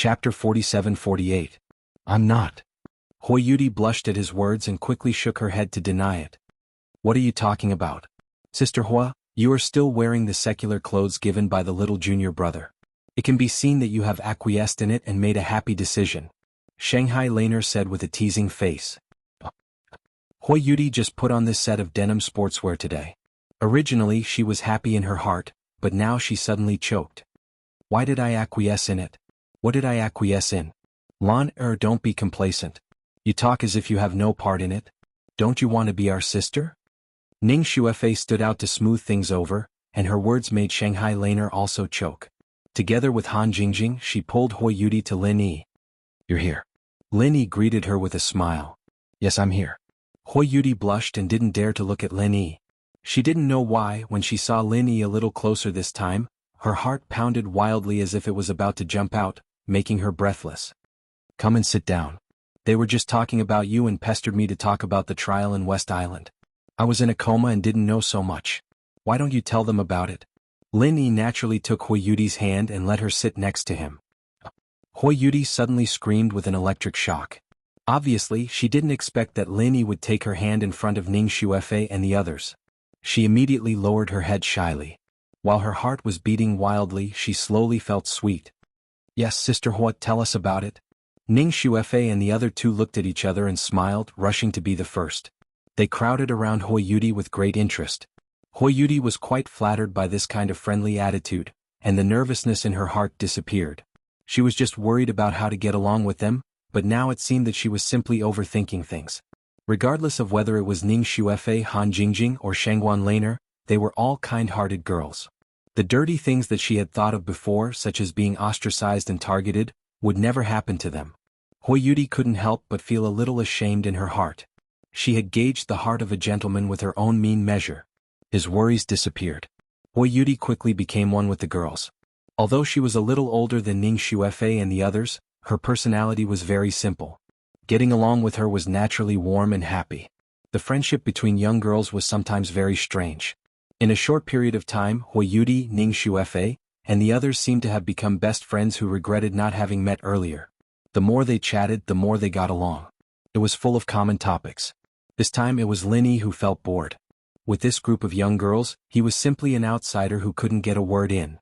Chapter 47-48. I'm not. Hui Yudi blushed at his words and quickly shook her head to deny it. What are you talking about? Sister Hua, you are still wearing the secular clothes given by the little junior brother. It can be seen that you have acquiesced in it and made a happy decision, Shanghai Laner said with a teasing face. Hui Yudi just put on this set of denim sportswear today. Originally she was happy in her heart, but now she suddenly choked. Why did I acquiesce in it? What did I acquiesce in? Don't be complacent. You talk as if you have no part in it. Don't you want to be our sister? Ning Xuefei stood out to smooth things over, and her words made Shanghai Laner also choke. Together with Han Jingjing, she pulled Hui Yudi to Lin Yi. You're here. Lin Yi greeted her with a smile. Yes, I'm here. Hui Yudi blushed and didn't dare to look at Lin Yi. She didn't know why. When she saw Lin Yi a little closer this time, her heart pounded wildly as if it was about to jump out, making her breathless. Come and sit down. They were just talking about you and pestered me to talk about the trial in West Island. I was in a coma and didn't know so much. Why don't you tell them about it? Lin Yi naturally took Hui Yudi's hand and let her sit next to him. Hui Yudi suddenly screamed with an electric shock. Obviously, she didn't expect that Lin Yi would take her hand in front of Ning Xuefei and the others. She immediately lowered her head shyly. While her heart was beating wildly, she slowly felt sweet. Yes, Sister Hua, tell us about it. Ning Xuefei and the other two looked at each other and smiled, rushing to be the first. They crowded around Hui Yudi with great interest. Hui Yudi was quite flattered by this kind of friendly attitude, and the nervousness in her heart disappeared. She was just worried about how to get along with them, but now it seemed that she was simply overthinking things. Regardless of whether it was Ning Xuefei, Han Jingjing, or Shangguan Laner, they were all kind-hearted girls. The dirty things that she had thought of before, such as being ostracized and targeted, would never happen to them. Hui Yudi couldn't help but feel a little ashamed in her heart. She had gauged the heart of a gentleman with her own mean measure. His worries disappeared. Hui Yudi quickly became one with the girls. Although she was a little older than Ning Xuefei and the others, her personality was very simple. Getting along with her was naturally warm and happy. The friendship between young girls was sometimes very strange. In a short period of time, Hui Yudi, Ning Xuefei, and the others seemed to have become best friends who regretted not having met earlier. The more they chatted, the more they got along. It was full of common topics. This time it was Lin Yi who felt bored. With this group of young girls, he was simply an outsider who couldn't get a word in.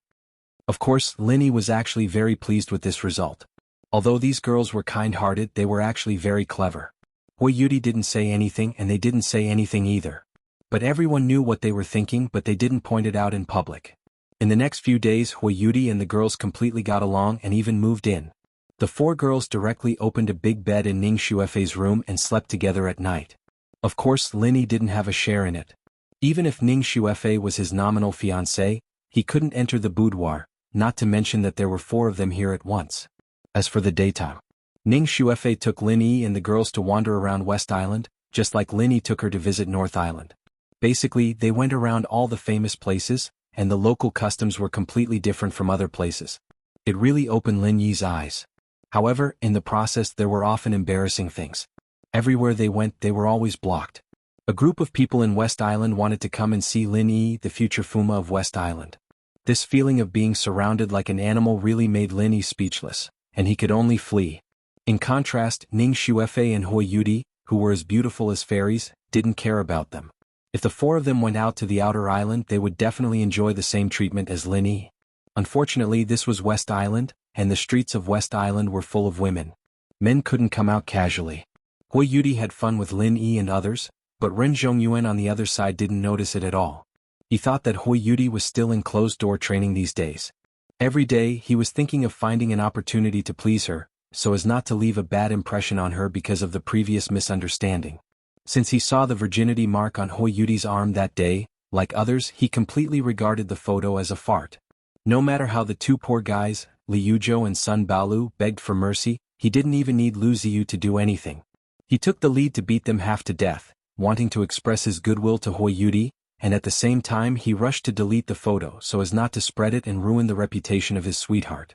Of course, Lin Yi was actually very pleased with this result. Although these girls were kind-hearted, they were actually very clever. Hui Yudi didn't say anything and they didn't say anything either. But everyone knew what they were thinking, but they didn't point it out in public. In the next few days, Hui Yudi and the girls completely got along and even moved in. The four girls directly opened a big bed in Ning Xuefei's room and slept together at night. Of course, Lin Yi didn't have a share in it. Even if Ning Xuefei was his nominal fiancé, he couldn't enter the boudoir, not to mention that there were four of them here at once. As for the daytime, Ning Xuefei took Lin Yi and the girls to wander around West Island, just like Lin Yi took her to visit North Island. Basically, they went around all the famous places, and the local customs were completely different from other places. It really opened Lin Yi's eyes. However, in the process there were often embarrassing things. Everywhere they went, they were always blocked. A group of people in West Island wanted to come and see Lin Yi, the future Fuma of West Island. This feeling of being surrounded like an animal really made Lin Yi speechless, and he could only flee. In contrast, Ning Xuefei and Hui Yudi, who were as beautiful as fairies, didn't care about them. If the four of them went out to the outer island, they would definitely enjoy the same treatment as Lin Yi. Unfortunately, this was West Island, and the streets of West Island were full of women. Men couldn't come out casually. Hui Yudi had fun with Lin Yi and others, but Ren Zhongyuan on the other side didn't notice it at all. He thought that Hui Yudi was still in closed-door training these days. Every day, he was thinking of finding an opportunity to please her, so as not to leave a bad impression on her because of the previous misunderstanding. Since he saw the virginity mark on Hui Yudi's arm that day, like others, he completely regarded the photo as a fart. No matter how the two poor guys, Li Yuzhou and Sun Baolu, begged for mercy, he didn't even need Lu Ziyu to do anything. He took the lead to beat them half to death, wanting to express his goodwill to Hui Yudi, and at the same time he rushed to delete the photo so as not to spread it and ruin the reputation of his sweetheart.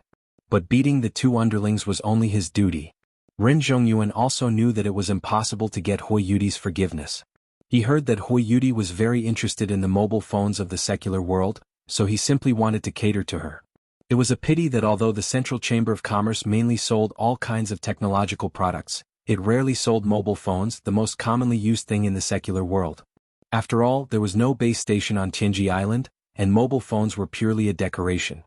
But beating the two underlings was only his duty. Ren Zhongyuan also knew that it was impossible to get Hui Yudi's forgiveness. He heard that Hui Yudi was very interested in the mobile phones of the secular world, so he simply wanted to cater to her. It was a pity that although the Central Chamber of Commerce mainly sold all kinds of technological products, it rarely sold mobile phones, the most commonly used thing in the secular world. After all, there was no base station on Tianji Island, and mobile phones were purely a decoration.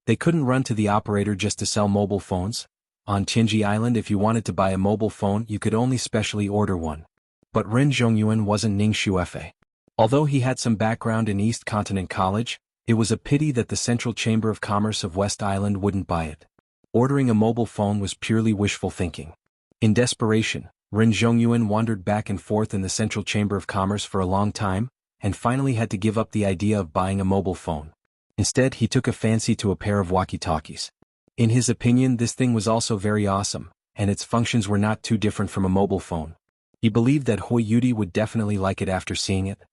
They couldn't run to the operator just to sell mobile phones. On Tianji Island, if you wanted to buy a mobile phone, you could only specially order one. But Ren Zhongyuan wasn't Ning Xuefei. Although he had some background in East Continent College, it was a pity that the Central Chamber of Commerce of West Island wouldn't buy it. Ordering a mobile phone was purely wishful thinking. In desperation, Ren Zhongyuan wandered back and forth in the Central Chamber of Commerce for a long time, and finally had to give up the idea of buying a mobile phone. Instead, he took a fancy to a pair of walkie-talkies. In his opinion, this thing was also very awesome, and its functions were not too different from a mobile phone. He believed that Hui Yudi would definitely like it after seeing it.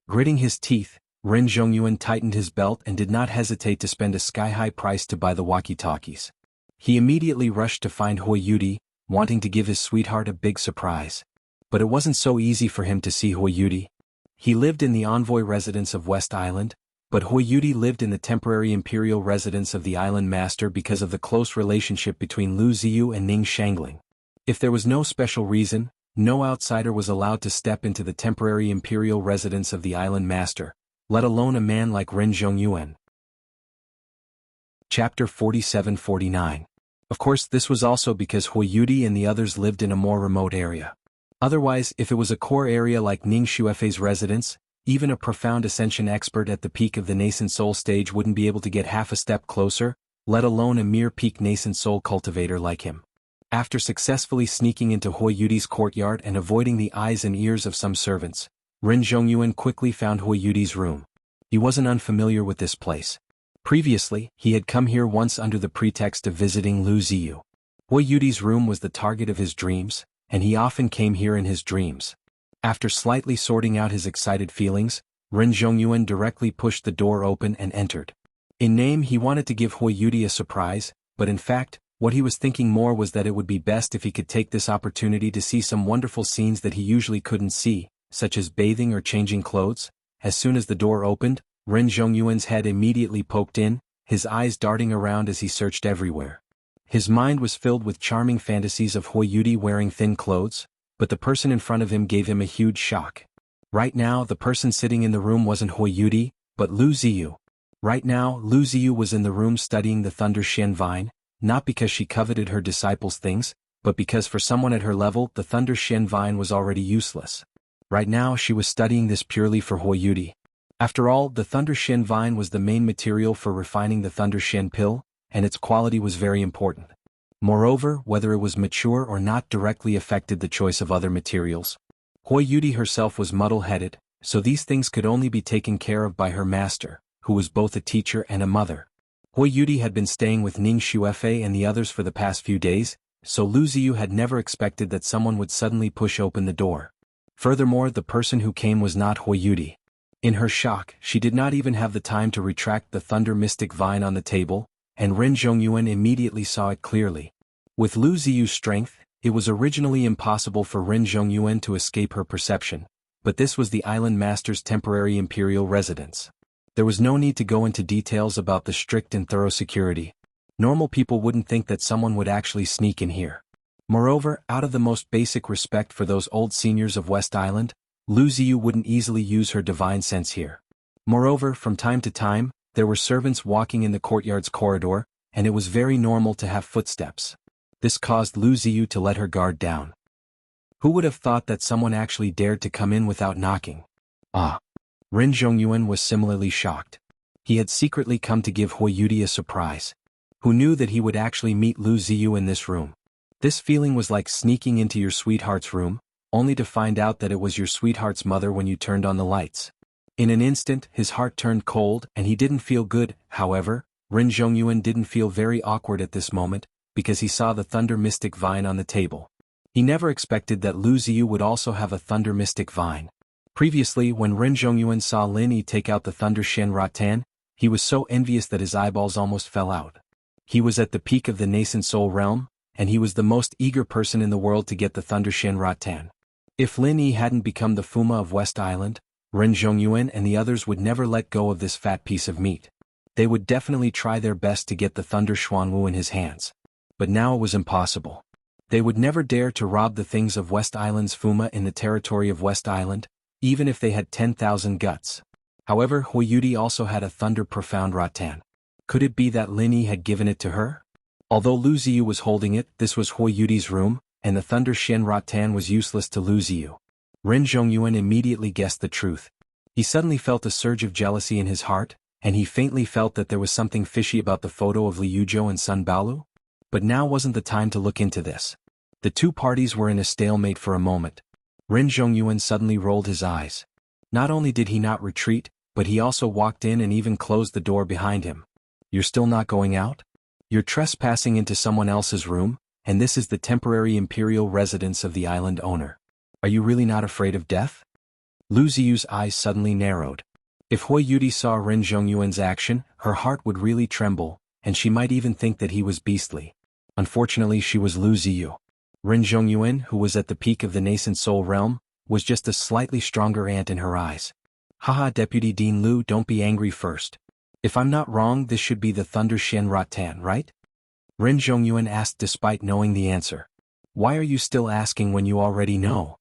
Gritting his teeth, Ren Zhongyuan tightened his belt and did not hesitate to spend a sky-high price to buy the walkie-talkies. He immediately rushed to find Hui Yudi, wanting to give his sweetheart a big surprise. But it wasn't so easy for him to see Hui Yudi. He lived in the envoy residence of West Island, but Hui Yudi lived in the temporary imperial residence of the island master because of the close relationship between Lu Ziyu and Ning Shangling. If there was no special reason, no outsider was allowed to step into the temporary imperial residence of the island master, let alone a man like Ren Zhongyuan. Chapter 47-49. Of course, this was also because Hui Yudi and the others lived in a more remote area. Otherwise, if it was a core area like Ning Xuefei's residence, even a profound ascension expert at the peak of the nascent soul stage wouldn't be able to get half a step closer, let alone a mere peak nascent soul cultivator like him. After successfully sneaking into Hui Yudi's courtyard and avoiding the eyes and ears of some servants, Ren Zhongyuan quickly found Hui Yudi's room. He wasn't unfamiliar with this place. Previously, he had come here once under the pretext of visiting Lu Ziyu. Hui Yudi's room was the target of his dreams, and he often came here in his dreams. After slightly sorting out his excited feelings, Ren Zhongyuan directly pushed the door open and entered. In name, he wanted to give Hui Yudi a surprise, but in fact, what he was thinking more was that it would be best if he could take this opportunity to see some wonderful scenes that he usually couldn't see, such as bathing or changing clothes. As soon as the door opened, Ren Zhongyuan's head immediately poked in, his eyes darting around as he searched everywhere. His mind was filled with charming fantasies of Hui Yudi wearing thin clothes, but the person in front of him gave him a huge shock. Right now, the person sitting in the room wasn't Hui Yudi, but Lu Ziyu. Right now, Lu Ziyu was in the room studying the Thunder Shen Vine, not because she coveted her disciples' things, but because for someone at her level, the Thunder Shen Vine was already useless. Right now, she was studying this purely for Hui Yudi. After all, the Thunder Shen Vine was the main material for refining the Thunder Shen Pill, and its quality was very important. Moreover, whether it was mature or not directly affected the choice of other materials. Hui Yudi herself was muddle-headed, so these things could only be taken care of by her master, who was both a teacher and a mother. Hui Yudi had been staying with Ning Xuefei and the others for the past few days, so Lu Ziyu had never expected that someone would suddenly push open the door. Furthermore, the person who came was not Hui Yudi. In her shock, she did not even have the time to retract the Thunder Mystic Vine on the table, and Ren Zhongyuan immediately saw it clearly. With Lu Ziyu's strength, it was originally impossible for Ren Zhongyuan to escape her perception, but this was the island master's temporary imperial residence. There was no need to go into details about the strict and thorough security. Normal people wouldn't think that someone would actually sneak in here. Moreover, out of the most basic respect for those old seniors of West Island, Lu Ziyu wouldn't easily use her divine sense here. Moreover, from time to time, there were servants walking in the courtyard's corridor, and it was very normal to have footsteps. This caused Lu Ziyu to let her guard down. Who would have thought that someone actually dared to come in without knocking? Ren Zhongyuan was similarly shocked. He had secretly come to give Hui Yudi a surprise. Who knew that he would actually meet Lu Ziyu in this room? This feeling was like sneaking into your sweetheart's room, only to find out that it was your sweetheart's mother when you turned on the lights. In an instant, his heart turned cold and he didn't feel good. However, Ren Zhongyuan didn't feel very awkward at this moment, because he saw the Thunder Mystic Vine on the table. He never expected that Lu Ziyu would also have a Thunder Mystic Vine. Previously, when Ren Zhongyuan saw Lin Yi take out the Thunder Shen Rattan, he was so envious that his eyeballs almost fell out. He was at the peak of the nascent soul realm, and he was the most eager person in the world to get the Thunder Shen Rattan. If Lin Yi hadn't become the Fuma of West Island, Ren Zhongyuan and the others would never let go of this fat piece of meat. They would definitely try their best to get the Thunder Xuanwu in his hands. But now it was impossible. They would never dare to rob the things of West Island's Fuma in the territory of West Island, even if they had 10,000 guts. However, Huiyudi also had a Thunder Profound Rattan. Could it be that Lin Yi had given it to her? Although Lu Ziyu was holding it, this was Huiyudi's room, and the Thunder Shen Rattan was useless to Lu Ziyu. Ren Zhongyuan immediately guessed the truth. He suddenly felt a surge of jealousy in his heart, and he faintly felt that there was something fishy about the photo of Li Yuzhou and Sun Baolu. But now wasn't the time to look into this. The two parties were in a stalemate for a moment. Ren Zhongyuan suddenly rolled his eyes. Not only did he not retreat, but he also walked in and even closed the door behind him. You're still not going out? You're trespassing into someone else's room, and this is the temporary imperial residence of the island owner. Are you really not afraid of death? Lu Ziyu's eyes suddenly narrowed. If Huiyudi saw Ren Zhongyuan's action, her heart would really tremble, and she might even think that he was beastly. Unfortunately, she was Lu Ziyu. Ren Zhongyuan, who was at the peak of the nascent soul realm, was just a slightly stronger ant in her eyes. Haha, Deputy Dean Lu, don't be angry first. If I'm not wrong, this should be the Thunder Shen Rattan, right? Ren Zhongyuan asked despite knowing the answer. Why are you still asking when you already know?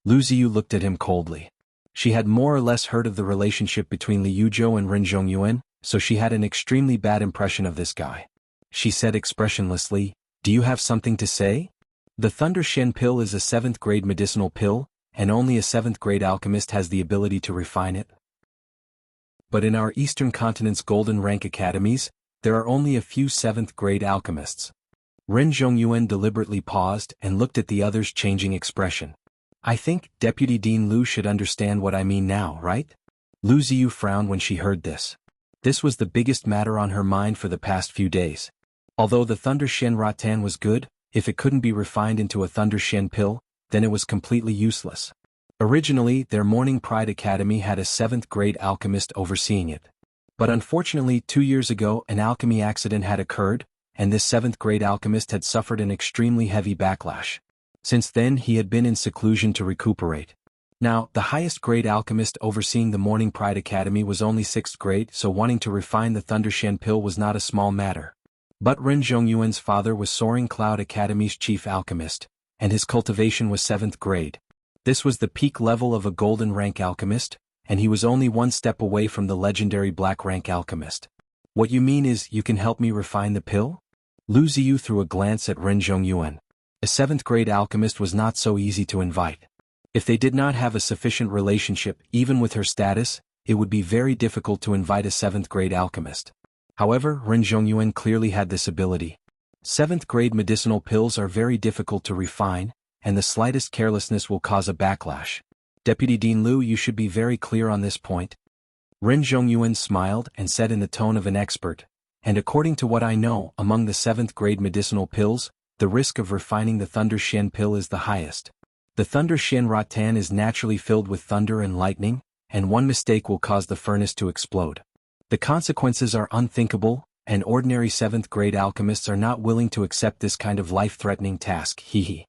Lu Ziyu looked at him coldly. She had more or less heard of the relationship between Li Yuzhou and Ren Zhongyuan, so she had an extremely bad impression of this guy. She said expressionlessly, Do you have something to say? The Thunder Shen pill is a 7th grade medicinal pill, and only a 7th grade alchemist has the ability to refine it. But in our Eastern Continent's Golden Rank Academies, there are only a few 7th grade alchemists. Ren Zhongyuan deliberately paused and looked at the other's changing expression. I think Deputy Dean Lu should understand what I mean now, right? Lu Ziyu frowned when she heard this. This was the biggest matter on her mind for the past few days. Although the Thunder Shen Rattan was good, if it couldn't be refined into a Thunder Shen pill, then it was completely useless. Originally, their Morning Pride Academy had a 7th grade alchemist overseeing it. But unfortunately 2 years ago an alchemy accident had occurred, and this 7th grade alchemist had suffered an extremely heavy backlash. Since then he had been in seclusion to recuperate. Now, the highest grade alchemist overseeing the Morning Pride Academy was only 6th grade, so wanting to refine the Thunder Shen pill was not a small matter. But Ren Zhongyuan's father was Soaring Cloud Academy's chief alchemist, and his cultivation was 7th grade. This was the peak level of a golden rank alchemist, and he was only one step away from the legendary black rank alchemist. What you mean is you can help me refine the pill? Lu Ziyu threw a glance at Ren Zhongyuan. A 7th grade alchemist was not so easy to invite. If they did not have a sufficient relationship, even with her status, it would be very difficult to invite a 7th grade alchemist. However, Ren Zhongyuan clearly had this ability. 7th grade medicinal pills are very difficult to refine, and the slightest carelessness will cause a backlash. Deputy Dean Lu, you should be very clear on this point. Ren Zhongyuan smiled and said in the tone of an expert, and according to what I know, among the 7th grade medicinal pills, the risk of refining the Thunder Shen pill is the highest. The Thunder Shen Rattan is naturally filled with thunder and lightning, and one mistake will cause the furnace to explode. The consequences are unthinkable, and ordinary 7th grade alchemists are not willing to accept this kind of life-threatening task. Hehe.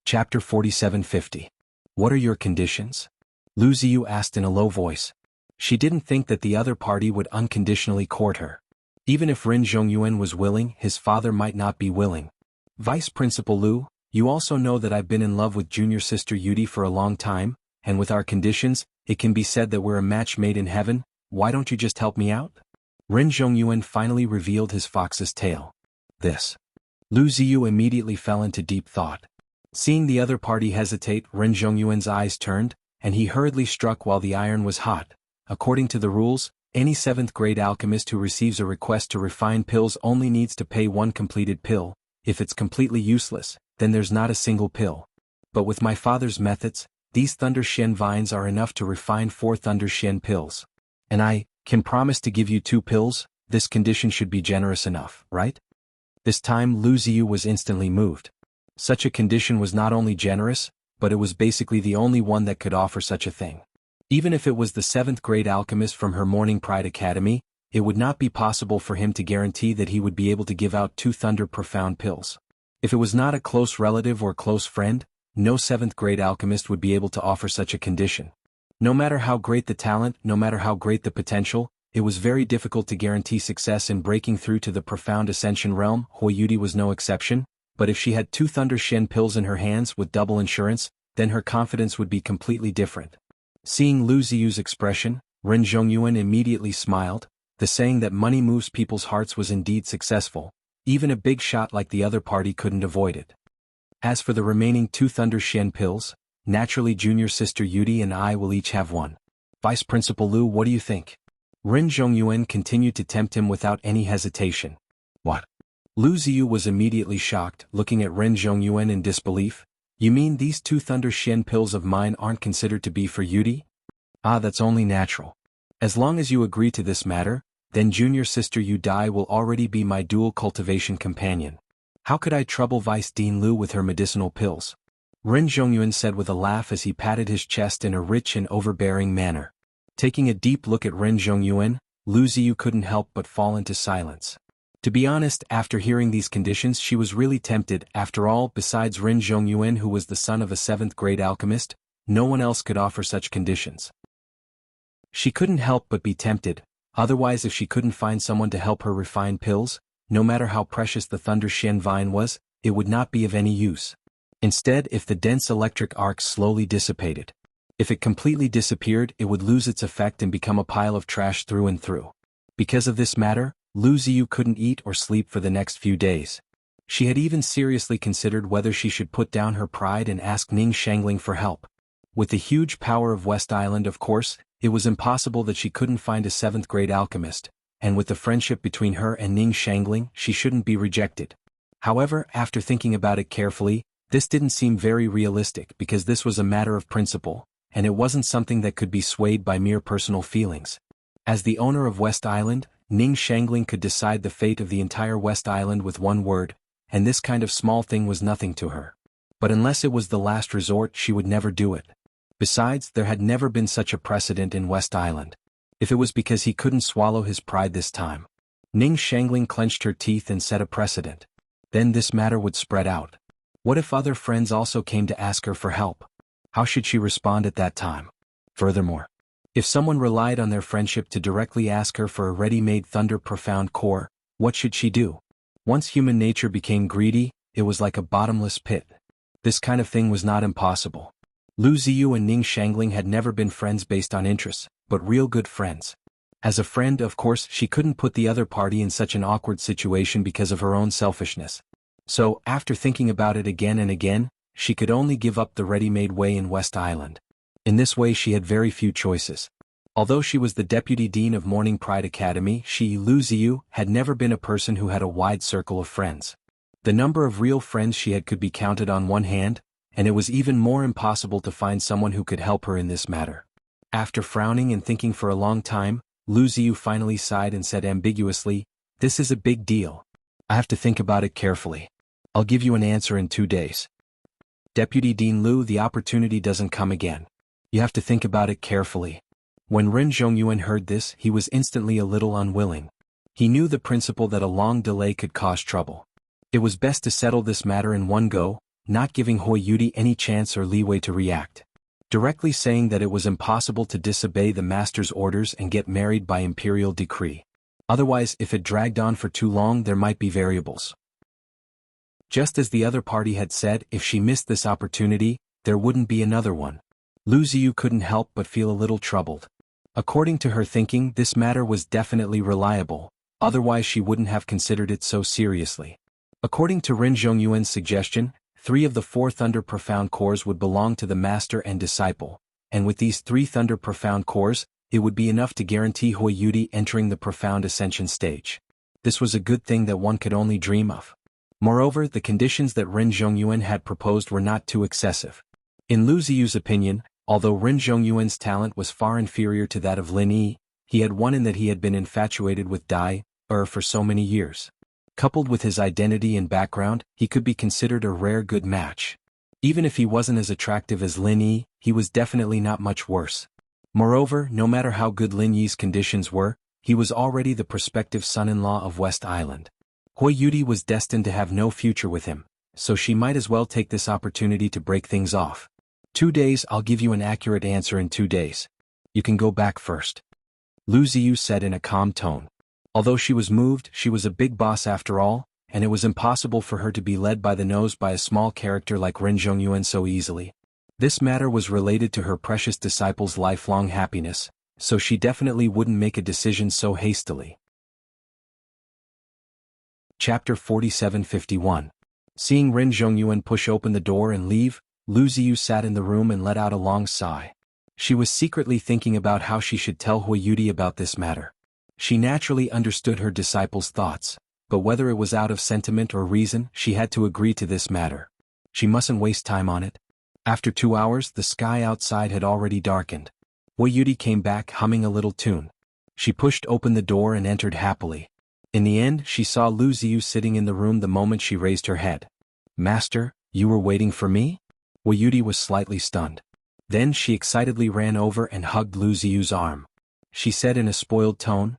Chapter 4750. What are your conditions? Lu Ziyu asked in a low voice. She didn't think that the other party would unconditionally court her. Even if Ren Zhongyuan was willing, his father might not be willing. Vice Principal Lu, you also know that I've been in love with junior sister Yudi for a long time, and with our conditions, it can be said that we're a match made in heaven. Why don't you just help me out? Ren Zhongyuan finally revealed his fox's tail. This. Lu Ziyu immediately fell into deep thought. Seeing the other party hesitate, Ren Zhongyuan's eyes turned, and he hurriedly struck while the iron was hot. According to the rules, any 7th grade alchemist who receives a request to refine pills only needs to pay one completed pill. If it's completely useless, then there's not a single pill. But with my father's methods, these Thunder Shen vines are enough to refine 4 Thunder Shen pills. And I can promise to give you 2 pills. This condition should be generous enough, right? This time Lu Ziyu was instantly moved. Such a condition was not only generous, but it was basically the only one that could offer such a thing. Even if it was the 7th grade alchemist from her Morning Pride Academy, it would not be possible for him to guarantee that he would be able to give out 2 Thunder Profound pills. If it was not a close relative or close friend, no 7th grade alchemist would be able to offer such a condition. No matter how great the talent, no matter how great the potential, it was very difficult to guarantee success in breaking through to the profound ascension realm. Huoyuti was no exception, but if she had 2 Thunder Shen pills in her hands with double insurance, then her confidence would be completely different. Seeing Lu Ziyu's expression, Ren Zhongyuan immediately smiled. The saying that money moves people's hearts was indeed successful. Even a big shot like the other party couldn't avoid it. As for the remaining 2 Thunder Shen pills, naturally junior sister Yuti and I will each have one. Vice Principal Lu, what do you think? Ren Zhongyuan continued to tempt him without any hesitation. What? Lu Ziyu was immediately shocked, looking at Ren Zhongyuan in disbelief. You mean these 2 Thunder Shen pills of mine aren't considered to be for Yuti? Ah, that's only natural. As long as you agree to this matter, then junior sister Yu Dai will already be my dual cultivation companion. How could I trouble Vice Dean Lu with her medicinal pills? Ren Zhongyuan said with a laugh as he patted his chest in a rich and overbearing manner. Taking a deep look at Ren Zhongyuan, Lu Ziyu couldn't help but fall into silence. To be honest, after hearing these conditions she was really tempted. After all, besides Ren Zhongyuan, who was the son of a 7th-grade alchemist, no one else could offer such conditions. She couldn't help but be tempted. Otherwise, if she couldn't find someone to help her refine pills, no matter how precious the Thunder Shen vine was, it would not be of any use. Instead, if the dense electric arc slowly dissipated, if it completely disappeared, it would lose its effect and become a pile of trash through and through. Because of this matter, Lu Ziyu couldn't eat or sleep for the next few days. She had even seriously considered whether she should put down her pride and ask Ning Shangling for help. With the huge power of West Island, of course, it was impossible that she couldn't find a 7th-grade alchemist, and with the friendship between her and Ning Shangling, she shouldn't be rejected. However, after thinking about it carefully, this didn't seem very realistic because this was a matter of principle, and it wasn't something that could be swayed by mere personal feelings. As the owner of West Island, Ning Shangling could decide the fate of the entire West Island with one word, and this kind of small thing was nothing to her. But unless it was the last resort, she would never do it. Besides, there had never been such a precedent in West Island. If it was because he couldn't swallow his pride this time. Ning Shangling clenched her teeth and set a precedent. Then this matter would spread out. What if other friends also came to ask her for help? How should she respond at that time? Furthermore, if someone relied on their friendship to directly ask her for a ready-made Thunder Profound Core, what should she do? Once human nature became greedy, it was like a bottomless pit. This kind of thing was not impossible. Lu Ziyu and Ning Shangling had never been friends based on interests, but real good friends. As a friend, of course, she couldn't put the other party in such an awkward situation because of her own selfishness. So, after thinking about it again and again, she could only give up the ready-made way in West Island. In this way she had very few choices. Although she was the deputy dean of Morning Pride Academy, she, Lu Ziyu, had never been a person who had a wide circle of friends. The number of real friends she had could be counted on one hand, and it was even more impossible to find someone who could help her in this matter. After frowning and thinking for a long time, Lu Ziyu finally sighed and said ambiguously, "This is a big deal. I have to think about it carefully. I'll give you an answer in 2 days." Deputy Dean Lu, the opportunity doesn't come again. You have to think about it carefully. When Ren Zhongyuan heard this, he was instantly a little unwilling. He knew the principle that a long delay could cause trouble. It was best to settle this matter in one go, not giving Huoyuti any chance or leeway to react. Directly saying that it was impossible to disobey the master's orders and get married by imperial decree. Otherwise, if it dragged on for too long, there might be variables. Just as the other party had said, if she missed this opportunity, there wouldn't be another one. Lu Ziyu couldn't help but feel a little troubled. According to her thinking, this matter was definitely reliable, otherwise she wouldn't have considered it so seriously. According to Ren Zhongyuan's suggestion, 3 of the 4 Thunder Profound Cores would belong to the master and disciple, and with these 3 Thunder Profound Cores, it would be enough to guarantee Huoyuti entering the Profound Ascension stage. This was a good thing that one could only dream of. Moreover, the conditions that Ren Zhongyuan had proposed were not too excessive. In Lu Ziyu's opinion, although Ren Zhongyuan's talent was far inferior to that of Lin Yi, he had one in that he had been infatuated with Dai for so many years. Coupled with his identity and background, he could be considered a rare good match. Even if he wasn't as attractive as Lin Yi, he was definitely not much worse. Moreover, no matter how good Lin Yi's conditions were, he was already the prospective son-in-law of West Island. Huoyuti was destined to have no future with him, so she might as well take this opportunity to break things off. 2 days. I'll give you an accurate answer in 2 days. You can go back first. Lu Ziyu said in a calm tone. Although she was moved, she was a big boss after all, and it was impossible for her to be led by the nose by a small character like Ren Zhongyuan so easily. This matter was related to her precious disciple's lifelong happiness, so she definitely wouldn't make a decision so hastily. Chapter 47:51. Seeing Ren Zhongyuan push open the door and leave, Lu Ziyu sat in the room and let out a long sigh. She was secretly thinking about how she should tell Hui Yudi about this matter. She naturally understood her disciple's thoughts, but whether it was out of sentiment or reason, she had to agree to this matter. She mustn't waste time on it. After 2 hours, the sky outside had already darkened. Hui Yudi came back humming a little tune. She pushed open the door and entered happily. In the end, she saw Lu Ziyu sitting in the room the moment she raised her head. "Master, you were waiting for me?" Hui Yudi was slightly stunned. Then she excitedly ran over and hugged Lu Ziyu's arm. She said in a spoiled tone,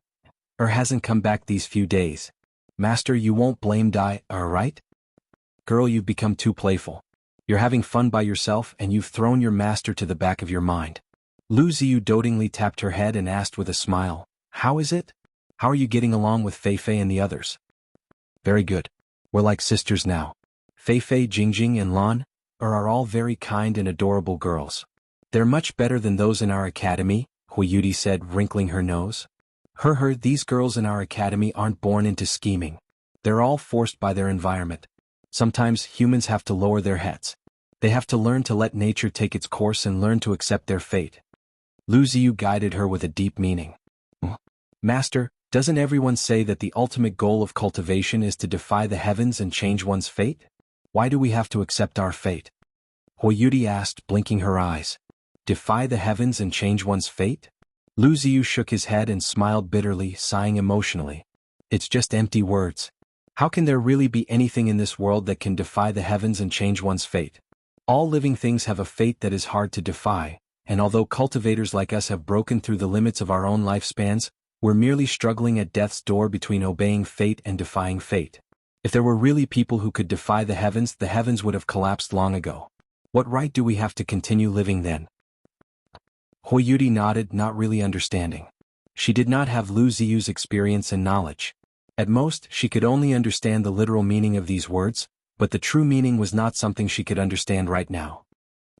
hasn't come back these few days. Master, you won't blame Dai, right? Girl, you've become too playful. You're having fun by yourself and you've thrown your master to the back of your mind." Lu Ziyu dotingly tapped her head and asked with a smile, "How is it? How are you getting along with Fei Fei and the others?" "Very good. We're like sisters now. Fei Fei, Jingjing and Lan are all very kind and adorable girls. They're much better than those in our academy," Hui Yudi said, wrinkling her nose. These girls in our academy aren't born into scheming. They're all forced by their environment. Sometimes humans have to lower their heads. They have to learn to let nature take its course and learn to accept their fate." Lu Ziyu guided her with a deep meaning. "Master, doesn't everyone say that the ultimate goal of cultivation is to defy the heavens and change one's fate? Why do we have to accept our fate?" Hui Yudi asked, blinking her eyes. "Defy the heavens and change one's fate?" Lu Ziyu shook his head and smiled bitterly, sighing emotionally. "It's just empty words. How can there really be anything in this world that can defy the heavens and change one's fate? All living things have a fate that is hard to defy, and although cultivators like us have broken through the limits of our own lifespans, we're merely struggling at death's door between obeying fate and defying fate. If there were really people who could defy the heavens would have collapsed long ago. What right do we have to continue living then?" Hui Yudi nodded, not really understanding. She did not have Lu Ziyu's experience and knowledge. At most, she could only understand the literal meaning of these words, but the true meaning was not something she could understand right now.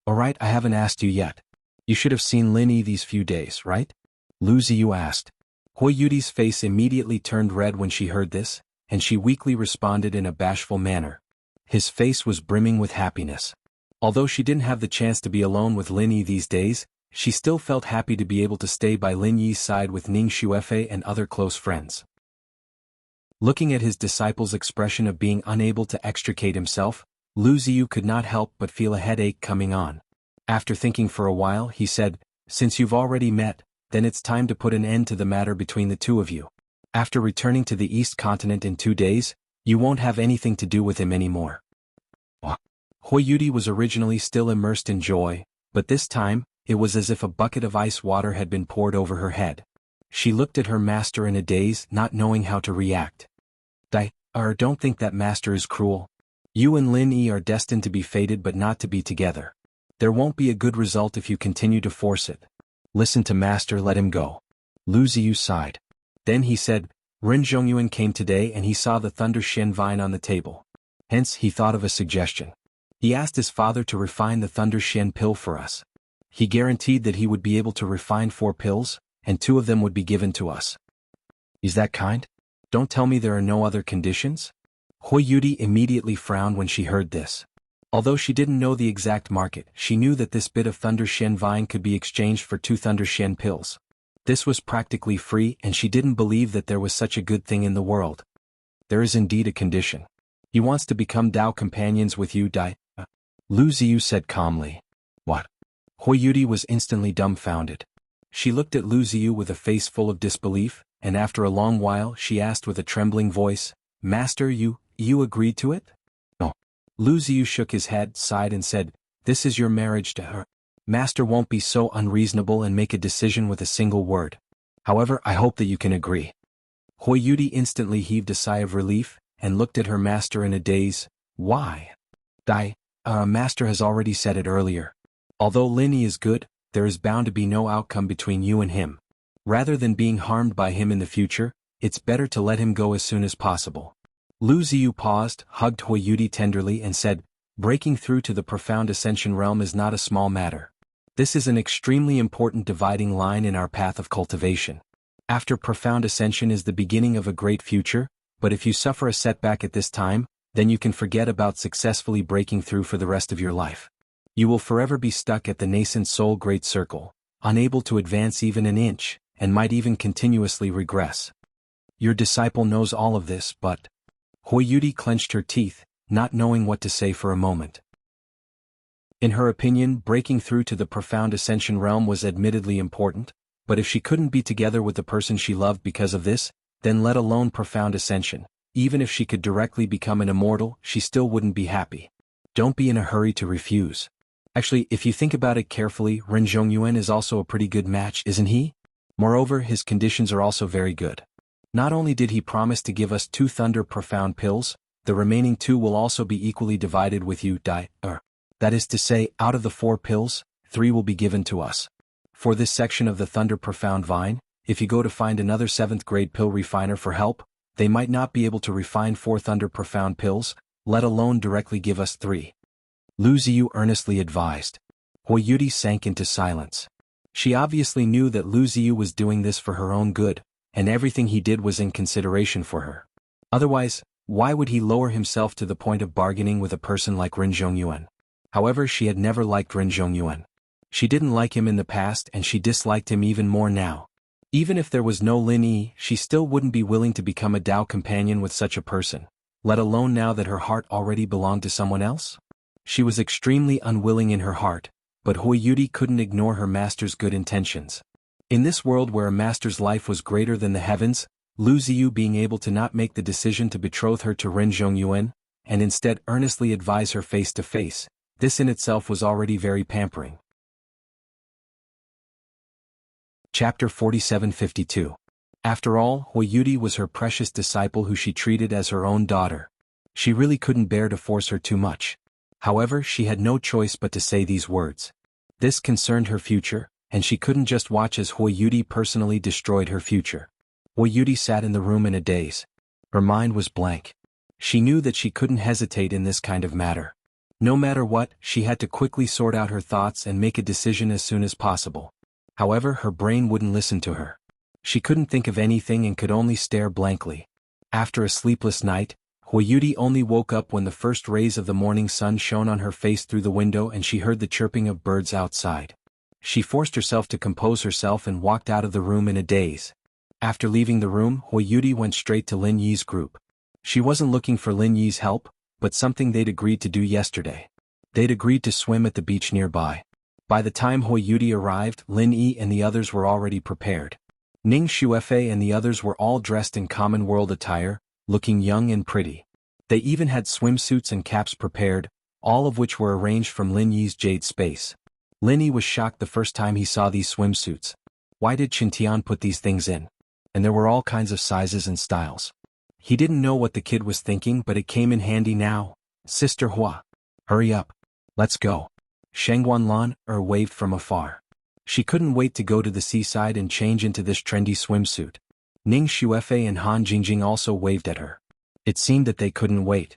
"Alright, I haven't asked you yet. You should have seen Lin Yi these few days, right?" Lu Ziyu asked. Hui Yudi's face immediately turned red when she heard this, and she weakly responded in a bashful manner. His face was brimming with happiness. Although she didn't have the chance to be alone with Lin Yi these days, she still felt happy to be able to stay by Lin Yi's side with Ning Xuefei and other close friends. Looking at his disciple's expression of being unable to extricate himself, Lu Ziyu could not help but feel a headache coming on. After thinking for a while, he said, "Since you've already met, then it's time to put an end to the matter between the two of you. After returning to the East Continent in 2 days, you won't have anything to do with him anymore." Hui Yudi was originally still immersed in joy, but this time, it was as if a bucket of ice water had been poured over her head. She looked at her master in a daze, not knowing how to react. Don't think that master is cruel. You and Lin Yi are destined to be fated but not to be together. There won't be a good result if you continue to force it. Listen to master, let him go." Lu Ziyu sighed. Then he said, "Ren Zhongyuan came today and he saw the Thunder Shen vine on the table. Hence, he thought of a suggestion. He asked his father to refine the Thunder Shen pill for us. He guaranteed that he would be able to refine 4 pills, and 2 of them would be given to us." "Is that kind? Don't tell me there are no other conditions?" Hui Yudi immediately frowned when she heard this. Although she didn't know the exact market, she knew that this bit of Thunder Shen vine could be exchanged for 2 Thunder Shen pills. This was practically free, and she didn't believe that there was such a good thing in the world. "There is indeed a condition. He wants to become Dao companions with you, Dai," Lu Ziyu said calmly. "What?" Hui Yudi was instantly dumbfounded. She looked at Lu Ziyu with a face full of disbelief, and after a long while she asked with a trembling voice, "Master, you agreed to it?" "No." Lu Ziyu shook his head, sighed and said, "This is your marriage to her. Master won't be so unreasonable and make a decision with a single word. However, I hope that you can agree." Hui Yudi instantly heaved a sigh of relief, and looked at her master in a daze. "Why?" "Master has already said it earlier. Although Lin Yi is good, there is bound to be no outcome between you and him. Rather than being harmed by him in the future, it's better to let him go as soon as possible. Lu Ziyu paused, hugged Hui Yudi tenderly and said, breaking through to the profound ascension realm is not a small matter. This is an extremely important dividing line in our path of cultivation. After profound ascension is the beginning of a great future, but if you suffer a setback at this time, then you can forget about successfully breaking through for the rest of your life. You will forever be stuck at the nascent soul great circle, unable to advance even an inch, and might even continuously regress. Your disciple knows all of this, but... Hui Yudi clenched her teeth, not knowing what to say for a moment. In her opinion, breaking through to the profound ascension realm was admittedly important, but if she couldn't be together with the person she loved because of this, then let alone profound ascension, even if she could directly become an immortal, she still wouldn't be happy. Don't be in a hurry to refuse. Actually, if you think about it carefully, Ren Zhongyuan is also a pretty good match, isn't he? Moreover, his conditions are also very good. Not only did he promise to give us 2 Thunder Profound pills, the remaining 2 will also be equally divided with you, That is to say, out of the 4 pills, 3 will be given to us. For this section of the Thunder Profound Vine, if you go to find another 7th grade pill refiner for help, they might not be able to refine 4 Thunder Profound pills, let alone directly give us 3. Lu Ziyu earnestly advised. Hui Yudi sank into silence. She obviously knew that Lu Ziyu was doing this for her own good, and everything he did was in consideration for her. Otherwise, why would he lower himself to the point of bargaining with a person like Ren Zhongyuan? However, she had never liked Ren Zhongyuan. She didn't like him in the past and she disliked him even more now. Even if there was no Lin Yi, she still wouldn't be willing to become a Dao companion with such a person, let alone now that her heart already belonged to someone else. She was extremely unwilling in her heart, but Hui Yudi couldn't ignore her master's good intentions. In this world where a master's life was greater than the heavens, Lu Ziyu being able to not make the decision to betroth her to Ren Zhongyuan, and instead earnestly advise her face to face, this in itself was already very pampering. Chapter 4752. After all, Hui Yudi was her precious disciple who she treated as her own daughter. She really couldn't bear to force her too much. However, she had no choice but to say these words. This concerned her future, and she couldn't just watch as Hui Yudi personally destroyed her future. Hui Yudi sat in the room in a daze. Her mind was blank. She knew that she couldn't hesitate in this kind of matter. No matter what, she had to quickly sort out her thoughts and make a decision as soon as possible. However, her brain wouldn't listen to her. She couldn't think of anything and could only stare blankly. After a sleepless night, Hui Yudi only woke up when the first rays of the morning sun shone on her face through the window and she heard the chirping of birds outside. She forced herself to compose herself and walked out of the room in a daze. After leaving the room, Hui Yudi went straight to Lin Yi's group. She wasn't looking for Lin Yi's help, but something they'd agreed to do yesterday. They'd agreed to swim at the beach nearby. By the time Hui Yudi arrived, Lin Yi and the others were already prepared. Ning Xuefei and the others were all dressed in common world attire, looking young and pretty. They even had swimsuits and caps prepared, all of which were arranged from Lin Yi's jade space. Lin Yi was shocked the first time he saw these swimsuits. Why did Qintian put these things in? And there were all kinds of sizes and styles. He didn't know what the kid was thinking, but it came in handy now. Sister Hua. Hurry up. Let's go. Shengguan Lan waved from afar. She couldn't wait to go to the seaside and change into this trendy swimsuit. Ning Xuefei and Han Jingjing also waved at her. It seemed that they couldn't wait.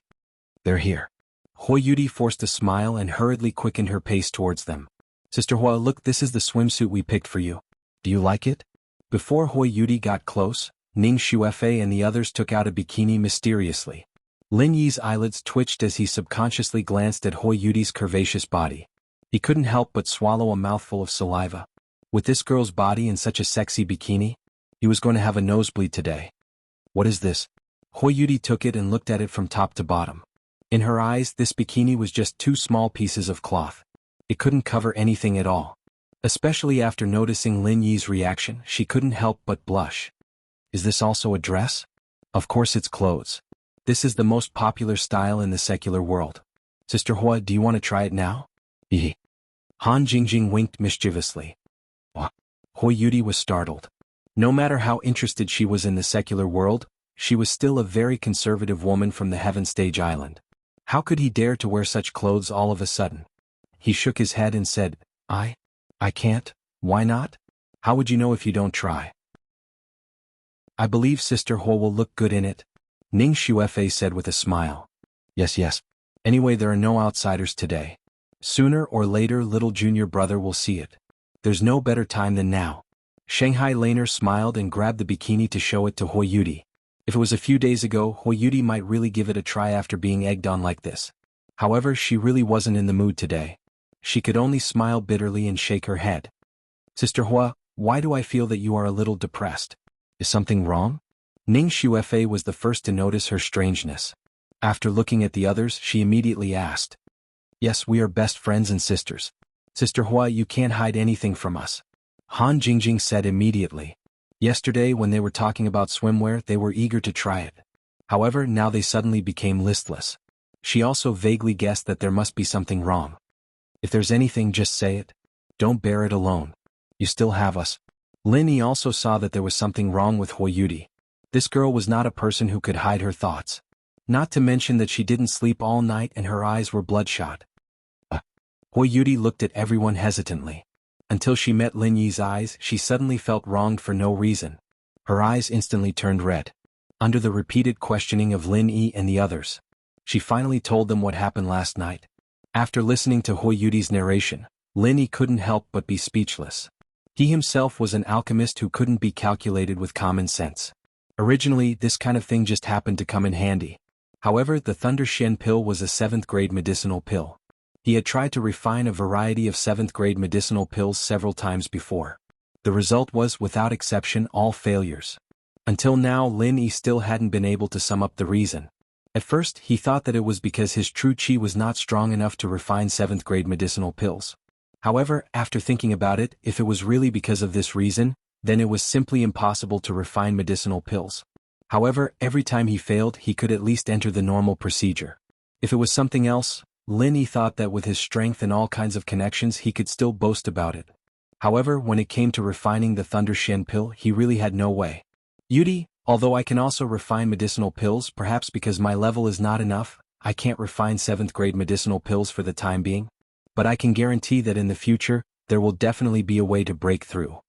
They're here. Hui Yudi forced a smile and hurriedly quickened her pace towards them. Sister Hua, look, this is the swimsuit we picked for you. Do you like it? Before Hui Yudi got close, Ning Xuefei and the others took out a bikini mysteriously. Lin Yi's eyelids twitched as he subconsciously glanced at Hui Yudi's curvaceous body. He couldn't help but swallow a mouthful of saliva. With this girl's body in such a sexy bikini, he was going to have a nosebleed today. What is this? Hui Yudi took it and looked at it from top to bottom. In her eyes, this bikini was just 2 small pieces of cloth. It couldn't cover anything at all. Especially after noticing Lin Yi's reaction, she couldn't help but blush. Is this also a dress? Of course it's clothes. This is the most popular style in the secular world. Sister Hua, do you want to try it now? Hehe. Han Jingjing winked mischievously. What? Hui Yudi was startled. No matter how interested she was in the secular world, she was still a very conservative woman from the Heaven Stage Island. How could he dare to wear such clothes all of a sudden? He shook his head and said, I can't. Why not? How would you know if you don't try? I believe Sister Hua will look good in it, Ning Xuefei said with a smile. Yes. Anyway, there are no outsiders today. Sooner or later little junior brother will see it. There's no better time than now. Shanghai Laner smiled and grabbed the bikini to show it to Hoi Yudi. If it was a few days ago, Hoi Yudi might really give it a try after being egged on like this. However, she really wasn't in the mood today. She could only smile bitterly and shake her head. Sister Hua, why do I feel that you are a little depressed? Is something wrong? Ning Xuefei was the first to notice her strangeness. After looking at the others, she immediately asked. Yes, we are best friends and sisters. Sister Hua, you can't hide anything from us. Han Jingjing said immediately. Yesterday when they were talking about swimwear, they were eager to try it. However, now they suddenly became listless. She also vaguely guessed that there must be something wrong. If there's anything, just say it. Don't bear it alone. You still have us. Lin Yi also saw that there was something wrong with Hoi Yudi. This girl was not a person who could hide her thoughts. Not to mention that she didn't sleep all night and her eyes were bloodshot. Hoi Yudi looked at everyone hesitantly. Until she met Lin Yi's eyes, she suddenly felt wronged for no reason. Her eyes instantly turned red. Under the repeated questioning of Lin Yi and the others, she finally told them what happened last night. After listening to Hoi Yudi's narration, Lin Yi couldn't help but be speechless. He himself was an alchemist who couldn't be calculated with common sense. Originally, this kind of thing just happened to come in handy. However, the Thunder Shen pill was a 7th grade medicinal pill. He had tried to refine a variety of 7th grade medicinal pills several times before. The result was, without exception, all failures. Until now, Lin Yi still hadn't been able to sum up the reason. At first, he thought that it was because his true qi was not strong enough to refine 7th grade medicinal pills. However, after thinking about it, if it was really because of this reason, then it was simply impossible to refine medicinal pills. However, every time he failed, he could at least enter the normal procedure. If it was something else, Lin Yi thought that with his strength and all kinds of connections he could still boast about it. However, when it came to refining the Thunder Shen pill, he really had no way. Yudi, although I can also refine medicinal pills, perhaps because my level is not enough, I can't refine 7th grade medicinal pills for the time being. But I can guarantee that in the future, there will definitely be a way to break through.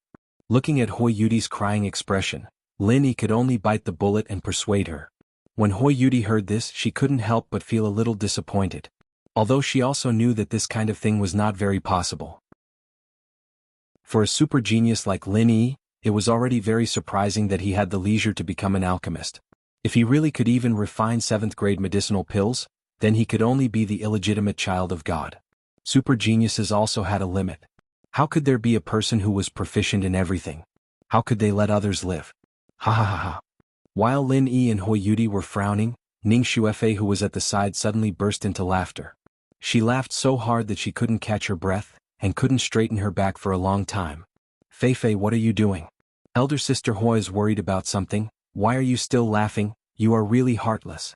Looking at Hoi Yudi's crying expression, Lin Yi could only bite the bullet and persuade her. When Hoi Yudi heard this, she couldn't help but feel a little disappointed. Although she also knew that this kind of thing was not very possible. For a super genius like Lin Yi, it was already very surprising that he had the leisure to become an alchemist. If he really could even refine 7th grade medicinal pills, then he could only be the illegitimate child of God. Super geniuses also had a limit. How could there be a person who was proficient in everything? How could they let others live? Ha ha ha ha. While Lin Yi and Hoi Yudi were frowning, Ning Xuefei, who was at the side, suddenly burst into laughter. She laughed so hard that she couldn't catch her breath, and couldn't straighten her back for a long time. Fei, what are you doing? Elder Sister Hua is worried about something. Why are you still laughing? You are really heartless.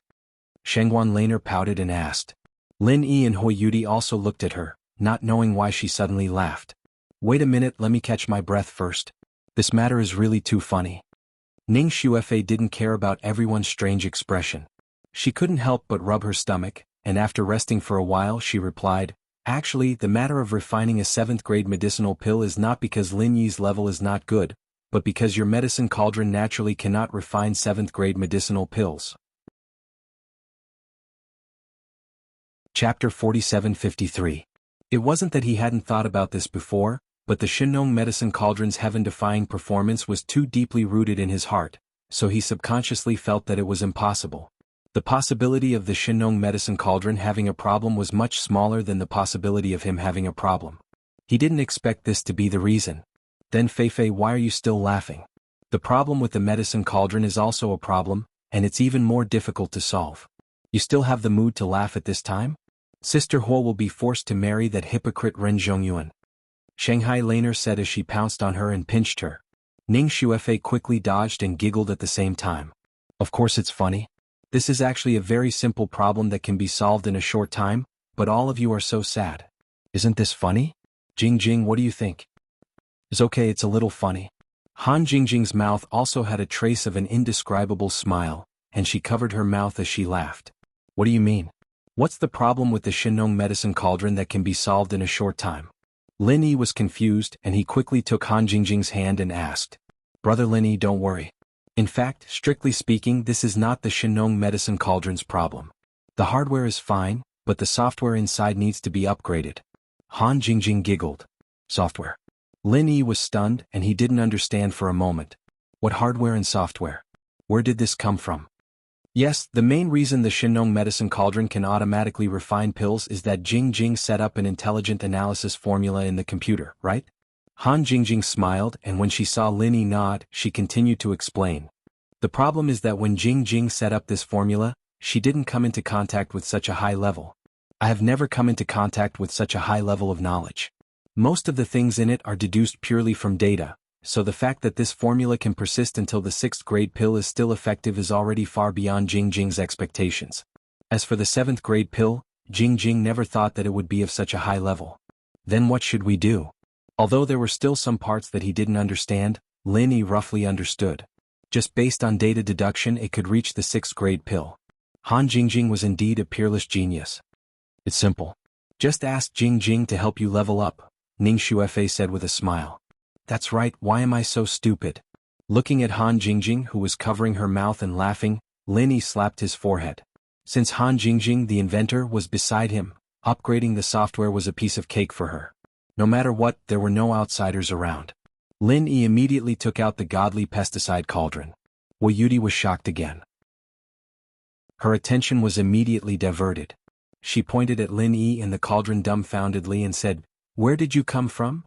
Shengguan Laner pouted and asked. Lin Yi and Hoi Yudi also looked at her, not knowing why she suddenly laughed. Wait a minute, let me catch my breath first. This matter is really too funny. Ning Xuefei didn't care about everyone's strange expression. She couldn't help but rub her stomach, and after resting for a while she replied, Actually, the matter of refining a 7th grade medicinal pill is not because Lin Yi's level is not good, but because your medicine cauldron naturally cannot refine 7th grade medicinal pills. Chapter 4753. It wasn't that he hadn't thought about this before, but the Shinong medicine cauldron's heaven-defying performance was too deeply rooted in his heart, so he subconsciously felt that it was impossible. The possibility of the Shinong medicine cauldron having a problem was much smaller than the possibility of him having a problem. He didn't expect this to be the reason. Then Fei, why are you still laughing? The problem with the medicine cauldron is also a problem, and it's even more difficult to solve. You still have the mood to laugh at this time? Sister Hua will be forced to marry that hypocrite Ren Zhongyuan. Shanghai Laner said as she pounced on her and pinched her. Ning Xuefei quickly dodged and giggled at the same time. Of course it's funny. This is actually a very simple problem that can be solved in a short time, but all of you are so sad. Isn't this funny? Jing, what do you think? It's okay, it's a little funny. Han Jingjing's mouth also had a trace of an indescribable smile, and she covered her mouth as she laughed. What do you mean? What's the problem with the Shinong medicine cauldron that can be solved in a short time? Lin Yi was confused and he quickly took Han Jingjing's hand and asked, "Brother Lin Yi, don't worry. In fact, strictly speaking, this is not the Shinong medicine cauldron's problem. The hardware is fine, but the software inside needs to be upgraded." Han Jingjing giggled. Software? Lin Yi was stunned and he didn't understand for a moment. What hardware and software? Where did this come from? Yes, the main reason the Shinong medicine cauldron can automatically refine pills is that Jing Jing set up an intelligent analysis formula in the computer, right? Han Jingjing smiled, and when she saw Lin Yi nod, she continued to explain. The problem is that when Jing Jing set up this formula, she didn't come into contact with such a high level. I have never come into contact with such a high level of knowledge. Most of the things in it are deduced purely from data, so the fact that this formula can persist until the 6th grade pill is still effective is already far beyond Jing Jing's expectations. As for the 7th grade pill, Jing Jing never thought that it would be of such a high level. Then what should we do? Although there were still some parts that he didn't understand, Lin Yi roughly understood. Just based on data deduction, it could reach the 6th grade pill. Han Jingjing was indeed a peerless genius. It's simple. Just ask Jing Jing to help you level up, Ning Xuefei said with a smile. That's right, why am I so stupid? Looking at Han Jingjing, who was covering her mouth and laughing, Lin Yi slapped his forehead. Since Han Jingjing, the inventor, was beside him, upgrading the software was a piece of cake for her. No matter what, there were no outsiders around. Lin Yi immediately took out the godly pesticide cauldron. Wu Yudi was shocked again. Her attention was immediately diverted. She pointed at Lin Yi and the cauldron dumbfoundedly and said, "Where did you come from?"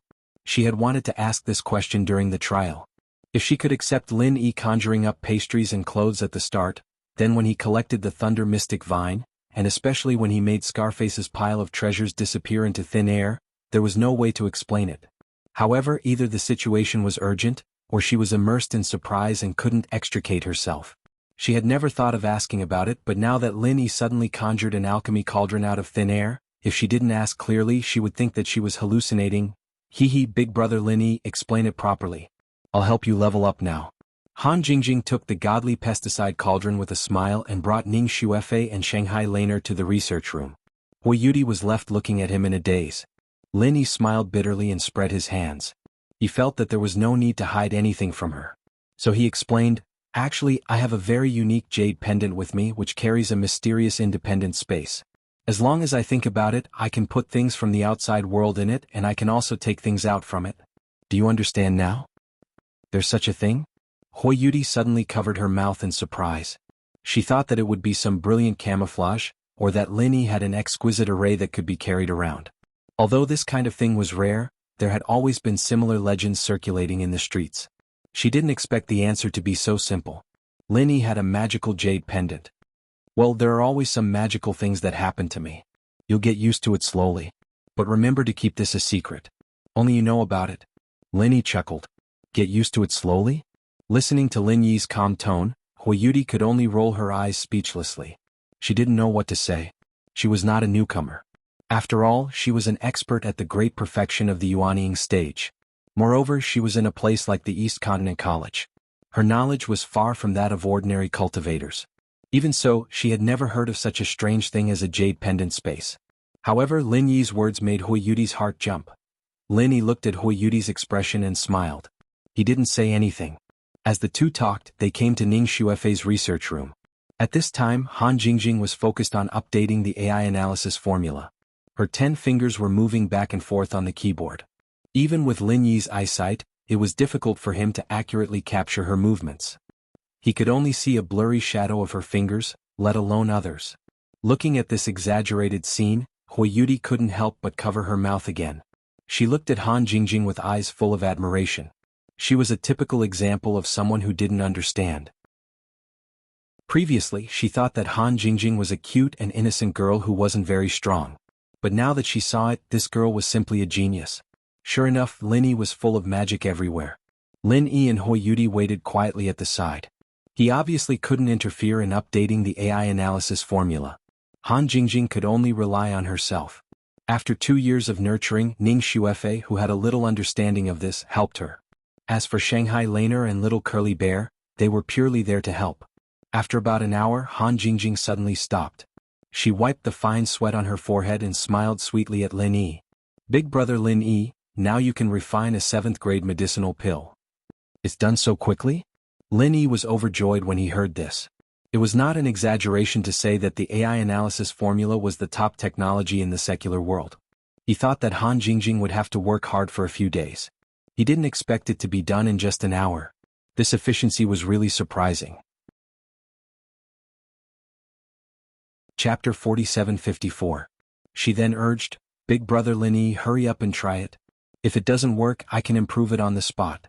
She had wanted to ask this question during the trial. If she could accept Lin Yi conjuring up pastries and clothes at the start, then when he collected the Thunder Mystic Vine, and especially when he made Scarface's pile of treasures disappear into thin air, there was no way to explain it. However, either the situation was urgent, or she was immersed in surprise and couldn't extricate herself. She had never thought of asking about it, but now that Lin Yi suddenly conjured an alchemy cauldron out of thin air, if she didn't ask clearly, she would think that she was hallucinating. Hee, big brother Lin Yi, explain it properly. I'll help you level up now. Han Jingjing took the godly pesticide cauldron with a smile and brought Ning Xuefei and Shanghai Laner to the research room. Wu Yudi was left looking at him in a daze. Lin Yi smiled bitterly and spread his hands. He felt that there was no need to hide anything from her. So he explained, "Actually, I have a very unique jade pendant with me which carries a mysterious independent space. As long as I think about it, I can put things from the outside world in it, and I can also take things out from it. Do you understand now?" "There's such a thing?" Hui Yudi suddenly covered her mouth in surprise. She thought that it would be some brilliant camouflage, or that Lin Yi had an exquisite array that could be carried around. Although this kind of thing was rare, there had always been similar legends circulating in the streets. She didn't expect the answer to be so simple. Lin Yi had a magical jade pendant. "Well, there are always some magical things that happen to me. You'll get used to it slowly. But remember to keep this a secret. Only you know about it." Lin Yi chuckled. Get used to it slowly? Listening to Lin Yi's calm tone, Hui Yudi could only roll her eyes speechlessly. She didn't know what to say. She was not a newcomer. After all, she was an expert at the great perfection of the Yuanying stage. Moreover, she was in a place like the East Continent College. Her knowledge was far from that of ordinary cultivators. Even so, she had never heard of such a strange thing as a jade pendant space. However, Lin Yi's words made Hui Yudi's heart jump. Lin Yi looked at Hui Yudi's expression and smiled. He didn't say anything. As the two talked, they came to Ning Xuefei's research room. At this time, Han Jingjing was focused on updating the AI analysis formula. Her 10 fingers were moving back and forth on the keyboard. Even with Lin Yi's eyesight, it was difficult for him to accurately capture her movements. He could only see a blurry shadow of her fingers, let alone others. Looking at this exaggerated scene, Hui Yudi couldn't help but cover her mouth again. She looked at Han Jingjing with eyes full of admiration. She was a typical example of someone who didn't understand. Previously, she thought that Han Jingjing was a cute and innocent girl who wasn't very strong. But now that she saw it, this girl was simply a genius. Sure enough, Lin Yi was full of magic everywhere. Lin Yi and Hui Yudi waited quietly at the side. He obviously couldn't interfere in updating the AI analysis formula. Han Jingjing could only rely on herself. After 2 years of nurturing, Ning Xuefei, who had a little understanding of this, helped her. As for Shanghai Laner and Little Curly Bear, they were purely there to help. After about an hour, Han Jingjing suddenly stopped. She wiped the fine sweat on her forehead and smiled sweetly at Lin Yi. "Big brother Lin Yi, now you can refine a 7th grade medicinal pill. It's done so quickly? Lin Yi was overjoyed when he heard this. It was not an exaggeration to say that the AI analysis formula was the top technology in the secular world. He thought that Han Jingjing would have to work hard for a few days. He didn't expect it to be done in just an hour. This efficiency was really surprising. Chapter 47-54. She then urged, "Big brother Lin Yi, hurry up and try it. If it doesn't work, I can improve it on the spot."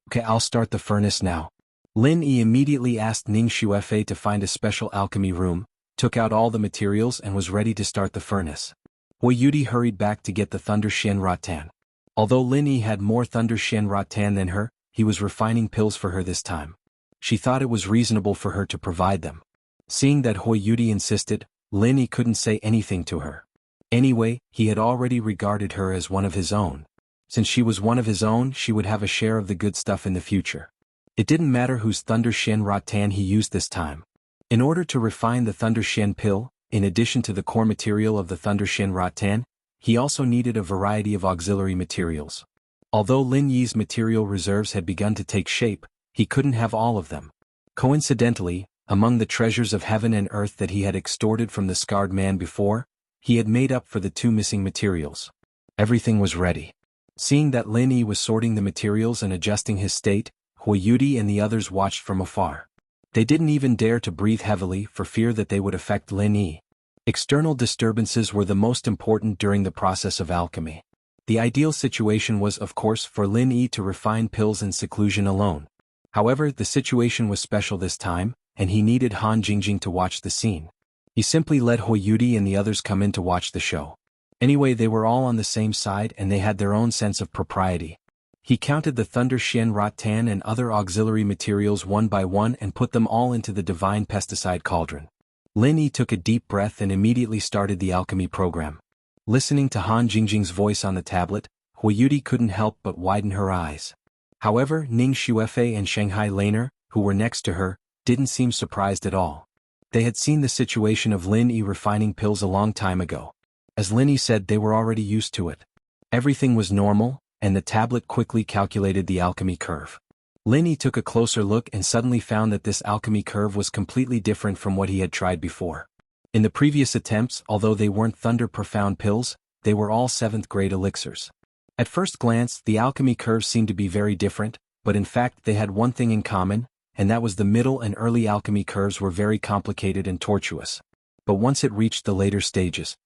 "Okay, I'll start the furnace now." Lin Yi immediately asked Ning Xuefei to find a special alchemy room, took out all the materials and was ready to start the furnace. Hui Yudi hurried back to get the Thunder Xian Rattan. Although Lin Yi had more Thunder Xian Rattan than her, he was refining pills for her this time. She thought it was reasonable for her to provide them. Seeing that Hui Yudi insisted, Lin Yi couldn't say anything to her. Anyway, he had already regarded her as one of his own. Since she was one of his own, she would have a share of the good stuff in the future. It didn't matter whose Thunder Xian Rattan he used this time. In order to refine the Thunder Xian pill, in addition to the core material of the Thunder Xian Rattan, he also needed a variety of auxiliary materials. Although Lin Yi's material reserves had begun to take shape, he couldn't have all of them. Coincidentally, among the treasures of heaven and earth that he had extorted from the scarred man before, he had made up for the 2 missing materials. Everything was ready. Seeing that Lin Yi was sorting the materials and adjusting his state, Hui Yudi and the others watched from afar. They didn't even dare to breathe heavily for fear that they would affect Lin Yi. External disturbances were the most important during the process of alchemy. The ideal situation was, of course, for Lin Yi to refine pills in seclusion alone. However, the situation was special this time, and he needed Han Jingjing to watch the scene. He simply let Hui Yudi and the others come in to watch the show. Anyway, they were all on the same side and they had their own sense of propriety. He counted the Thunder Xian Rattan and other auxiliary materials one by one and put them all into the divine pesticide cauldron. Lin Yi took a deep breath and immediately started the alchemy program. Listening to Han Jingjing's voice on the tablet, Hui Yudi couldn't help but widen her eyes. However, Ning Xuefei and Shanghai Laner, who were next to her, didn't seem surprised at all. They had seen the situation of Lin Yi refining pills a long time ago. As Lin Yi said, they were already used to it. Everything was normal, and the tablet quickly calculated the alchemy curve. Lin Yi took a closer look and suddenly found that this alchemy curve was completely different from what he had tried before. In the previous attempts, although they weren't Thunder Profound pills, they were all 7th grade elixirs. At first glance, the alchemy curves seemed to be very different, but in fact they had one thing in common, and that was the middle and early alchemy curves were very complicated and tortuous. But once it reached the later stages,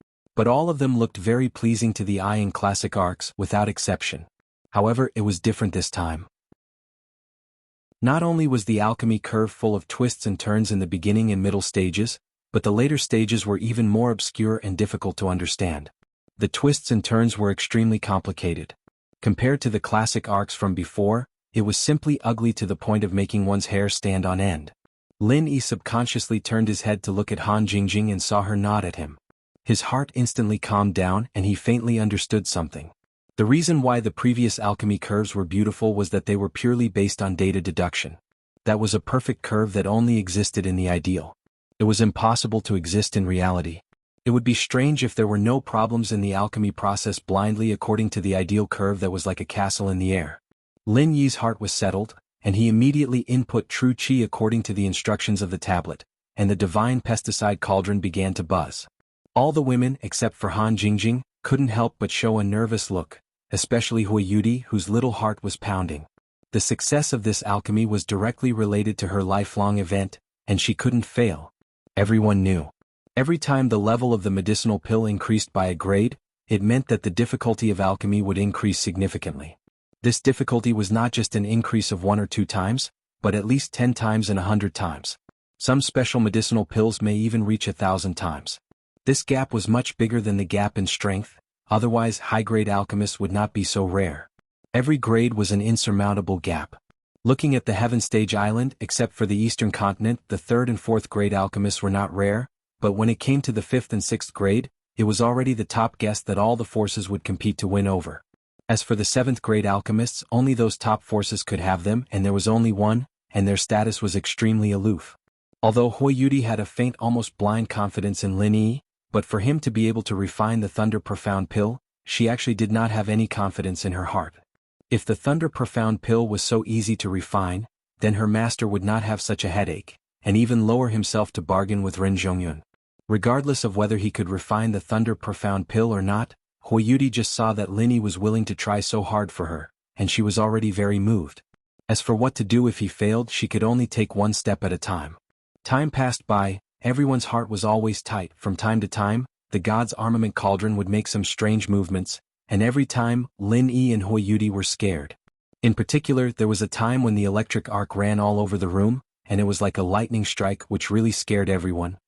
all of them looked very pleasing to the eye in classic arcs, without exception. However, it was different this time. Not only was the alchemy curve full of twists and turns in the beginning and middle stages, but the later stages were even more obscure and difficult to understand. The twists and turns were extremely complicated. Compared to the classic arcs from before, it was simply ugly to the point of making one's hair stand on end. Lin Yi subconsciously turned his head to look at Han Jingjing and saw her nod at him. His heart instantly calmed down and he faintly understood something. The reason why the previous alchemy curves were beautiful was that they were purely based on data deduction. That was a perfect curve that only existed in the ideal. It was impossible to exist in reality. It would be strange if there were no problems in the alchemy process blindly according to the ideal curve that was like a castle in the air. Lin Yi's heart was settled, and he immediately input true qi according to the instructions of the tablet, and the divine pesticide cauldron began to buzz. All the women, except for Han Jingjing, couldn't help but show a nervous look, especially Hui Yudi, whose little heart was pounding. The success of this alchemy was directly related to her lifelong event, and she couldn't fail. Everyone knew. Every time the level of the medicinal pill increased by a grade, it meant that the difficulty of alchemy would increase significantly. This difficulty was not just an increase of 1 or 2 times, but at least 10 times and 100 times. Some special medicinal pills may even reach 1,000 times. This gap was much bigger than the gap in strength, otherwise high-grade alchemists would not be so rare. Every grade was an insurmountable gap. Looking at the Heaven Stage Island, except for the Eastern Continent, the 3rd and 4th grade alchemists were not rare, but when it came to the 5th and 6th grade, it was already the top guess that all the forces would compete to win over. As for the 7th grade alchemists, only those top forces could have them, and there was only one, and their status was extremely aloof. Although Hui Yudi had a faint, almost blind confidence in Lin Yi, but for him to be able to refine the Thunder Profound pill, she actually did not have any confidence in her heart. If the Thunder Profound pill was so easy to refine, then her master would not have such a headache, and even lower himself to bargain with Ren Zhongyun. Regardless of whether he could refine the Thunder Profound pill or not, Huoyuti just saw that Lin Yi was willing to try so hard for her, and she was already very moved. As for what to do if he failed, she could only take one step at a time. Time passed by, everyone's heart was always tight. From time to time, the god's armament cauldron would make some strange movements, and every time, Lin Yi and Huoyuti were scared. In particular, there was a time when the electric arc ran all over the room, and it was like a lightning strike which really scared everyone.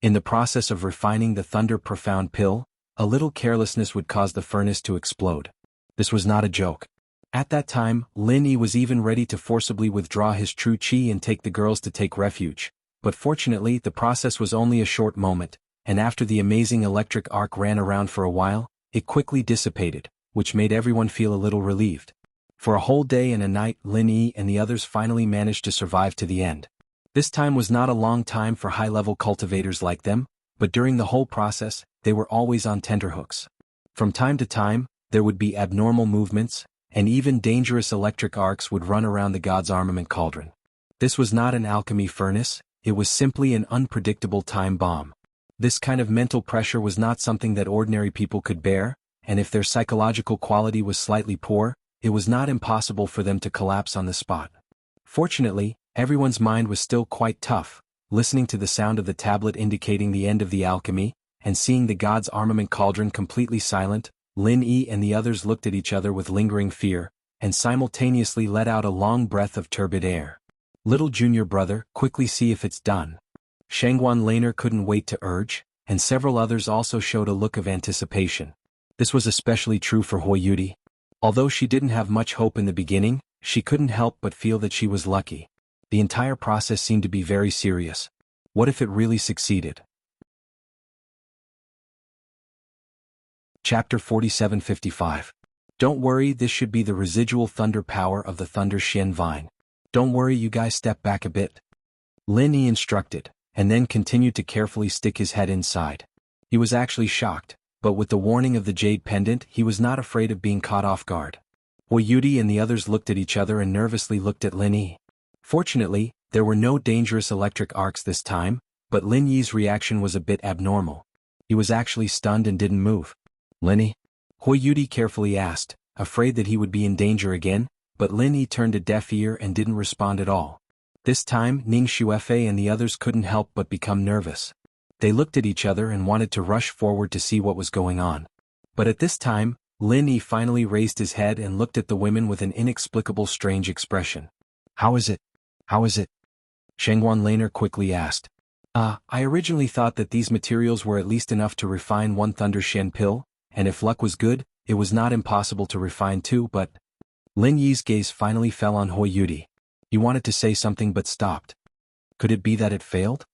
In the process of refining the Thunder Profound pill, a little carelessness would cause the furnace to explode. This was not a joke. At that time, Lin Yi was even ready to forcibly withdraw his true qi and take the girls to take refuge, but fortunately the process was only a short moment, and after the amazing electric arc ran around for a while, it quickly dissipated, which made everyone feel a little relieved. For a whole day and a night, Lin Yi and the others finally managed to survive to the end. This time was not a long time for high-level cultivators like them, but during the whole process, they were always on tenterhooks. From time to time, there would be abnormal movements, and even dangerous electric arcs would run around the god's armament cauldron. This was not an alchemy furnace, it was simply an unpredictable time bomb. This kind of mental pressure was not something that ordinary people could bear, and if their psychological quality was slightly poor, it was not impossible for them to collapse on the spot. Fortunately, everyone's mind was still quite tough, listening to the sound of the tablet indicating the end of the alchemy, and seeing the god's armament cauldron completely silent. Lin Yi and the others looked at each other with lingering fear, and simultaneously let out a long breath of turbid air. Little junior brother, quickly see if it's done. Shangguan Laner couldn't wait to urge, and several others also showed a look of anticipation. This was especially true for Huoyuti. Although she didn't have much hope in the beginning, she couldn't help but feel that she was lucky. The entire process seemed to be very serious. What if it really succeeded? Chapter 4755. Don't worry, this should be the residual thunder power of the Thunder Xian Vine. Don't worry, you guys, step back a bit. Lin Yi instructed, and then continued to carefully stick his head inside. He was actually shocked, but with the warning of the jade pendant, he was not afraid of being caught off guard. Huoyuti and the others looked at each other and nervously looked at Lin Yi. Fortunately, there were no dangerous electric arcs this time, but Lin Yi's reaction was a bit abnormal. He was actually stunned and didn't move. Lin Yi? Huoyuti carefully asked, afraid that he would be in danger again, but Lin Yi turned a deaf ear and didn't respond at all. This time, Ning Xuefei and the others couldn't help but become nervous. They looked at each other and wanted to rush forward to see what was going on. But at this time, Lin Yi finally raised his head and looked at the women with an inexplicable strange expression. How is it? How is it? Shangguan Laner quickly asked. I originally thought that these materials were at least enough to refine one Thunder Xian pill, and if luck was good, it was not impossible to refine two, but... Lin Yi's gaze finally fell on Huoyuti. He wanted to say something but stopped. Could it be that it failed?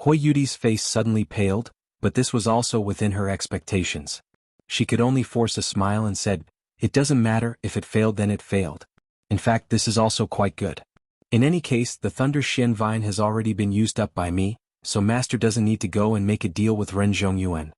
Huoyuti's face suddenly paled, but this was also within her expectations. She could only force a smile and said, "It doesn't matter, if it failed then it failed. In fact, this is also quite good. In any case, the Thunder Xian Vine has already been used up by me, so Master doesn't need to go and make a deal with Ren Zhongyuan."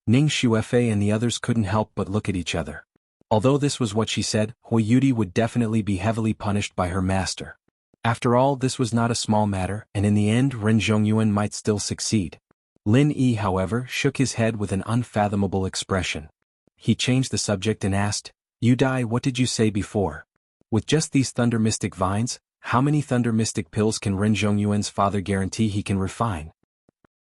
Ning Xuefei and the others couldn't help but look at each other. Although this was what she said, Huoyuti would definitely be heavily punished by her master. After all, this was not a small matter, and in the end Ren Zhongyuan might still succeed. Lin Yi, however, shook his head with an unfathomable expression. He changed the subject and asked, "You Dai, what did you say before? With just these Thunder Mystic Vines, how many Thunder Mystic pills can Ren Zhongyuan's father guarantee he can refine?"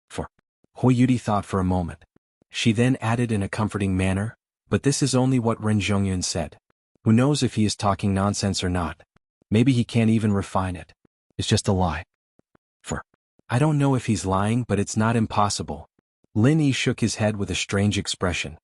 For Huoyuti thought for a moment. She then added in a comforting manner, "But this is only what Ren Zhongyuan said. Who knows if he is talking nonsense or not? Maybe he can't even refine it. It's just a lie." For I don't know if he's lying, but it's not impossible. Lin Yi shook his head with a strange expression.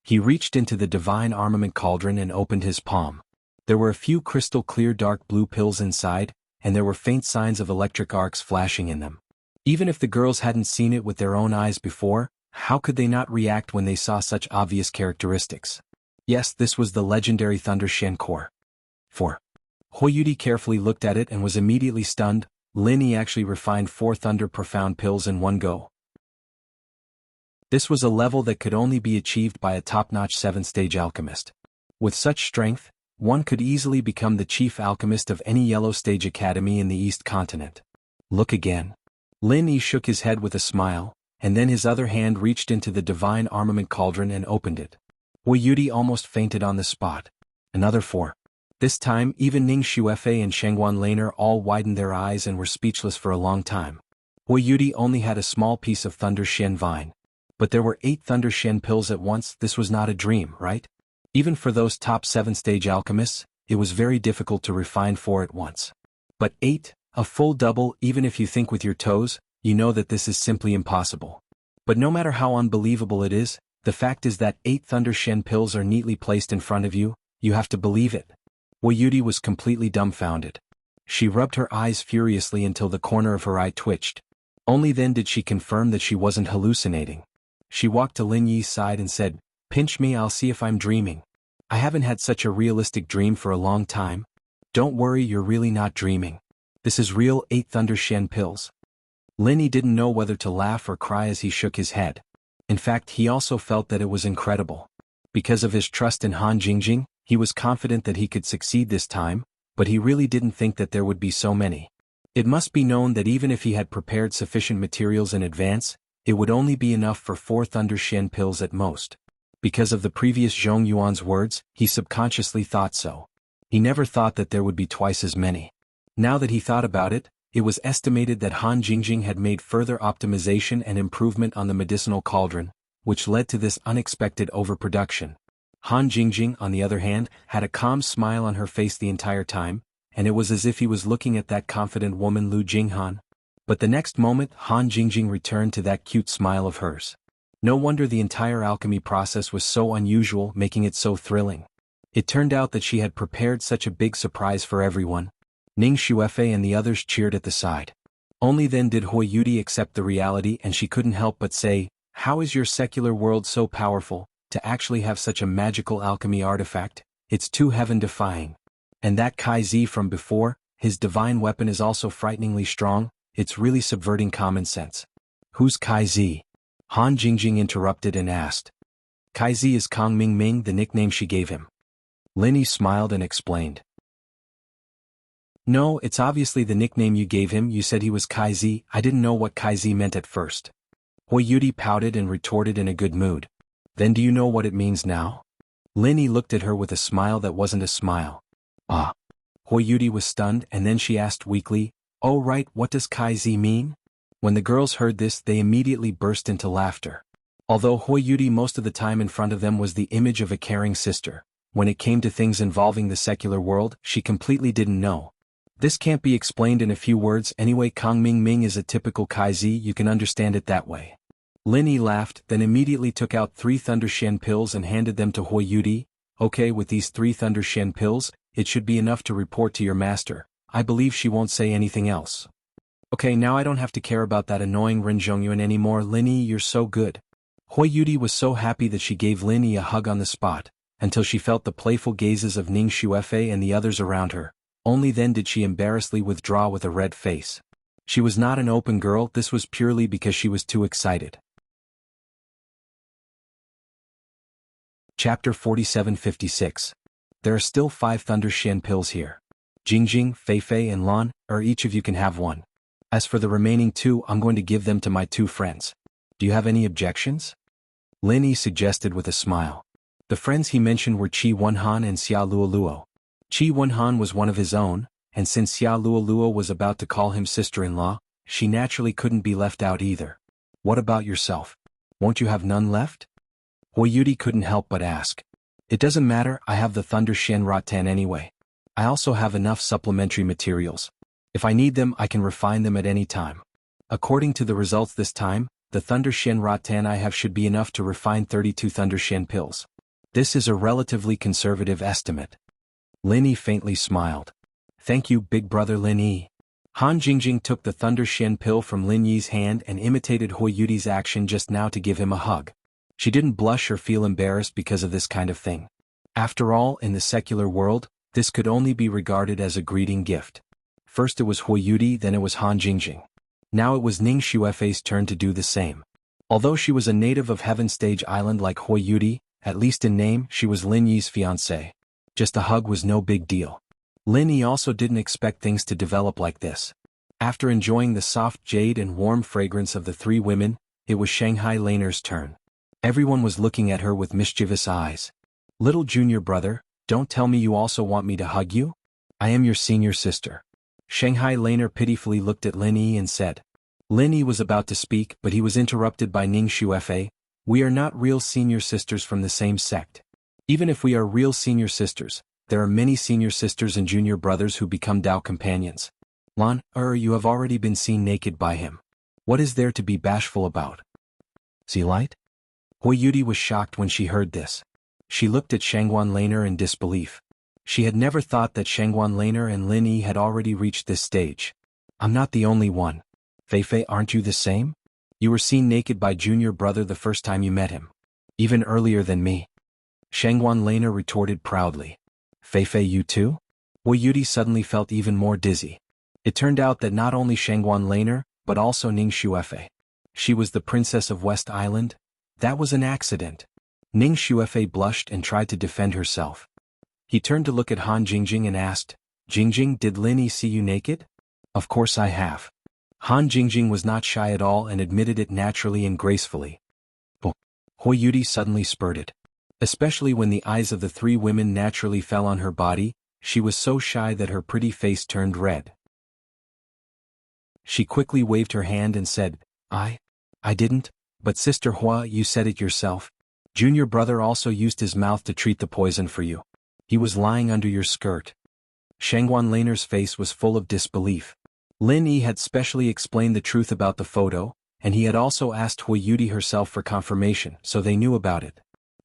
He reached into the divine armament cauldron and opened his palm. There were a few crystal clear dark blue pills inside, and there were faint signs of electric arcs flashing in them. Even if the girls hadn't seen it with their own eyes before, how could they not react when they saw such obvious characteristics? Yes, this was the legendary Thunder Xian core. 4. Huoyuti carefully looked at it and was immediately stunned. Lin Yi actually refined 4 Thunder Profound pills in one go. This was a level that could only be achieved by a top-notch 7th-stage alchemist. With such strength, one could easily become the chief alchemist of any yellow stage academy in the East Continent. Look again. Lin Yi shook his head with a smile, and then his other hand reached into the divine armament cauldron and opened it. Hui Yudi almost fainted on the spot. Another 4. This time, even Ning Xuefei and Shengguan Laner all widened their eyes and were speechless for a long time. Hui Yudi only had a small piece of Thunder Shen vine. But there were 8 Thunder Shen pills at once. This was not a dream, right? Even for those top 7th-stage alchemists, it was very difficult to refine 4 at once. But 8, a full double, even if you think with your toes, you know that this is simply impossible. But no matter how unbelievable it is, the fact is that 8 Thunder Shen pills are neatly placed in front of you, you have to believe it. Hui Yudi was completely dumbfounded. She rubbed her eyes furiously until the corner of her eye twitched. Only then did she confirm that she wasn't hallucinating. She walked to Lin Yi's side and said, "Pinch me, I'll see if I'm dreaming. I haven't had such a realistic dream for a long time." "Don't worry, you're really not dreaming. This is real 8 Thunder Shen pills." Lin Yi didn't know whether to laugh or cry as he shook his head. In fact, he also felt that it was incredible. Because of his trust in Han Jingjing, he was confident that he could succeed this time, but he really didn't think that there would be so many. It must be known that even if he had prepared sufficient materials in advance, it would only be enough for 4 Thunder Shen pills at most. Because of the previous Zhong Yuan's words, he subconsciously thought so. He never thought that there would be twice as many. Now that he thought about it, it was estimated that Han Jingjing had made further optimization and improvement on the medicinal cauldron, which led to this unexpected overproduction. Han Jingjing, on the other hand, had a calm smile on her face the entire time, and it was as if he was looking at that confident woman Lu Jinghan. But the next moment, Han Jingjing returned to that cute smile of hers. No wonder the entire alchemy process was so unusual, making it so thrilling. It turned out that she had prepared such a big surprise for everyone. Ning Xuefei and the others cheered at the side. Only then did Hui Yudi accept the reality, and she couldn't help but say, "How is your secular world so powerful, to actually have such a magical alchemy artifact? It's too heaven-defying. And that Kai Zi from before, his divine weapon is also frighteningly strong. It's really subverting common sense." "Who's Kai Zi?" Han Jingjing interrupted and asked. "Kai Zi is Kong Ming Ming, the nickname she gave him." Lin Yi smiled and explained. "No, it's obviously the nickname you gave him. You said he was Kai Zi. I didn't know what Kai Zi meant at first." Hui Yudi pouted and retorted in a good mood. "Then do you know what it means now?" Lin Yi looked at her with a smile that wasn't a smile. "Ah." Hui Yudi was stunned, and then she asked weakly, "Oh right, what does Kai Zi mean?" When the girls heard this, they immediately burst into laughter. Although Hui Yudi most of the time in front of them was the image of a caring sister, when it came to things involving the secular world, she completely didn't know. This can't be explained in a few words anyway. Kong Ming Ming is a typical Kai Zi, you can understand it that way. Lin Yi laughed, then immediately took out 3 Thunder Shen pills and handed them to Hui Yudi. "Okay, with these 3 Thunder Shen pills, it should be enough to report to your master. I believe she won't say anything else." "Okay, now I don't have to care about that annoying Ren Zhongyuan anymore. Lin Yi, you're so good." Hui Yudi was so happy that she gave Lin Yi a hug on the spot, until she felt the playful gazes of Ning Xuefei and the others around her. Only then did she embarrassedly withdraw with a red face. She was not an open girl, this was purely because she was too excited. Chapter 4756. There are still 5 Thunder Shen pills here. Jingjing, Feifei and Lan, each of you can have one. As for the remaining 2, I'm going to give them to my 2 friends. Do you have any objections? Lin Yi suggested with a smile. The friends he mentioned were Qi Wenhan and Xia Luoluo. Qi Wenhan was one of his own, and since Xia Luoluo was about to call him sister-in-law, she naturally couldn't be left out either. What about yourself? Won't you have none left? Hui Yudi couldn't help but ask. It doesn't matter, I have the Thunder Shen Rattan anyway. I also have enough supplementary materials. If I need them, I can refine them at any time. According to the results this time, the Thunder Shen Rattan I have should be enough to refine 32 Thunder Shen pills. This is a relatively conservative estimate. Lin Yi faintly smiled. Thank you, big brother Lin Yi. Han Jingjing took the Thunder Shen pill from Lin Yi's hand and imitated Hui Yudi's action just now to give him a hug. She didn't blush or feel embarrassed because of this kind of thing. After all, in the secular world, this could only be regarded as a greeting gift. First it was Hui Yudi, then it was Han Jingjing. Now it was Ning Xuefei's turn to do the same. Although she was a native of Heaven Stage Island like Hoi Yudi, at least in name, she was Lin Yi's fiancée. Just a hug was no big deal. Lin Yi also didn't expect things to develop like this. After enjoying the soft jade and warm fragrance of the three women, it was Shanghai Laner's turn. Everyone was looking at her with mischievous eyes. Little junior brother, don't tell me you also want me to hug you? I am your senior sister. Shanghai Laner pitifully looked at Lin Yi and said. Lin Yi was about to speak, but he was interrupted by Ning Shuefei. We are not real senior sisters from the same sect. Even if we are real senior sisters, there are many senior sisters and junior brothers who become Dao companions. Lan, you have already been seen naked by him. What is there to be bashful about? See light? Hoi Yudi was shocked when she heard this. She looked at Shangguan Laner in disbelief. She had never thought that Shangguan Laner and Lin Yi had already reached this stage. I'm not the only one. Feifei, aren't you the same? You were seen naked by junior brother the first time you met him. Even earlier than me. Shangguan Laner retorted proudly. Feifei, you too? Hoi Yudi suddenly felt even more dizzy. It turned out that not only Shangguan Laner, but also Ning Shuefei. She was the princess of West Island? That was an accident. Ning Shuefei blushed and tried to defend herself. He turned to look at Han Jingjing and asked, Jingjing, did Lin Yi see you naked? Of course I have. Han Jingjing was not shy at all and admitted it naturally and gracefully. Hoi Yudi suddenly spurted. Especially when the eyes of the three women naturally fell on her body, she was so shy that her pretty face turned red. She quickly waved her hand and said, I didn't, but Sister Hua, you said it yourself. Junior brother also used his mouth to treat the poison for you. He was lying under your skirt. Shangguan Laner's face was full of disbelief. Lin Yi had specially explained the truth about the photo, and he had also asked Hoi Yudi herself for confirmation, so they knew about it.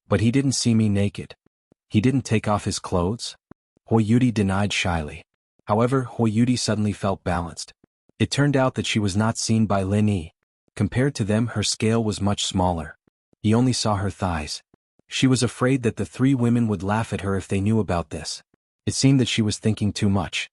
But he didn't see me naked. He didn't take off his clothes? Hoi Yudi denied shyly. However, Hoi Yudi suddenly felt balanced. It turned out that she was not seen by Lin Yi. Compared to them, her scale was much smaller. He only saw her thighs. She was afraid that the three women would laugh at her if they knew about this. It seemed that she was thinking too much.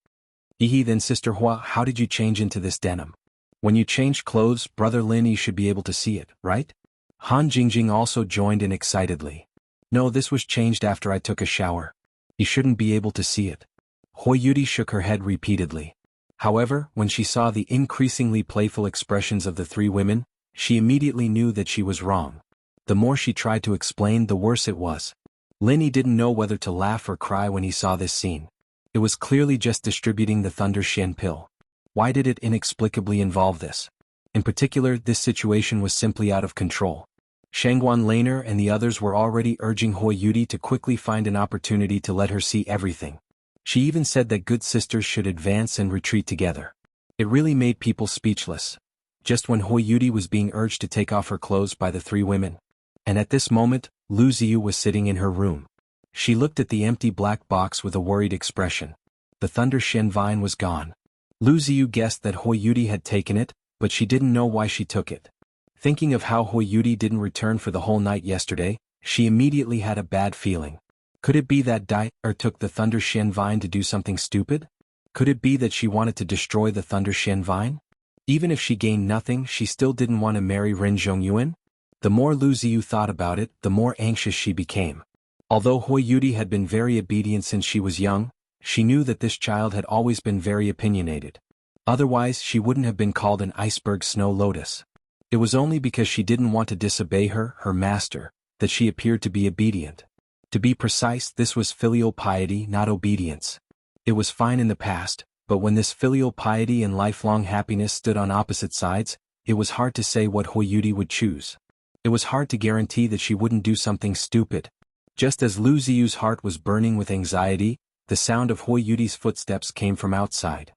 Then Sister Hua, how did you change into this denim? When you changed clothes, Brother Lin Yi should be able to see it, right? Han Jingjing also joined in excitedly. No, this was changed after I took a shower. You shouldn't be able to see it. Hoi Yudi shook her head repeatedly. However, when she saw the increasingly playful expressions of the three women, she immediately knew that she was wrong. The more she tried to explain, the worse it was. Lin Yi didn't know whether to laugh or cry when he saw this scene. It was clearly just distributing the Thunder Shen pill. Why did it inexplicably involve this? In particular, this situation was simply out of control. Shangguan Laner and the others were already urging Hoi Yudi to quickly find an opportunity to let her see everything. She even said that good sisters should advance and retreat together. It really made people speechless. Just when Hoi Yudi was being urged to take off her clothes by the three women. And at this moment, Lu Ziyu was sitting in her room. She looked at the empty black box with a worried expression. The Thunder Shen vine was gone. Lu Ziyu guessed that Hoi Yudi had taken it, but she didn't know why she took it. Thinking of how Hoi Yudi didn't return for the whole night yesterday, she immediately had a bad feeling. Could it be that Dai took the Thunder Shen vine to do something stupid? Could it be that she wanted to destroy the Thunder Shen vine? Even if she gained nothing, she still didn't want to marry Ren Zhongyuan? The more Lu Ziyu thought about it, the more anxious she became. Although Hoi Yudi had been very obedient since she was young, she knew that this child had always been very opinionated. Otherwise, she wouldn't have been called an iceberg snow lotus. It was only because she didn't want to disobey her master, that she appeared to be obedient. To be precise, this was filial piety, not obedience. It was fine in the past, but when this filial piety and lifelong happiness stood on opposite sides, it was hard to say what Hoi Yudi would choose. It was hard to guarantee that she wouldn't do something stupid. Just as Lu Ziyu's heart was burning with anxiety, the sound of Hoi Yudi's footsteps came from outside.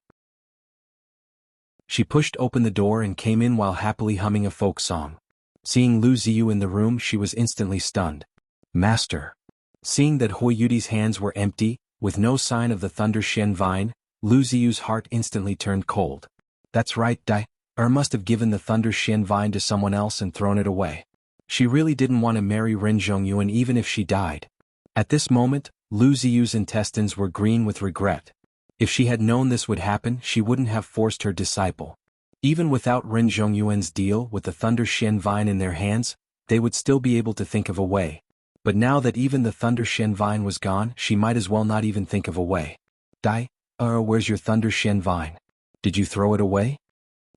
She pushed open the door and came in while happily humming a folk song. Seeing Lu Ziyu in the room, she was instantly stunned. Master. Seeing that Hoi Yudi's hands were empty, with no sign of the Thunder Shen vine, Lu Ziyu's heart instantly turned cold. That's right, Dai must have given the Thunder Shen vine to someone else and thrown it away. She really didn't want to marry Ren Zhongyuan even if she died. At this moment, Lu Ziyu's intestines were green with regret. If she had known this would happen, she wouldn't have forced her disciple. Even without Ren Zhongyuan's deal with the Thunder Shen Vine in their hands, they would still be able to think of a way. But now that even the Thunder Shen Vine was gone, she might as well not even think of a way. Where's your Thunder Shen Vine? Did you throw it away?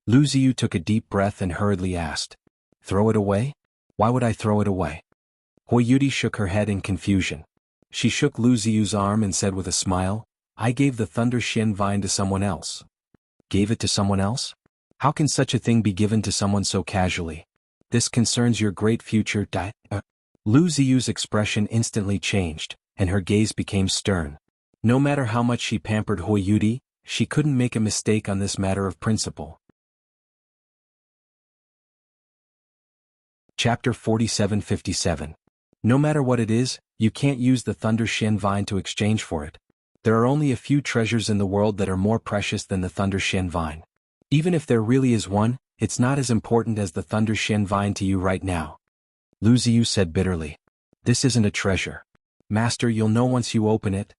Lu Ziyu took a deep breath and hurriedly asked. Throw it away? Why would I throw it away? Hui Yudi shook her head in confusion. She shook Lu Ziyu's arm and said with a smile, I gave the Thunder Shen Vine to someone else. Gave it to someone else? How can such a thing be given to someone so casually? This concerns your great future. Lu Ziyu's expression instantly changed, and her gaze became stern. No matter how much she pampered Hui Yudi, she couldn't make a mistake on this matter of principle. Chapter 4757. No matter what it is, you can't use the Thunder Shen Vine to exchange for it. There are only a few treasures in the world that are more precious than the Thunder Shen Vine. Even if there really is one, it's not as important as the Thunder Shen Vine to you right now. Lu Ziyu said bitterly. This isn't a treasure. Master, you'll know once you open it.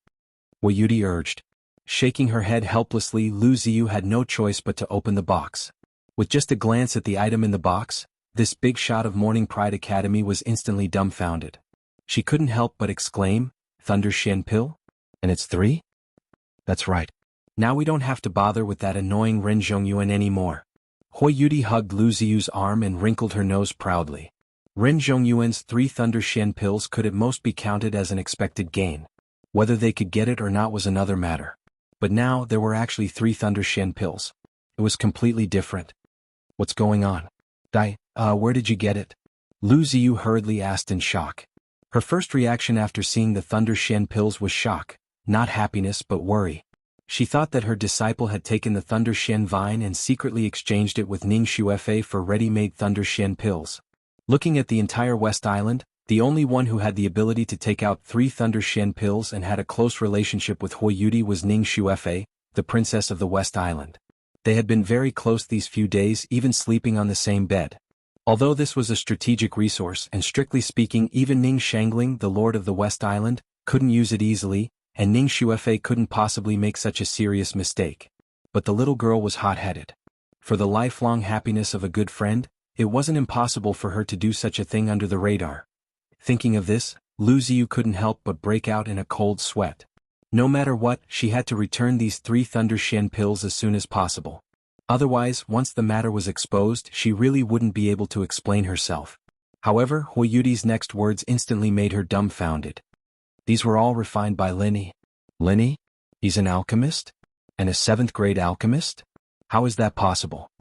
Hui Yudi urged. Shaking her head helplessly, Lu Ziyu had no choice but to open the box. With just a glance at the item in the box, this big shot of Morning Pride Academy was instantly dumbfounded. She couldn't help but exclaim, Thunder Shen Pill? And it's 3? That's right. Now we don't have to bother with that annoying Ren Zhongyuan anymore. Hui Yudi hugged Lu Ziyu's arm and wrinkled her nose proudly. Ren Zhongyuan's 3 Thunder Shen pills could at most be counted as an expected gain. Whether they could get it or not was another matter. But now there were actually 3 Thunder Shen pills. It was completely different. What's going on? Where did you get it? Lu Ziyu hurriedly asked in shock. Her first reaction after seeing the Thunder Shen pills was shock, not happiness but worry. She thought that her disciple had taken the Thunder Shen Vine and secretly exchanged it with Ning Xuefei for ready-made Thunder Shen pills. Looking at the entire West Island, the only one who had the ability to take out 3 Thunder Shen pills and had a close relationship with Hui Yudi was Ning Xuefei, the princess of the West Island. They had been very close these few days, even sleeping on the same bed. Although this was a strategic resource and strictly speaking even Ning Shangling, the lord of the West Island, couldn't use it easily, and Ning Xuefei couldn't possibly make such a serious mistake. But the little girl was hot-headed. For the lifelong happiness of a good friend, it wasn't impossible for her to do such a thing under the radar. Thinking of this, Lu Ziyu couldn't help but break out in a cold sweat. No matter what, she had to return these 3 Thunder Shen pills as soon as possible. Otherwise, once the matter was exposed, she really wouldn't be able to explain herself. However, Hui Yudi's next words instantly made her dumbfounded. These were all refined by Linny. Linny? He's an alchemist? And a 7th grade alchemist? How is that possible?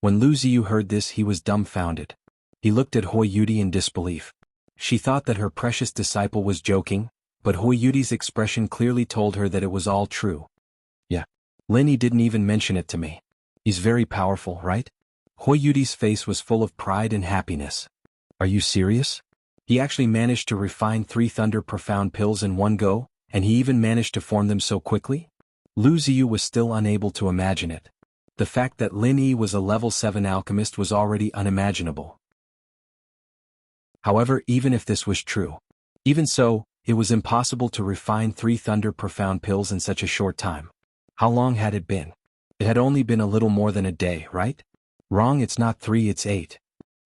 When Lu Ziyu heard this, he was dumbfounded. He looked at Hui Yudi in disbelief. She thought that her precious disciple was joking, but Hui Yudi's expression clearly told her that it was all true. Yeah. Linny didn't even mention it to me. He's very powerful, right? Hui Yudi's face was full of pride and happiness. Are you serious? He actually managed to refine 3 Thunder Profound pills in one go, and he even managed to form them so quickly? Lu Ziyu was still unable to imagine it. The fact that Lin Yi was a level 7 alchemist was already unimaginable. However, even if this was true, even so, it was impossible to refine 3 Thunder Profound pills in such a short time. How long had it been? It had only been a little more than a day, right? Wrong, it's not 3, it's 8.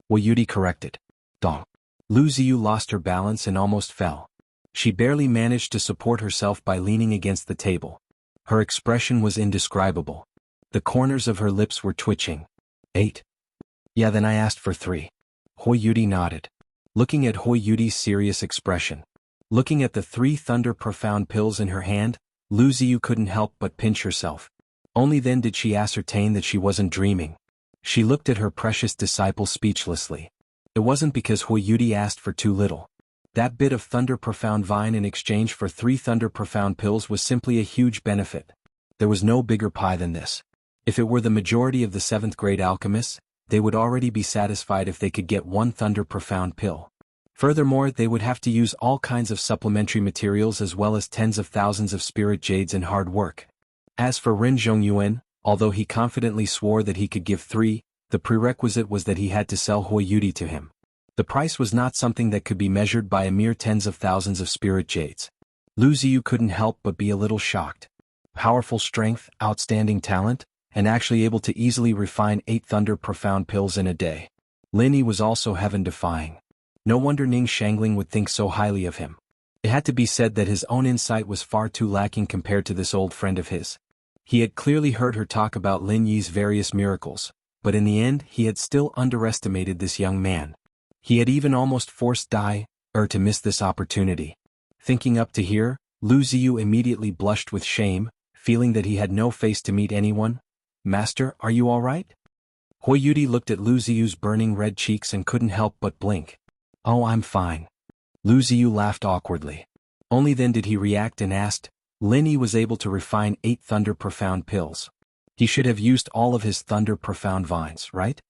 Hui Yudi corrected. Dong. Lu Ziyu lost her balance and almost fell. She barely managed to support herself by leaning against the table. Her expression was indescribable. The corners of her lips were twitching. 8. Yeah, then I asked for 3. Hui Yudi nodded. Looking at Hui Yudi's serious expression, looking at the 3 Thunder Profound pills in her hand, Lu Ziyu couldn't help but pinch herself. Only then did she ascertain that she wasn't dreaming. She looked at her precious disciple speechlessly. It wasn't because Hui Yudi asked for too little. That bit of Thunder Profound vine in exchange for 3 Thunder Profound pills was simply a huge benefit. There was no bigger pie than this. If it were the majority of the 7th grade alchemists, they would already be satisfied if they could get 1 Thunder Profound pill. Furthermore, they would have to use all kinds of supplementary materials as well as tens of thousands of spirit jades and hard work. As for Ren Zhongyuan, although he confidently swore that he could give 3, the prerequisite was that he had to sell Hui Yudi to him. The price was not something that could be measured by a mere tens of thousands of spirit jades. Lu Ziyu couldn't help but be a little shocked. Powerful strength, outstanding talent, and actually able to easily refine 8 Thunder Profound pills in a day. Lin Yi was also heaven-defying. No wonder Ning Shangling would think so highly of him. It had to be said that his own insight was far too lacking compared to this old friend of his. He had clearly heard her talk about Lin Yi's various miracles, but in the end he had still underestimated this young man. He had even almost forced to miss this opportunity. Thinking up to here, Lu Ziyu immediately blushed with shame, feeling that he had no face to meet anyone. "Master, are you all right?" Hui Yudi looked at Lu Ziyu's burning red cheeks and couldn't help but blink. "Oh, I'm fine." Lu Ziyu laughed awkwardly. Only then did he react and asked, "Lin Yi was able to refine 8 Thunder Profound pills. He should have used all of his Thunder Profound vines, right?"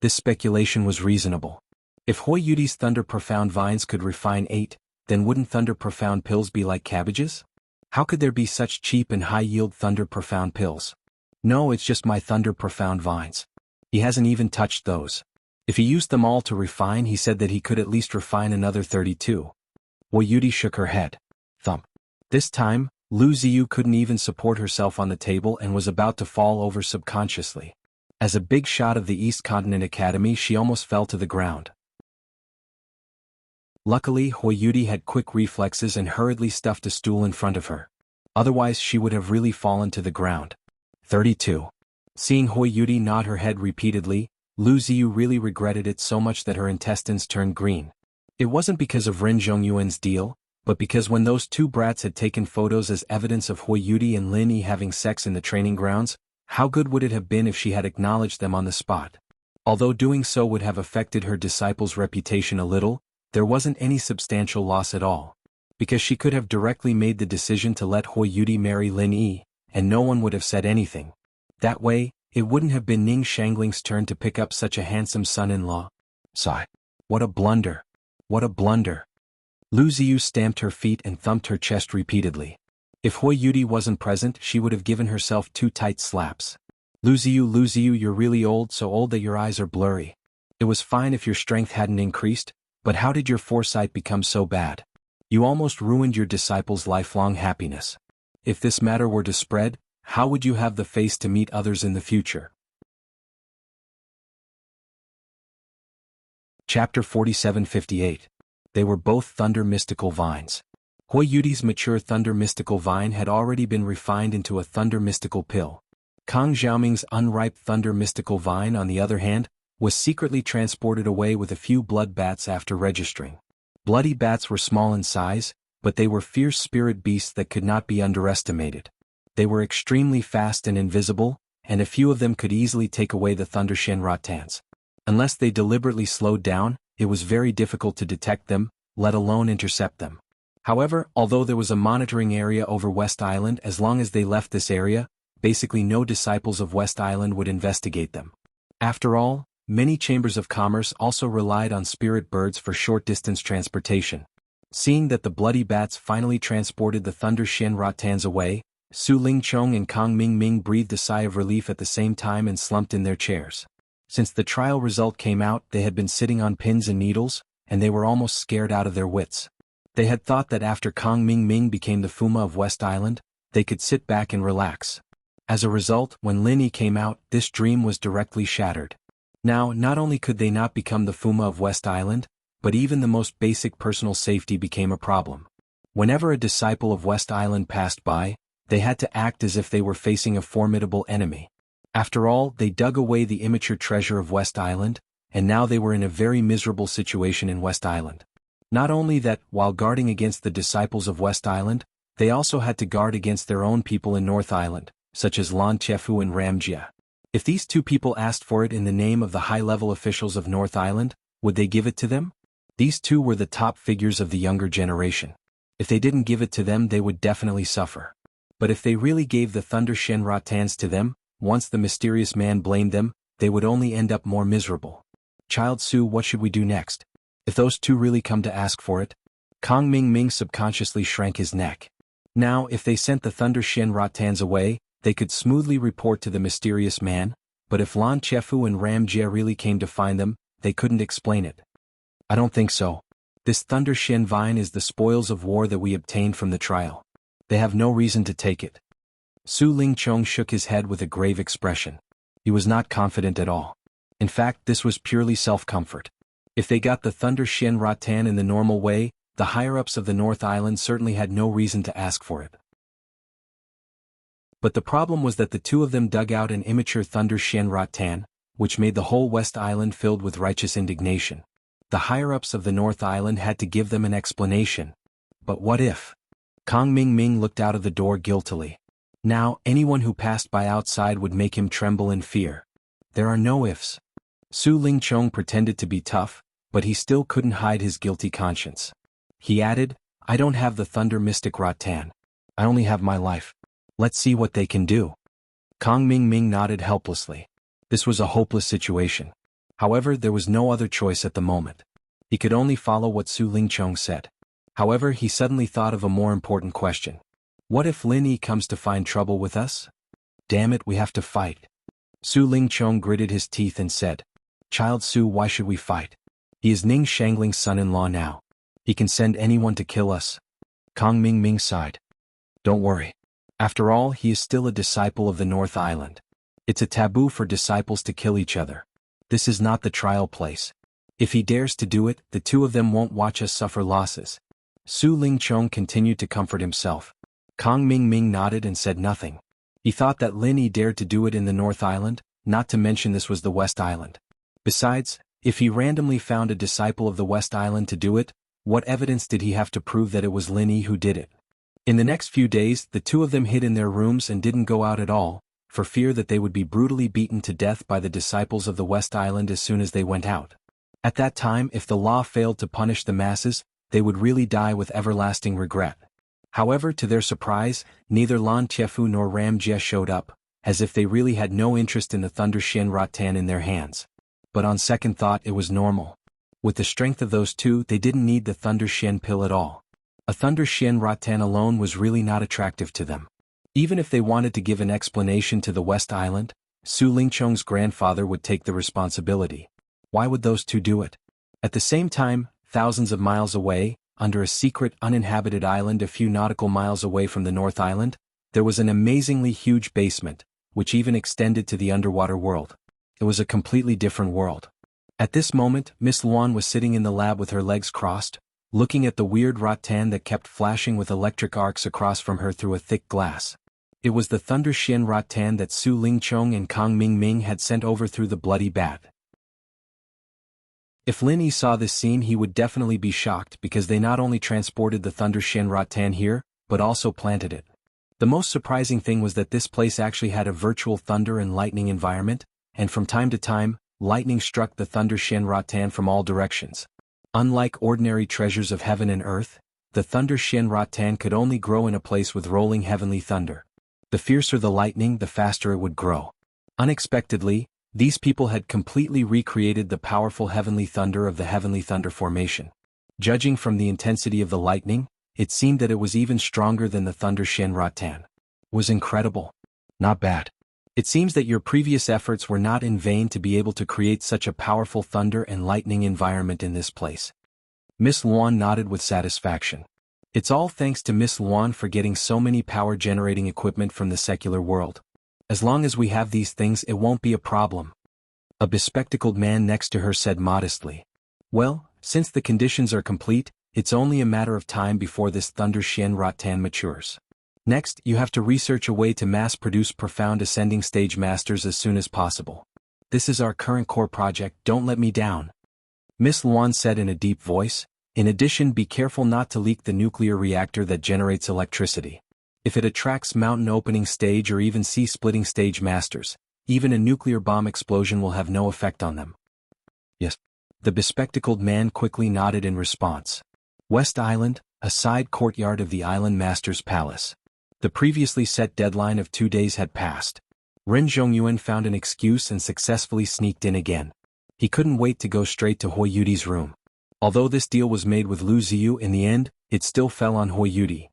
This speculation was reasonable. If Hui Yudi's Thunder Profound vines could refine 8, then wouldn't Thunder Profound pills be like cabbages? How could there be such cheap and high-yield Thunder Profound pills? "No, it's just my Thunder Profound vines. He hasn't even touched those. If he used them all to refine, he said that he could at least refine another 32. Hui Yudi shook her head. Thump. This time, Lu Ziyu couldn't even support herself on the table and was about to fall over subconsciously. As a big shot of the East Continent Academy, she almost fell to the ground. Luckily, Hui Yudi had quick reflexes and hurriedly stuffed a stool in front of her. Otherwise she would have really fallen to the ground. 32. Seeing Hui Yudi nod her head repeatedly, Lu Ziyu really regretted it so much that her intestines turned green. It wasn't because of Ren Zhongyuan's deal, but because when those two brats had taken photos as evidence of Hui Yudi and Lin Yi having sex in the training grounds, how good would it have been if she had acknowledged them on the spot? Although doing so would have affected her disciple's reputation a little, there wasn't any substantial loss at all. Because she could have directly made the decision to let Hui Yudi marry Lin Yi, and no one would have said anything. That way, it wouldn't have been Ning Shangling's turn to pick up such a handsome son-in-law. Sigh. What a blunder. What a blunder. Lu Ziyu stamped her feet and thumped her chest repeatedly. If Hui Yudi wasn't present, she would have given herself 2 tight slaps. Lu Ziyu, you're really old, so old that your eyes are blurry. It was fine if your strength hadn't increased, but how did your foresight become so bad? You almost ruined your disciple's lifelong happiness. If this matter were to spread, how would you have the face to meet others in the future? Chapter 47-58. They were both Thunder Mystical Vines. Hui Yudi's mature Thunder Mystical Vine had already been refined into a Thunder Mystical Pill. Kang Xiaoming's unripe Thunder Mystical Vine, on the other hand, was secretly transported away with a few blood bats after registering. Bloody bats were small in size, but they were fierce spirit beasts that could not be underestimated. They were extremely fast and invisible, and a few of them could easily take away the Thunder Shenratans. Unless they deliberately slowed down, it was very difficult to detect them, let alone intercept them. However, although there was a monitoring area over West Island, as long as they left this area, basically no disciples of West Island would investigate them. After all, many chambers of commerce also relied on spirit birds for short-distance transportation. Seeing that the bloody bats finally transported the Thunder Shenratans away, Su Lingchong and Kang Mingming breathed a sigh of relief at the same time and slumped in their chairs. Since the trial result came out, they had been sitting on pins and needles, and they were almost scared out of their wits. They had thought that after Kang Mingming became the Fuma of West Island, they could sit back and relax. As a result, when Lin Yi came out, this dream was directly shattered. Now, not only could they not become the Fuma of West Island, but even the most basic personal safety became a problem. Whenever a disciple of West Island passed by, they had to act as if they were facing a formidable enemy. After all, they dug away the immature treasure of West Island, and now they were in a very miserable situation in West Island. Not only that, while guarding against the disciples of West Island, they also had to guard against their own people in North Island, such as Lan Chefu and Ram Jia. If these two people asked for it in the name of the high-level officials of North Island, would they give it to them? These two were the top figures of the younger generation. If they didn't give it to them, they would definitely suffer. But if they really gave the Thunder Shenratans to them, once the mysterious man blamed them, they would only end up more miserable. Child Su, what should we do next? If those two really come to ask for it? Kang Mingming subconsciously shrank his neck. Now, if they sent the Thunder Shenratans away, they could smoothly report to the mysterious man, but if Lan Chefu and Ram Jia really came to find them, they couldn't explain it. I don't think so. This Thunder Shen Vine is the spoils of war that we obtained from the trial. They have no reason to take it. Su Lingchong shook his head with a grave expression. He was not confident at all. In fact, this was purely self-comfort. If they got the Thunder Shen Ratan in the normal way, the higher-ups of the North Island certainly had no reason to ask for it. But the problem was that the two of them dug out an immature Thunder Shen Ratan, which made the whole West Island filled with righteous indignation. The higher-ups of the North Island had to give them an explanation. But what if? Kong Ming looked out of the door guiltily. Now, anyone who passed by outside would make him tremble in fear. There are no ifs. Su Lingchong pretended to be tough, but he still couldn't hide his guilty conscience. He added, I don't have the Thunder Mystic Ratan. I only have my life. Let's see what they can do. Kong Ming nodded helplessly. This was a hopeless situation. However, there was no other choice at the moment. He could only follow what Su Lingchong said. However, he suddenly thought of a more important question. What if Lin Yi comes to find trouble with us? Damn it, we have to fight. Su Lingchong gritted his teeth and said, Child Su, why should we fight? He is Ning Shangling's son-in-law now. He can send anyone to kill us. Kong Ming sighed. Don't worry. After all, he is still a disciple of the North Island. It's a taboo for disciples to kill each other. This is not the trial place. If he dares to do it, the two of them won't watch us suffer losses. Su Lingchong continued to comfort himself. Kong Ming nodded and said nothing. He thought that Lin Yi dared to do it in the North Island, not to mention this was the West Island. Besides, if he randomly found a disciple of the West Island to do it, what evidence did he have to prove that it was Lin Yi who did it? In the next few days, the two of them hid in their rooms and didn't go out at all, for fear that they would be brutally beaten to death by the disciples of the West Island as soon as they went out. At that time, if the law failed to punish the masses, they would really die with everlasting regret. However, to their surprise, neither Lan Tiefu nor Ram Jie showed up, as if they really had no interest in the Thunder Shen Ratan in their hands. But on second thought, it was normal. With the strength of those two, they didn't need the Thunder Shen pill at all. A Thunder Shen Ratan alone was really not attractive to them. Even if they wanted to give an explanation to the West Island, Su Lingchong's grandfather would take the responsibility. Why would those two do it? At the same time, thousands of miles away, under a secret uninhabited island a few nautical miles away from the North Island, there was an amazingly huge basement, which even extended to the underwater world. It was a completely different world. At this moment, Miss Luan was sitting in the lab with her legs crossed, looking at the weird rattan that kept flashing with electric arcs across from her through a thick glass. It was the Thunder Shen rattan that Su Lingchong and Kong Ming had sent over through the bloody bath. If Lin Yi saw this scene, he would definitely be shocked because they not only transported the Thunder Shen rattan here, but also planted it. The most surprising thing was that this place actually had a virtual thunder and lightning environment, and from time to time, lightning struck the Thunder Shen rattan from all directions. Unlike ordinary treasures of heaven and earth, the Thunder Shen rattan could only grow in a place with rolling heavenly thunder. The fiercer the lightning, the faster it would grow. Unexpectedly, these people had completely recreated the powerful heavenly thunder of the Heavenly Thunder Formation. Judging from the intensity of the lightning, it seemed that it was even stronger than the Thunder Shen rattan. It was incredible. Not bad. It seems that your previous efforts were not in vain to be able to create such a powerful thunder and lightning environment in this place. Miss Luan nodded with satisfaction. It's all thanks to Miss Luan for getting so many power-generating equipment from the secular world. As long as we have these things, it won't be a problem. A bespectacled man next to her said modestly. Well, since the conditions are complete, it's only a matter of time before this Thunder Shen rattan matures. Next, you have to research a way to mass-produce profound ascending stage masters as soon as possible. This is our current core project, don't let me down. Miss Luan said in a deep voice. In addition, be careful not to leak the nuclear reactor that generates electricity. If it attracts mountain opening stage or even sea splitting stage masters, even a nuclear bomb explosion will have no effect on them. Yes. The bespectacled man quickly nodded in response. West Island, a side courtyard of the Island Master's Palace. The previously set deadline of 2 days had passed. Ren Zhongyuan found an excuse and successfully sneaked in again. He couldn't wait to go straight to Hui Yudi's room. Although this deal was made with Lu Ziyu in the end, it still fell on Hui Yudi.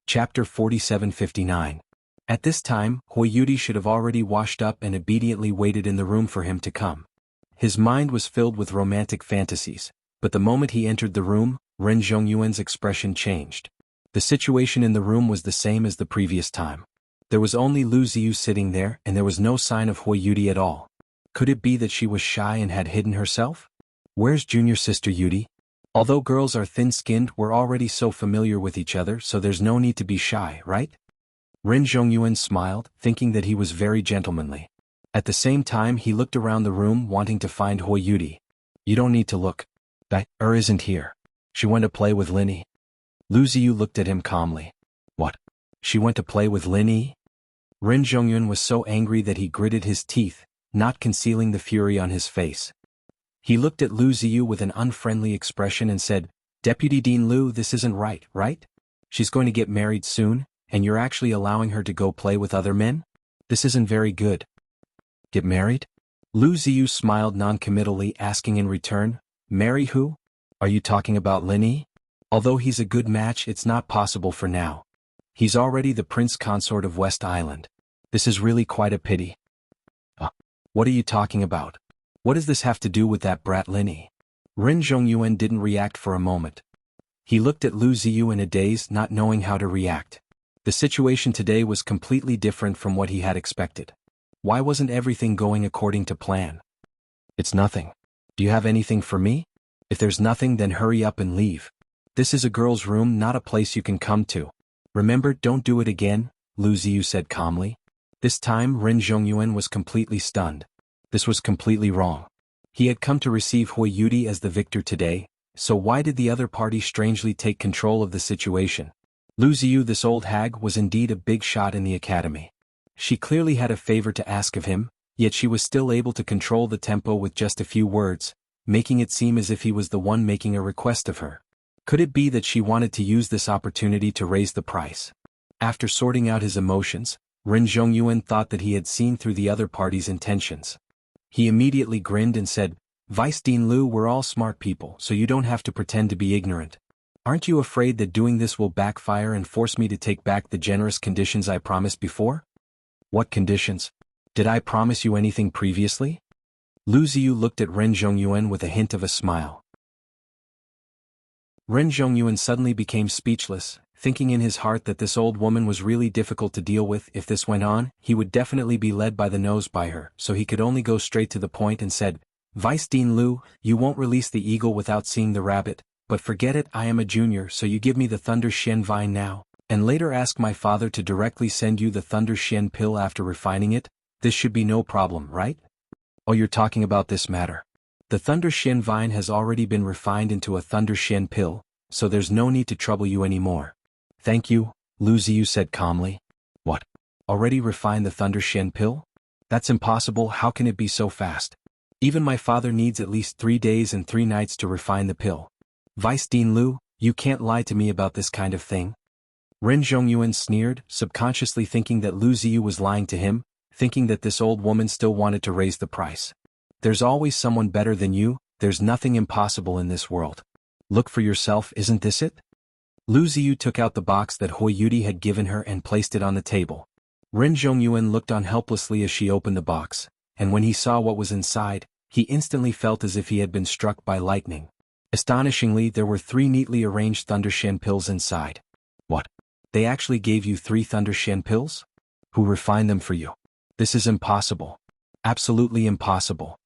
Chapter 4759. At this time, Hui Yudi should have already washed up and obediently waited in the room for him to come. His mind was filled with romantic fantasies, but the moment he entered the room, Ren Zhongyuan's expression changed. The situation in the room was the same as the previous time. There was only Lu Ziyu sitting there, and there was no sign of Hui Yudi at all. Could it be that she was shy and had hidden herself? Where's junior sister Yudi? Although girls are thin-skinned, we're already so familiar with each other, so there's no need to be shy, right? Ren Zhongyuan smiled, thinking that he was very gentlemanly. At the same time, he looked around the room wanting to find Hui Yudi. You don't need to look. Isn't here. She went to play with Linny. Lu Ziyu looked at him calmly. What? She went to play with Linny? Ren Zhongyuan was so angry that he gritted his teeth, not concealing the fury on his face. He looked at Lu Ziyu with an unfriendly expression and said, Deputy Dean Lu, this isn't right, right? She's going to get married soon, and you're actually allowing her to go play with other men? This isn't very good. Get married? Lu Ziyu smiled non-committally, asking in return, Marry who? Are you talking about Linny? Although he's a good match, it's not possible for now. He's already the prince consort of West Island. This is really quite a pity. What are you talking about? What does this have to do with that brat Linny? Ren Zhongyuan didn't react for a moment. He looked at Lu Ziyu in a daze, not knowing how to react. The situation today was completely different from what he had expected. Why wasn't everything going according to plan? It's nothing. Do you have anything for me? If there's nothing, then hurry up and leave. This is a girl's room, not a place you can come to. Remember, don't do it again, Lu Ziyu said calmly. This time, Ren Zhongyuan was completely stunned. This was completely wrong. He had come to receive Hui Yudi as the victor today, so why did the other party strangely take control of the situation? Lu Ziyu, this old hag, was indeed a big shot in the academy. She clearly had a favor to ask of him, yet she was still able to control the tempo with just a few words, making it seem as if he was the one making a request of her. Could it be that she wanted to use this opportunity to raise the price? After sorting out his emotions, Ren Zhongyuan thought that he had seen through the other party's intentions. He immediately grinned and said, Vice Dean Lu, we're all smart people, so you don't have to pretend to be ignorant. Aren't you afraid that doing this will backfire and force me to take back the generous conditions I promised before? What conditions? Did I promise you anything previously? Lu Ziyu looked at Ren Zhongyuan with a hint of a smile. Ren Zhongyuan suddenly became speechless, thinking in his heart that this old woman was really difficult to deal with. If this went on, he would definitely be led by the nose by her, so he could only go straight to the point and said, Vice Dean Lu, you won't release the eagle without seeing the rabbit, but forget it, I am a junior, so you give me the Thunder Shen Vine now, and later ask my father to directly send you the Thunder Shen pill after refining it. This should be no problem, right? Oh, you're talking about this matter. The Thunder Shen Vine has already been refined into a Thunder Shen pill, so there's no need to trouble you anymore. Thank you, Lu Ziyu said calmly. What? Already refined the Thunder Shen pill? That's impossible, how can it be so fast? Even my father needs at least 3 days and 3 nights to refine the pill. Vice Dean Lu, you can't lie to me about this kind of thing. Ren Zhongyuan sneered, subconsciously thinking that Lu Ziyu was lying to him, thinking that this old woman still wanted to raise the price. There's always someone better than you, there's nothing impossible in this world. Look for yourself, isn't this it? Lu Ziyu took out the box that Hui Yudi had given her and placed it on the table. Ren Zhongyuan looked on helplessly as she opened the box, and when he saw what was inside, he instantly felt as if he had been struck by lightning. Astonishingly, there were 3 neatly arranged Thunder Shen pills inside. What? They actually gave you 3 Thunder Shen pills? Who refined them for you? This is impossible. Absolutely impossible.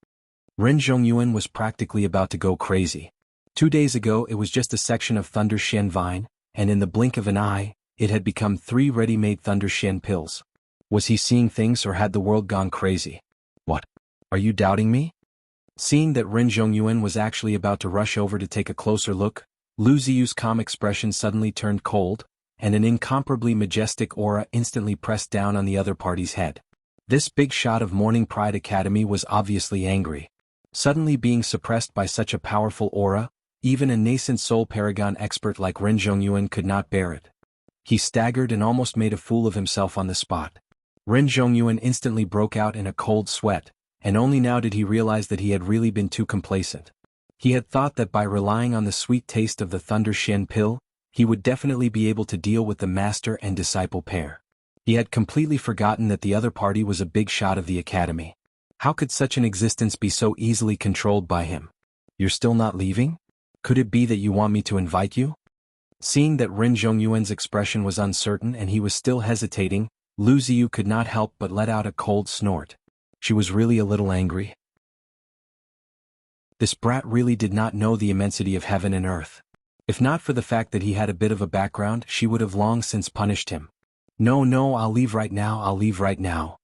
Ren Zhongyuan was practically about to go crazy. 2 days ago it was just a section of Thunder Shen Vine, and in the blink of an eye, it had become 3 ready-made Thunder Shen pills. Was he seeing things or had the world gone crazy? What? Are you doubting me? Seeing that Ren Zhongyuan was actually about to rush over to take a closer look, Lu Ziyu's calm expression suddenly turned cold, and an incomparably majestic aura instantly pressed down on the other party's head. This big shot of Morning Pride Academy was obviously angry. Suddenly being suppressed by such a powerful aura, even a nascent soul paragon expert like Ren Zhongyuan could not bear it. He staggered and almost made a fool of himself on the spot. Ren Zhongyuan instantly broke out in a cold sweat, and only now did he realize that he had really been too complacent. He had thought that by relying on the sweet taste of the Thunder Shen pill, he would definitely be able to deal with the master and disciple pair. He had completely forgotten that the other party was a big shot of the academy. How could such an existence be so easily controlled by him? You're still not leaving? Could it be that you want me to invite you? Seeing that Rin Zhongyuan's expression was uncertain and he was still hesitating, Lu Ziyu could not help but let out a cold snort. She was really a little angry. This brat really did not know the immensity of heaven and earth. If not for the fact that he had a bit of a background, she would have long since punished him. No, I'll leave right now, I'll leave right now.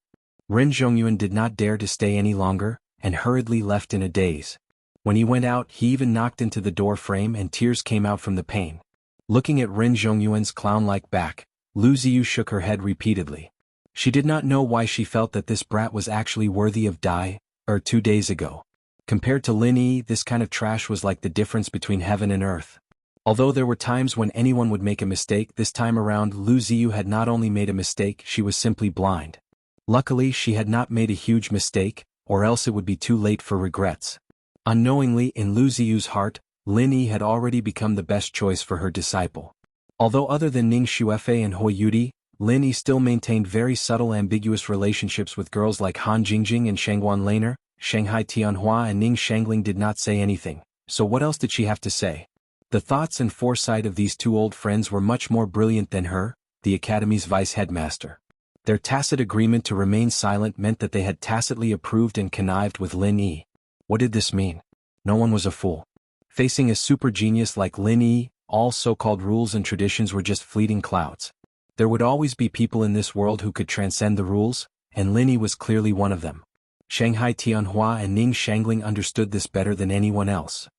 Rin Zhongyuan did not dare to stay any longer, and hurriedly left in a daze. When he went out, he even knocked into the door frame and tears came out from the pain. Looking at Rin Zhongyuan's clown-like back, Lu Ziyu shook her head repeatedly. She did not know why she felt that this brat was actually worthy of 2 days ago. Compared to Lin Yi, this kind of trash was like the difference between heaven and earth. Although there were times when anyone would make a mistake, this time around Lu Ziyu had not only made a mistake, she was simply blind. Luckily she had not made a huge mistake, or else it would be too late for regrets. Unknowingly, in Lu Ziyu's heart, Lin Yi had already become the best choice for her disciple. Although other than Ning Xuefei and Hui Yudi, Lin Yi still maintained very subtle ambiguous relationships with girls like Han Jingjing and Shangguan Laner. Shanghai Tianhua and Ning Shangling did not say anything, so what else did she have to say? The thoughts and foresight of these two old friends were much more brilliant than her, the academy's vice-headmaster. Their tacit agreement to remain silent meant that they had tacitly approved and connived with Lin Yi. What did this mean? No one was a fool. Facing a super genius like Lin Yi, all so-called rules and traditions were just fleeting clouds. There would always be people in this world who could transcend the rules, and Lin Yi was clearly one of them. Shanghai Tianhua and Ning Shangling understood this better than anyone else.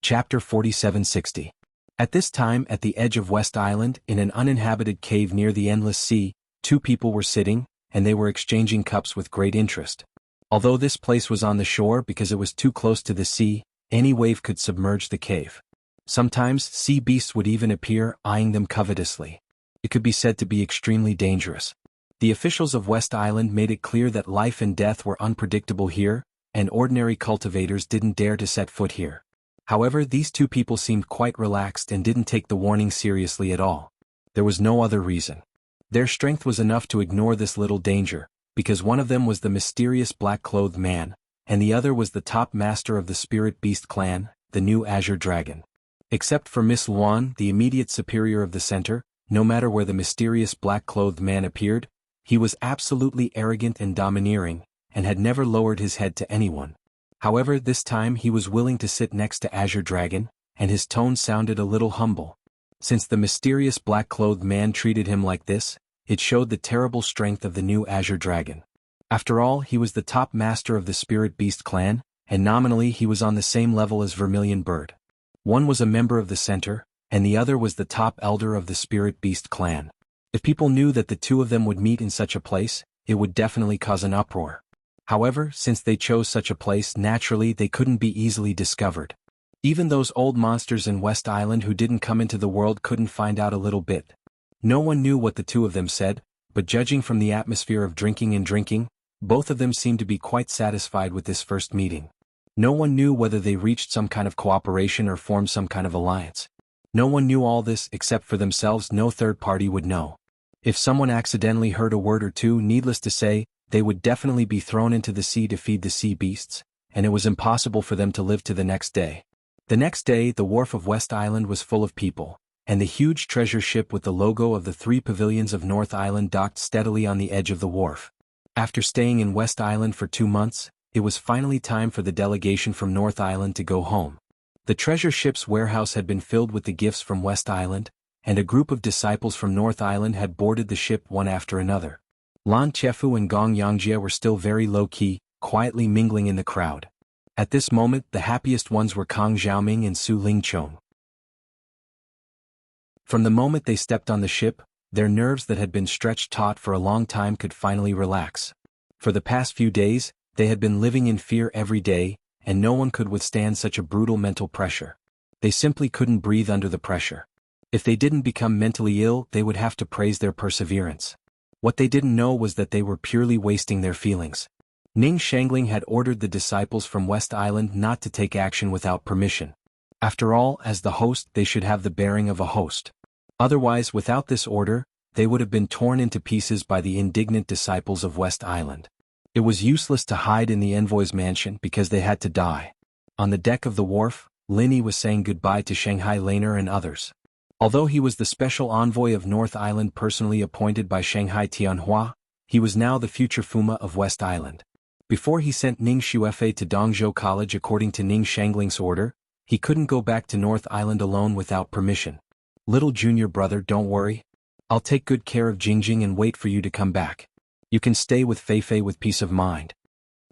Chapter 4760. At this time, at the edge of West Island, in an uninhabited cave near the endless sea, two people were sitting, and they were exchanging cups with great interest. Although this place was on the shore because it was too close to the sea, any wave could submerge the cave. Sometimes, sea beasts would even appear, eyeing them covetously. It could be said to be extremely dangerous. The officials of West Island made it clear that life and death were unpredictable here, and ordinary cultivators didn't dare to set foot here. However, these two people seemed quite relaxed and didn't take the warning seriously at all. There was no other reason. Their strength was enough to ignore this little danger, because one of them was the mysterious black-clothed man, and the other was the top master of the Spirit Beast clan, the new Azure Dragon. Except for Miss Luan, the immediate superior of the center, no matter where the mysterious black-clothed man appeared, he was absolutely arrogant and domineering, and had never lowered his head to anyone. However, this time he was willing to sit next to Azure Dragon, and his tone sounded a little humble. Since the mysterious black-clothed man treated him like this, it showed the terrible strength of the new Azure Dragon. After all, he was the top master of the Spirit Beast clan, and nominally he was on the same level as Vermilion Bird. One was a member of the center, and the other was the top elder of the Spirit Beast clan. If people knew that the two of them would meet in such a place, it would definitely cause an uproar. However, since they chose such a place, naturally they couldn't be easily discovered. Even those old monsters in West Island who didn't come into the world couldn't find out a little bit. No one knew what the two of them said, but judging from the atmosphere of drinking, both of them seemed to be quite satisfied with this first meeting. No one knew whether they reached some kind of cooperation or formed some kind of alliance. No one knew all this except for themselves. No third party would know. If someone accidentally heard a word or two, needless to say, they would definitely be thrown into the sea to feed the sea beasts, and it was impossible for them to live to the next day. The next day, the wharf of West Island was full of people, and the huge treasure ship with the logo of the 3 pavilions of North Island docked steadily on the edge of the wharf. After staying in West Island for 2 months, it was finally time for the delegation from North Island to go home. The treasure ship's warehouse had been filled with the gifts from West Island, and a group of disciples from North Island had boarded the ship one after another. Lan Chefu and Gong Yangjie were still very low-key, quietly mingling in the crowd. At this moment, the happiest ones were Kang Xiaoming and Su Lingchong. From the moment they stepped on the ship, their nerves that had been stretched taut for a long time could finally relax. For the past few days, they had been living in fear every day, and no one could withstand such a brutal mental pressure. They simply couldn't breathe under the pressure. If they didn't become mentally ill, they would have to praise their perseverance. What they didn't know was that they were purely wasting their feelings. Ning Shangling had ordered the disciples from West Island not to take action without permission. After all, as the host, they should have the bearing of a host. Otherwise, without this order, they would have been torn into pieces by the indignant disciples of West Island. It was useless to hide in the envoy's mansion because they had to die. On the deck of the wharf, Lin Yi was saying goodbye to Shanghai Laner and others. Although he was the special envoy of North Island personally appointed by Shanghai Tianhua, he was now the future Fuma of West Island. Before he sent Ning Xuefei to Dongzhou College according to Ning Shangling's order, he couldn't go back to North Island alone without permission. Little junior brother, don't worry. I'll take good care of Jingjing and wait for you to come back. You can stay with Feifei with peace of mind.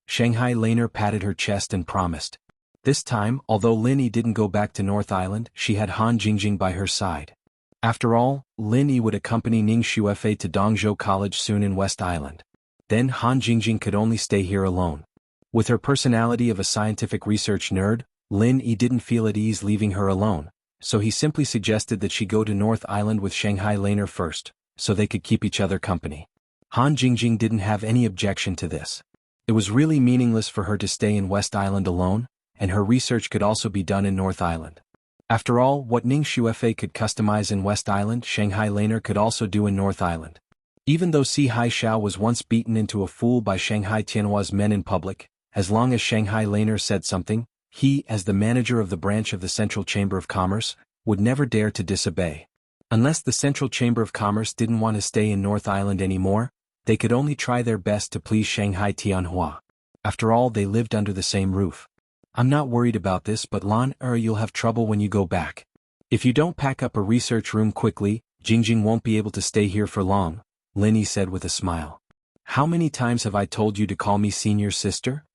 Shanghai Laner patted her chest and promised. This time, although Lin Yi didn't go back to North Island, she had Han Jingjing by her side. After all, Lin Yi would accompany Ning Xuefei to Dongzhou College soon in West Island. Then Han Jingjing could only stay here alone. With her personality of a scientific research nerd, Lin Yi didn't feel at ease leaving her alone, so he simply suggested that she go to North Island with Shanghai Laner first, so they could keep each other company. Han Jingjing didn't have any objection to this. It was really meaningless for her to stay in West Island alone, and her research could also be done in North Island. After all, what Ning Xuefei could customize in West Island, Shanghai Laner could also do in North Island. Even though Si Haixiao was once beaten into a fool by Shanghai Tianhua's men in public, as long as Shanghai Laner said something, he, as the manager of the branch of the Central Chamber of Commerce, would never dare to disobey. Unless the Central Chamber of Commerce didn't want to stay in North Island anymore, they could only try their best to please Shanghai Tianhua. After all, they lived under the same roof. I'm not worried about this, but Lan you'll have trouble when you go back. If you don't pack up a research room quickly, Jingjing won't be able to stay here for long, Lin Yi said with a smile. How many times have I told you to call me senior sister?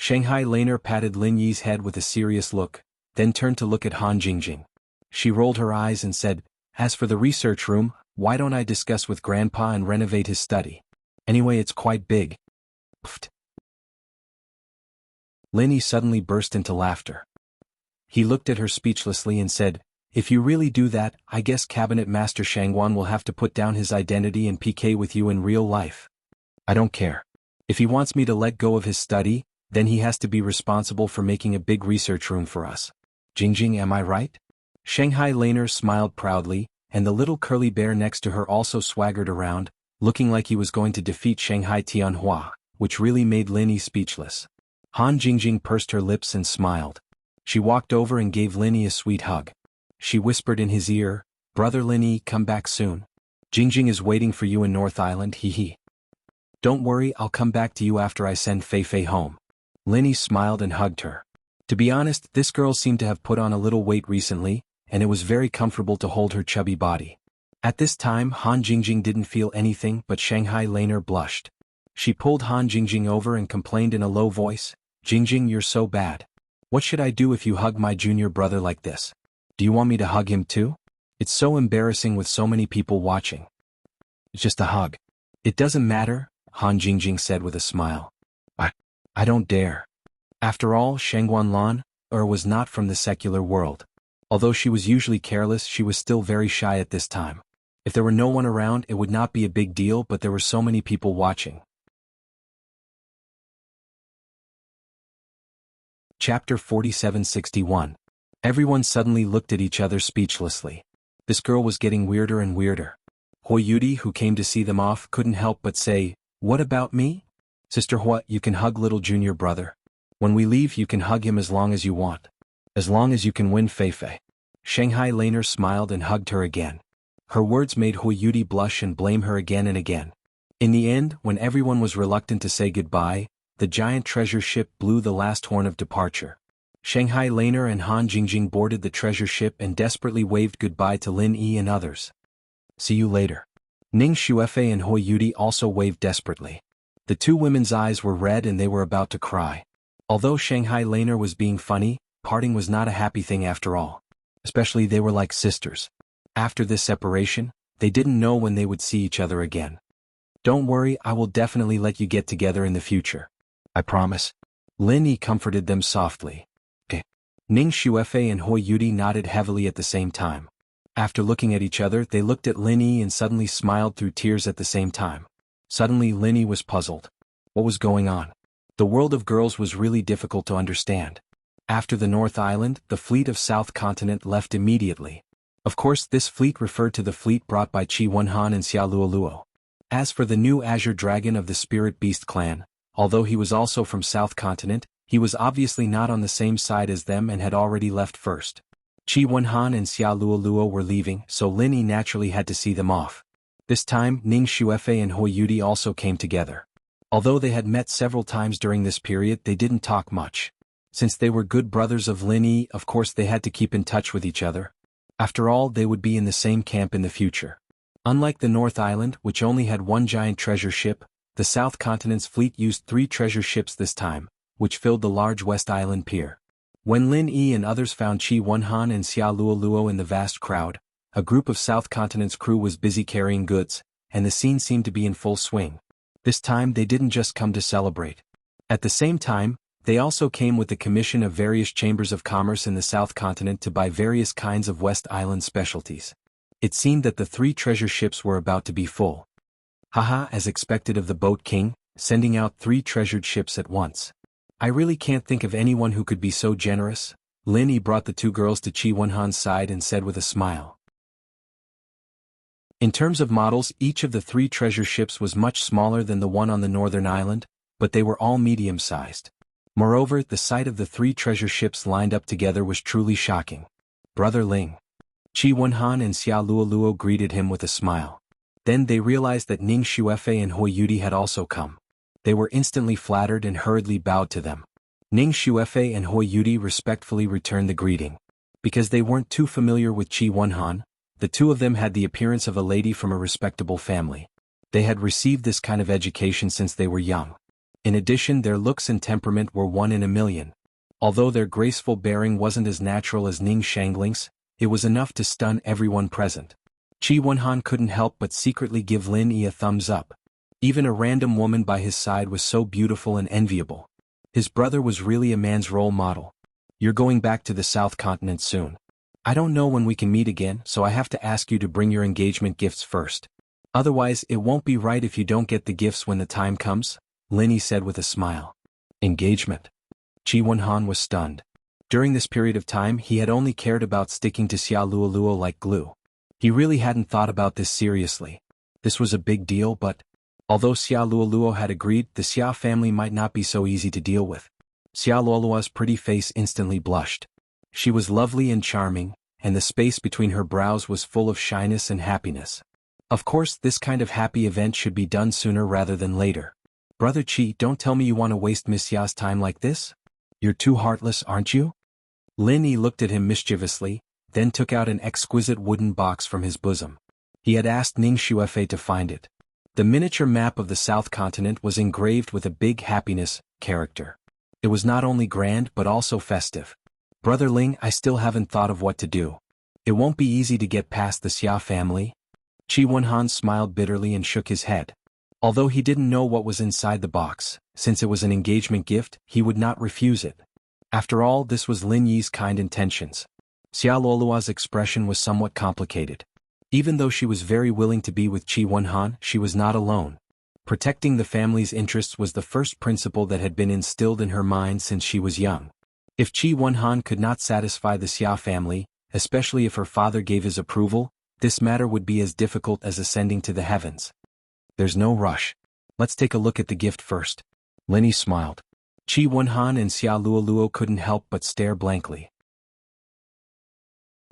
Shanghai Laner patted Lin Yi's head with a serious look, then turned to look at Han Jingjing. She rolled her eyes and said, as for the research room, why don't I discuss with Grandpa and renovate his study? Anyway, it's quite big. Pfft. Lin Yi suddenly burst into laughter. He looked at her speechlessly and said, if you really do that, I guess Cabinet Master Shangguan will have to put down his identity and PK with you in real life. I don't care. If he wants me to let go of his study, then he has to be responsible for making a big research room for us. Jingjing, am I right? Shanghai Laner smiled proudly, and the little curly bear next to her also swaggered around, looking like he was going to defeat Shanghai Tianhua, which really made Lin Yi speechless. Han Jingjing pursed her lips and smiled. She walked over and gave Lin Yi a sweet hug. She whispered in his ear, Brother Lin Yi, come back soon. Jingjing is waiting for you in North Island, hee. Don't worry, I'll come back to you after I send Feifei home. Lin Yi smiled and hugged her. To be honest, this girl seemed to have put on a little weight recently, and it was very comfortable to hold her chubby body. At this time, Han Jingjing didn't feel anything, but Shanghai Laner blushed. She pulled Han Jingjing over and complained in a low voice, Jingjing, you're so bad. What should I do if you hug my junior brother like this? Do you want me to hug him too? It's so embarrassing with so many people watching. It's just a hug. It doesn't matter, Han Jingjing said with a smile. I don't dare. After all, Shangguan Lan was not from the secular world. Although she was usually careless, she was still very shy at this time. If there were no one around, it would not be a big deal, but there were so many people watching. Chapter 4761. Everyone suddenly looked at each other speechlessly. This girl was getting weirder and weirder. Hoi Yudi, who came to see them off, couldn't help but say, what about me? Sister Hua, you can hug little junior brother. When we leave, you can hug him as long as you want. As long as you can win Feifei. Shanghai Laner smiled and hugged her again. Her words made Hoi Yudi blush and blame her again and again. In the end, when everyone was reluctant to say goodbye, the giant treasure ship blew the last horn of departure. Shanghai Laner and Han Jingjing boarded the treasure ship and desperately waved goodbye to Lin Yi and others. See you later. Ning Xuefei and Hoi Yudi also waved desperately. The two women's eyes were red and they were about to cry. Although Shanghai Laner was being funny, parting was not a happy thing after all. Especially they were like sisters. After this separation, they didn't know when they would see each other again. Don't worry, I will definitely let you get together in the future. I promise. Lin Yi comforted them softly. Ning Xuefei and Hoi Yudi nodded heavily at the same time. After looking at each other, they looked at Lin Yi and suddenly smiled through tears at the same time. Suddenly Lin Yi was puzzled. What was going on? The world of girls was really difficult to understand. After the North Island, the fleet of South Continent left immediately. Of course, this fleet referred to the fleet brought by Qi Wenhan and Xia Luoluo. As for the new Azure Dragon of the Spirit Beast clan, although he was also from South Continent, He was obviously not on the same side as them and had already left first. Qi Wenhan and Xia Luoluo were leaving, so Lin Yi naturally had to see them off. This time, Ning Xuefei and Hui Yudi also came together. Although they had met several times during this period, they didn't talk much. Since they were good brothers of Lin Yi, of course they had to keep in touch with each other. After all, they would be in the same camp in the future. Unlike the North Island, which only had one giant treasure ship, the South Continent's fleet used 3 treasure ships this time, which filled the large West Island pier. When Lin Yi and others found Qi Wenhan and Xia Luoluo in the vast crowd, a group of South Continent's crew was busy carrying goods, and the scene seemed to be in full swing. This time they didn't just come to celebrate. At the same time, they also came with the commission of various chambers of commerce in the South Continent to buy various kinds of West Island specialties. It seemed that the 3 treasure ships were about to be full. Haha, as expected of the Boat King, sending out 3 treasured ships at once. I really can't think of anyone who could be so generous. Lin Yi brought the 2 girls to Qi Wenhan's side and said with a smile. In terms of models, each of the 3 treasure ships was much smaller than the one on the northern island, but they were all medium-sized. Moreover, the sight of the 3 treasure ships lined up together was truly shocking. Brother Ling. Qi Wenhan and Xia Luoluo greeted him with a smile. Then they realized that Ning Xuefei and Hui Yudi had also come. They were instantly flattered and hurriedly bowed to them. Ning Xuefei and Hui Yudi respectfully returned the greeting. Because they weren't too familiar with Qi Wenhan, the 2 of them had the appearance of a lady from a respectable family. They had received this kind of education since they were young. In addition, their looks and temperament were 1 in a million. Although their graceful bearing wasn't as natural as Ning Shangling's, it was enough to stun everyone present. Qi Wenhan couldn't help but secretly give Lin Yi a thumbs up. Even a random woman by his side was so beautiful and enviable. His brother was really a man's role model. You're going back to the South Continent soon. I don't know when we can meet again, so I have to ask you to bring your engagement gifts first. Otherwise, it won't be right if you don't get the gifts when the time comes, Lin Yi said with a smile. Engagement? Qi Wenhan was stunned. During this period of time, he had only cared about sticking to Xia Luoluo like glue. He really hadn't thought about this seriously. This was a big deal, but although Xia Luoluo had agreed, the Xia family might not be so easy to deal with. Xia Luoluo's pretty face instantly blushed. She was lovely and charming, and the space between her brows was full of shyness and happiness. Of course, this kind of happy event should be done sooner rather than later. Brother Qi, don't tell me you want to waste Miss Ya's time like this? You're too heartless, aren't you? Lin Yi looked at him mischievously, then took out an exquisite wooden box from his bosom. He had asked Ning Xuefei to find it. The miniature map of the South Continent was engraved with a big happiness character. It was not only grand but also festive. Brother Ling, I still haven't thought of what to do. It won't be easy to get past the Xia family. Qi Wenhan smiled bitterly and shook his head. Although he didn't know what was inside the box, since it was an engagement gift, he would not refuse it. After all, this was Lin Yi's kind intentions. Xia Luoluo's expression was somewhat complicated. Even though she was very willing to be with Qi Wenhan, she was not alone. Protecting the family's interests was the first principle that had been instilled in her mind since she was young. If Qi Wenhan could not satisfy the Xia family, especially if her father gave his approval, this matter would be as difficult as ascending to the heavens. There's no rush. Let's take a look at the gift first. Lin Yi smiled. Qi Wenhan and Xia Luoluo couldn't help but stare blankly.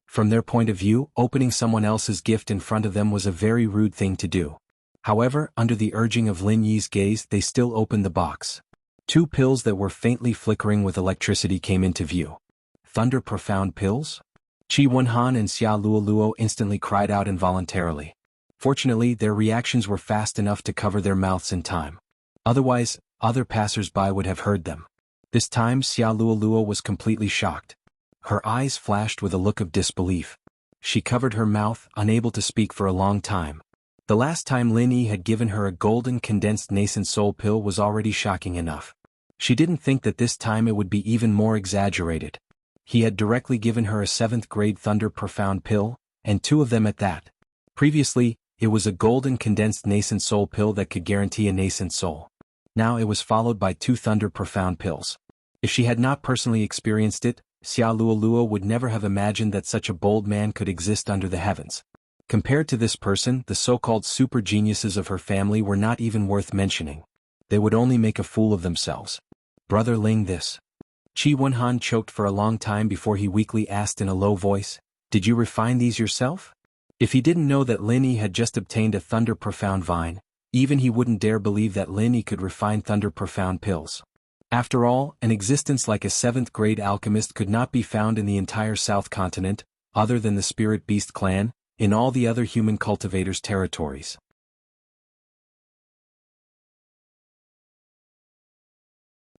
From their point of view, opening someone else's gift in front of them was a very rude thing to do. However, under the urging of Lin Yi's gaze, they still opened the box. 2 pills that were faintly flickering with electricity came into view. Thunder Profound pills? Qi Wenhan and Xia Luoluo instantly cried out involuntarily. Fortunately, their reactions were fast enough to cover their mouths in time. Otherwise, other passers-by would have heard them. This time, Xia Luoluo was completely shocked. Her eyes flashed with a look of disbelief. She covered her mouth, unable to speak for a long time. The last time Lin Yi had given her a golden condensed nascent soul pill was already shocking enough. She didn't think that this time it would be even more exaggerated. He had directly given her a 7th grade Thunder Profound pill, and 2 of them at that. Previously, it was a golden condensed nascent soul pill that could guarantee a nascent soul. Now it was followed by 2 Thunder Profound pills. If she had not personally experienced it, Xia Luoluo would never have imagined that such a bold man could exist under the heavens. Compared to this person, the so-called super geniuses of her family were not even worth mentioning. They would only make a fool of themselves. Brother Ling, this Chi Wenhan choked for a long time before he weakly asked in a low voice, "Did you refine these yourself?" If he didn't know that Lin Yi had just obtained a Thunder Profound vine, even he wouldn't dare believe that Lin Yi could refine Thunder Profound pills. After all, an existence like a 7th-grade alchemist could not be found in the entire South Continent, other than the Spirit Beast clan, in all the other human cultivators' territories.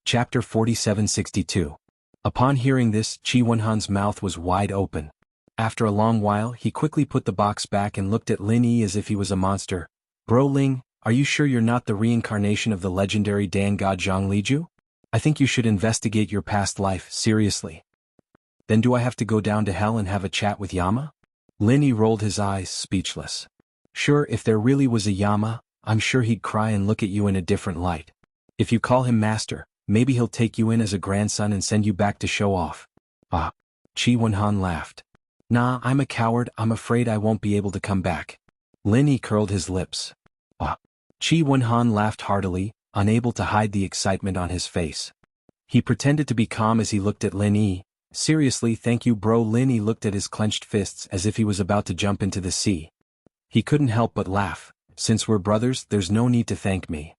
Chapter 4762. Upon hearing this, Chi Wenhan's mouth was wide open. After a long while, he quickly put the box back and looked at Lin Yi as if he was a monster. "Bro Ling, are you sure you're not the reincarnation of the legendary Dan God Zhang Liju? I think you should investigate your past life, seriously." "Then do I have to go down to hell and have a chat with Yama?" Lin Yi rolled his eyes, speechless. "Sure, if there really was a Yama, I'm sure he'd cry and look at you in a different light. If you call him master, maybe he'll take you in as a grandson and send you back to show off." "Ah." Chi Wenhan laughed. "Nah, I'm a coward, I'm afraid I won't be able to come back." Lin Yi curled his lips. "Ah." Chi Wenhan laughed heartily, unable to hide the excitement on his face. He pretended to be calm as he looked at Lin Yi. "Seriously, thank you bro." Lin Yi looked at his clenched fists as if he was about to jump into the sea. He couldn't help but laugh. "Since we're brothers, there's no need to thank me."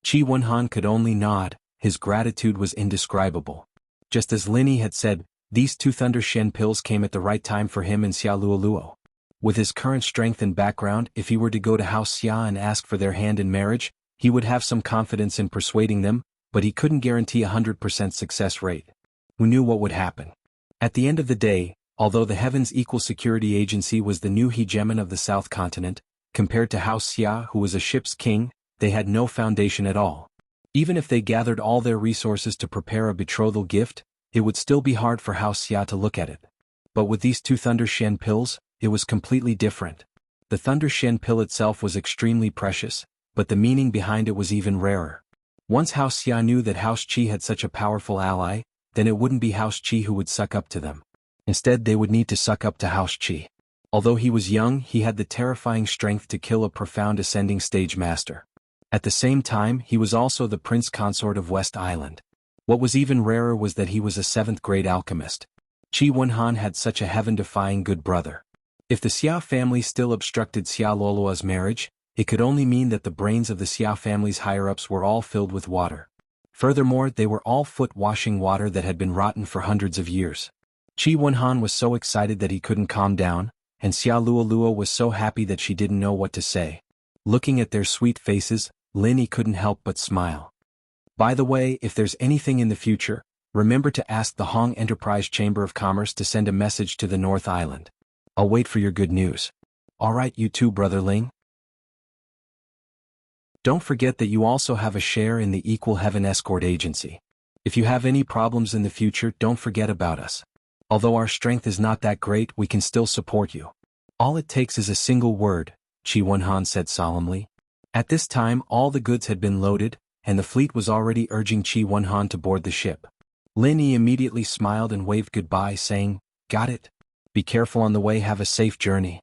Chi Wenhan could only nod, his gratitude was indescribable. Just as Lin Yi had said, these 2 Thunder Shen pills came at the right time for him and Xia Luoluo. With his current strength and background, if he were to go to House Xia and ask for their hand in marriage, he would have some confidence in persuading them, but he couldn't guarantee a 100% success rate. Who knew what would happen? At the end of the day, although the Heaven's Equal Security Agency was the new hegemon of the South Continent, compared to House Xia, who was a ship's king, they had no foundation at all. Even if they gathered all their resources to prepare a betrothal gift, it would still be hard for House Xia to look at it. But with these 2 Thunder Shen pills, it was completely different. The Thunder Shen pill itself was extremely precious, but the meaning behind it was even rarer. Once House Xia knew that House Qi had such a powerful ally, then it wouldn't be House Qi who would suck up to them. Instead, they would need to suck up to House Qi. Although he was young, he had the terrifying strength to kill a profound ascending stage master. At the same time, he was also the prince consort of West Island. What was even rarer was that he was a 7th-grade alchemist. Chi Wenhan had such a heaven-defying good brother. If the Xia family still obstructed Xia Luoluo's marriage, it could only mean that the brains of the Xia family's higher-ups were all filled with water. Furthermore, they were all foot-washing water that had been rotten for hundreds of years. Chi Wenhan was so excited that he couldn't calm down, and Xia Luoluo was so happy that she didn't know what to say. Looking at their sweet faces, Lin Yi couldn't help but smile. "By the way, if there's anything in the future, remember to ask the Hong Enterprise Chamber of Commerce to send a message to the North Island. I'll wait for your good news." "Alright, you too, Brother Ling. Don't forget that you also have a share in the Equal Heaven Escort Agency. If you have any problems in the future, don't forget about us. Although our strength is not that great, we can still support you. All it takes is a single word," Chi Wenhan said solemnly. At this time, all the goods had been loaded, and the fleet was already urging Chi Wenhan to board the ship. Lin Yi immediately smiled and waved goodbye, saying, "Got it. Be careful on the way, have a safe journey.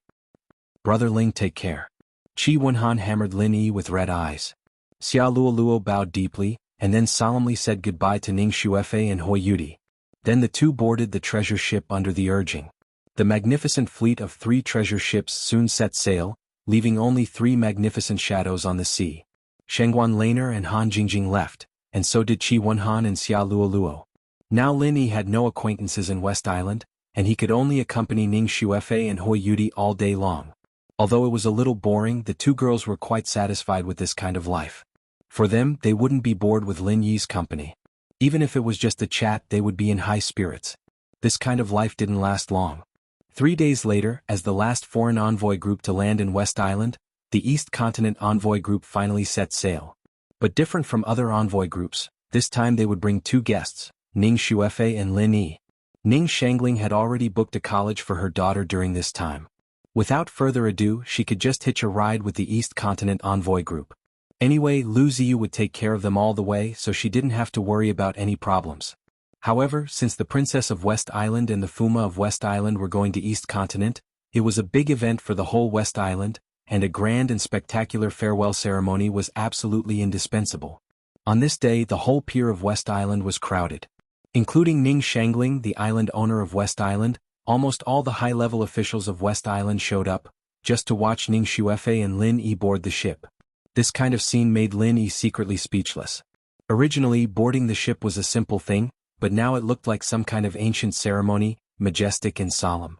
Brother Ling, take care." Chi Wenhan hammered Lin Yi with red eyes. Xia Luoluo bowed deeply, and then solemnly said goodbye to Ning Xuefei and Hui Yudi. Then the two boarded the treasure ship under the urging. The magnificent fleet of 3 treasure ships soon set sail, leaving only 3 magnificent shadows on the sea. Shengguan Laner and Han Jingjing left, and so did Chi Wenhan and Xia Luoluo. Now Lin Yi had no acquaintances in West Island, and he could only accompany Ning Xuefei and Hui Yudi all day long. Although it was a little boring, the 2 girls were quite satisfied with this kind of life. For them, they wouldn't be bored with Lin Yi's company. Even if it was just a chat, they would be in high spirits. This kind of life didn't last long. 3 days later, as the last foreign envoy group to land in West Island, the East Continent envoy group finally set sail. But different from other envoy groups, this time they would bring 2 guests, Ning Xuefei and Lin Yi. Ning Shangling had already booked a college for her daughter during this time. Without further ado, she could just hitch a ride with the East Continent envoy group. Anyway, Lu Ziyu would take care of them all the way, so she didn't have to worry about any problems. However, since the Princess of West Island and the Fuma of West Island were going to East Continent, it was a big event for the whole West Island, and a grand and spectacular farewell ceremony was absolutely indispensable. On this day, the whole pier of West Island was crowded. Including Ning Shangling, the island owner of West Island. Almost all the high-level officials of West Island showed up, just to watch Ning Xuefei and Lin Yi board the ship. This kind of scene made Lin Yi secretly speechless. Originally, boarding the ship was a simple thing, but now it looked like some kind of ancient ceremony, majestic and solemn.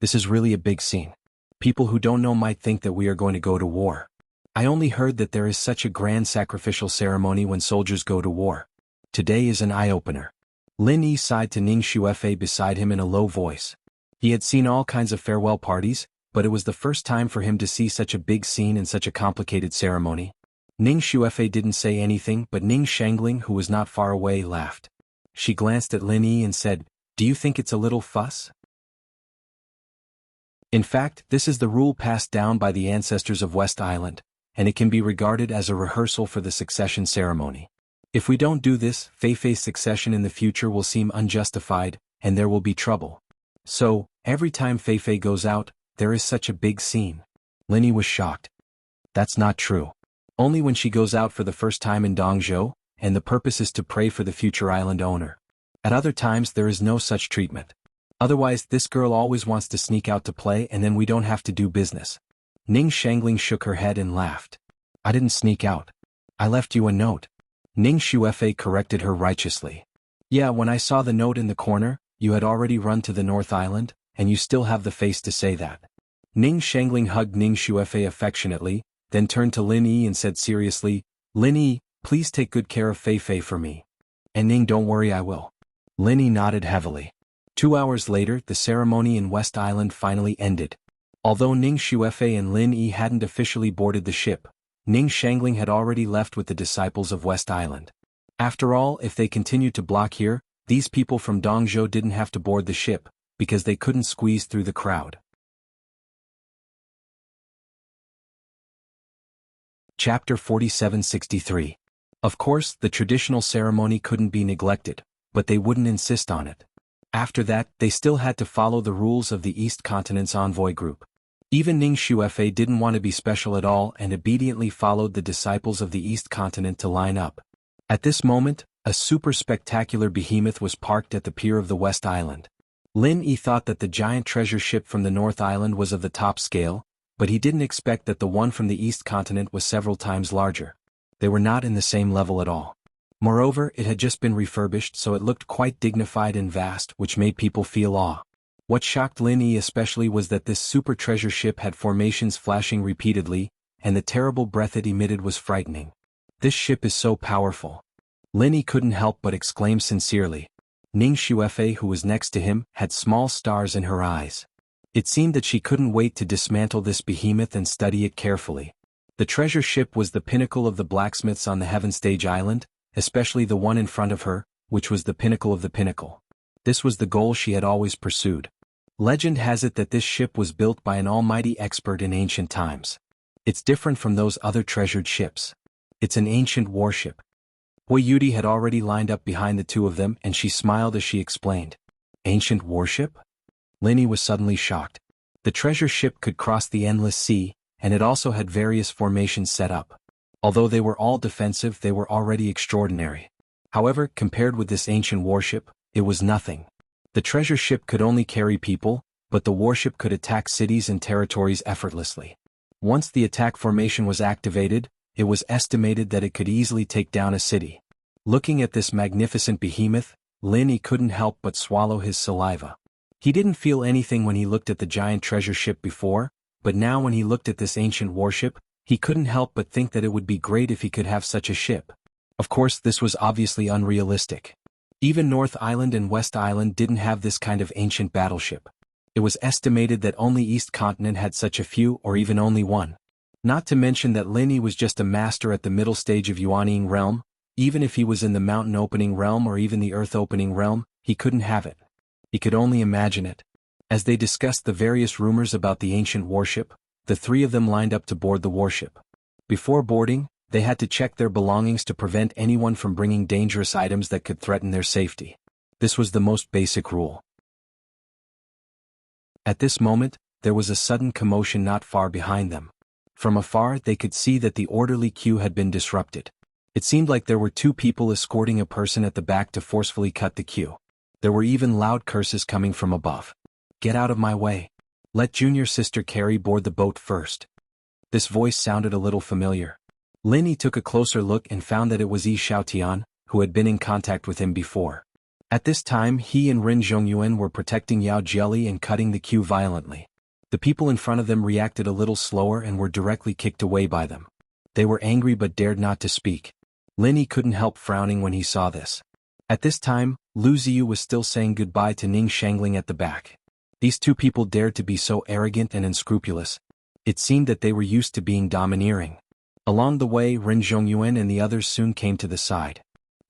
This is really a big scene. People who don't know might think that we are going to go to war. I only heard that there is such a grand sacrificial ceremony when soldiers go to war. Today is an eye-opener. Lin Yi sighed to Ning Xuefei beside him in a low voice. He had seen all kinds of farewell parties, but it was the first time for him to see such a big scene and such a complicated ceremony. Ning Xuefei didn't say anything, but Ning Shangling, who was not far away, laughed. She glanced at Lin Yi and said, "Do you think it's a little fuss?" In fact, this is the rule passed down by the ancestors of West Island, and it can be regarded as a rehearsal for the succession ceremony. If we don't do this, Feifei's succession in the future will seem unjustified, and there will be trouble. So, every time Feifei goes out, there is such a big scene. Lin Yi was shocked. That's not true. Only when she goes out for the first time in Dongzhou, and the purpose is to pray for the future island owner. At other times there is no such treatment. Otherwise, this girl always wants to sneak out to play and then we don't have to do business. Ning Shangling shook her head and laughed. I didn't sneak out. I left you a note. Ning Xuefei corrected her righteously. Yeah, when I saw the note in the corner, you had already run to the North Island, and you still have the face to say that. Ning Shangling hugged Ning Xuefei affectionately, then turned to Lin Yi and said seriously, Lin Yi, please take good care of Feifei for me. And Ning, don't worry, I will. Lin Yi nodded heavily. 2 hours later, the ceremony in West Island finally ended. Although Ning Xuefei and Lin Yi hadn't officially boarded the ship, Ning Shangling had already left with the disciples of West Island. After all, if they continued to block here, these people from Dongzhou didn't have to board the ship, because they couldn't squeeze through the crowd. Chapter 4763. Of course, the traditional ceremony couldn't be neglected, but they wouldn't insist on it. After that, they still had to follow the rules of the East Continent's envoy group. Even Ning Xuefei didn't want to be special at all and obediently followed the disciples of the East Continent to line up. At this moment, a super spectacular behemoth was parked at the pier of the West Island. Lin Yi thought that the giant treasure ship from the North Island was of the top scale, but he didn't expect that the one from the East Continent was several times larger. They were not in the same level at all. Moreover, it had just been refurbished, so it looked quite dignified and vast, which made people feel awe. What shocked Lin Yi especially was that this super treasure ship had formations flashing repeatedly, and the terrible breath it emitted was frightening. This ship is so powerful. Lin Yi couldn't help but exclaim sincerely. Ning Xuefei, who was next to him, had small stars in her eyes. It seemed that she couldn't wait to dismantle this behemoth and study it carefully. The treasure ship was the pinnacle of the blacksmiths on the Heaven Stage Island, especially the one in front of her, which was the pinnacle of the pinnacle. This was the goal she had always pursued. Legend has it that this ship was built by an almighty expert in ancient times. It's different from those other treasured ships. It's an ancient warship. Hui Yudi had already lined up behind the two of them and she smiled as she explained. Ancient warship? Lin Yi was suddenly shocked. The treasure ship could cross the endless sea, and it also had various formations set up. Although they were all defensive, they were already extraordinary. However, compared with this ancient warship, it was nothing. The treasure ship could only carry people, but the warship could attack cities and territories effortlessly. Once the attack formation was activated, it was estimated that it could easily take down a city. Looking at this magnificent behemoth, Lin Yi couldn't help but swallow his saliva. He didn't feel anything when he looked at the giant treasure ship before, but now when he looked at this ancient warship, he couldn't help but think that it would be great if he could have such a ship. Of course, this was obviously unrealistic. Even North Island and West Island didn't have this kind of ancient battleship. It was estimated that only East Continent had such a few or even only one. Not to mention that Lin Yi was just a master at the middle stage of Yuanying realm. Even if he was in the mountain opening realm or even the earth opening realm, he couldn't have it. He could only imagine it. As they discussed the various rumors about the ancient warship, the three of them lined up to board the warship. Before boarding, they had to check their belongings to prevent anyone from bringing dangerous items that could threaten their safety. This was the most basic rule. At this moment, there was a sudden commotion not far behind them. From afar, they could see that the orderly queue had been disrupted. It seemed like there were two people escorting a person at the back to forcefully cut the queue. There were even loud curses coming from above. "Get out of my way. Let junior sister Carrie board the boat first." This voice sounded a little familiar. Linny took a closer look and found that it was Yi Xiaotian, who had been in contact with him before. At this time he and Rin Zhongyuan were protecting Yao Jieli and cutting the queue violently. The people in front of them reacted a little slower and were directly kicked away by them. They were angry but dared not to speak. Linny couldn't help frowning when he saw this. At this time, Lu Ziyu was still saying goodbye to Ning Shangling at the back. These two people dared to be so arrogant and unscrupulous. It seemed that they were used to being domineering. Along the way, Rin Zhongyuan and the others soon came to the side.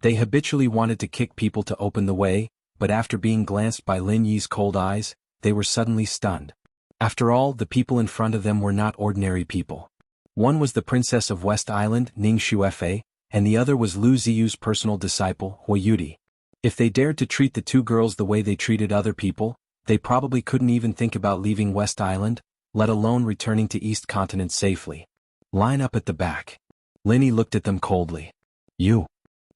They habitually wanted to kick people to open the way, but after being glanced by Lin Yi's cold eyes, they were suddenly stunned. After all, the people in front of them were not ordinary people. One was the princess of West Island, Ning Xuefei, and the other was Lu Ziyu's personal disciple, Hui Yudi. If they dared to treat the two girls the way they treated other people, they probably couldn't even think about leaving West Island, let alone returning to East Continent safely. "Line up at the back." Linny looked at them coldly. "You."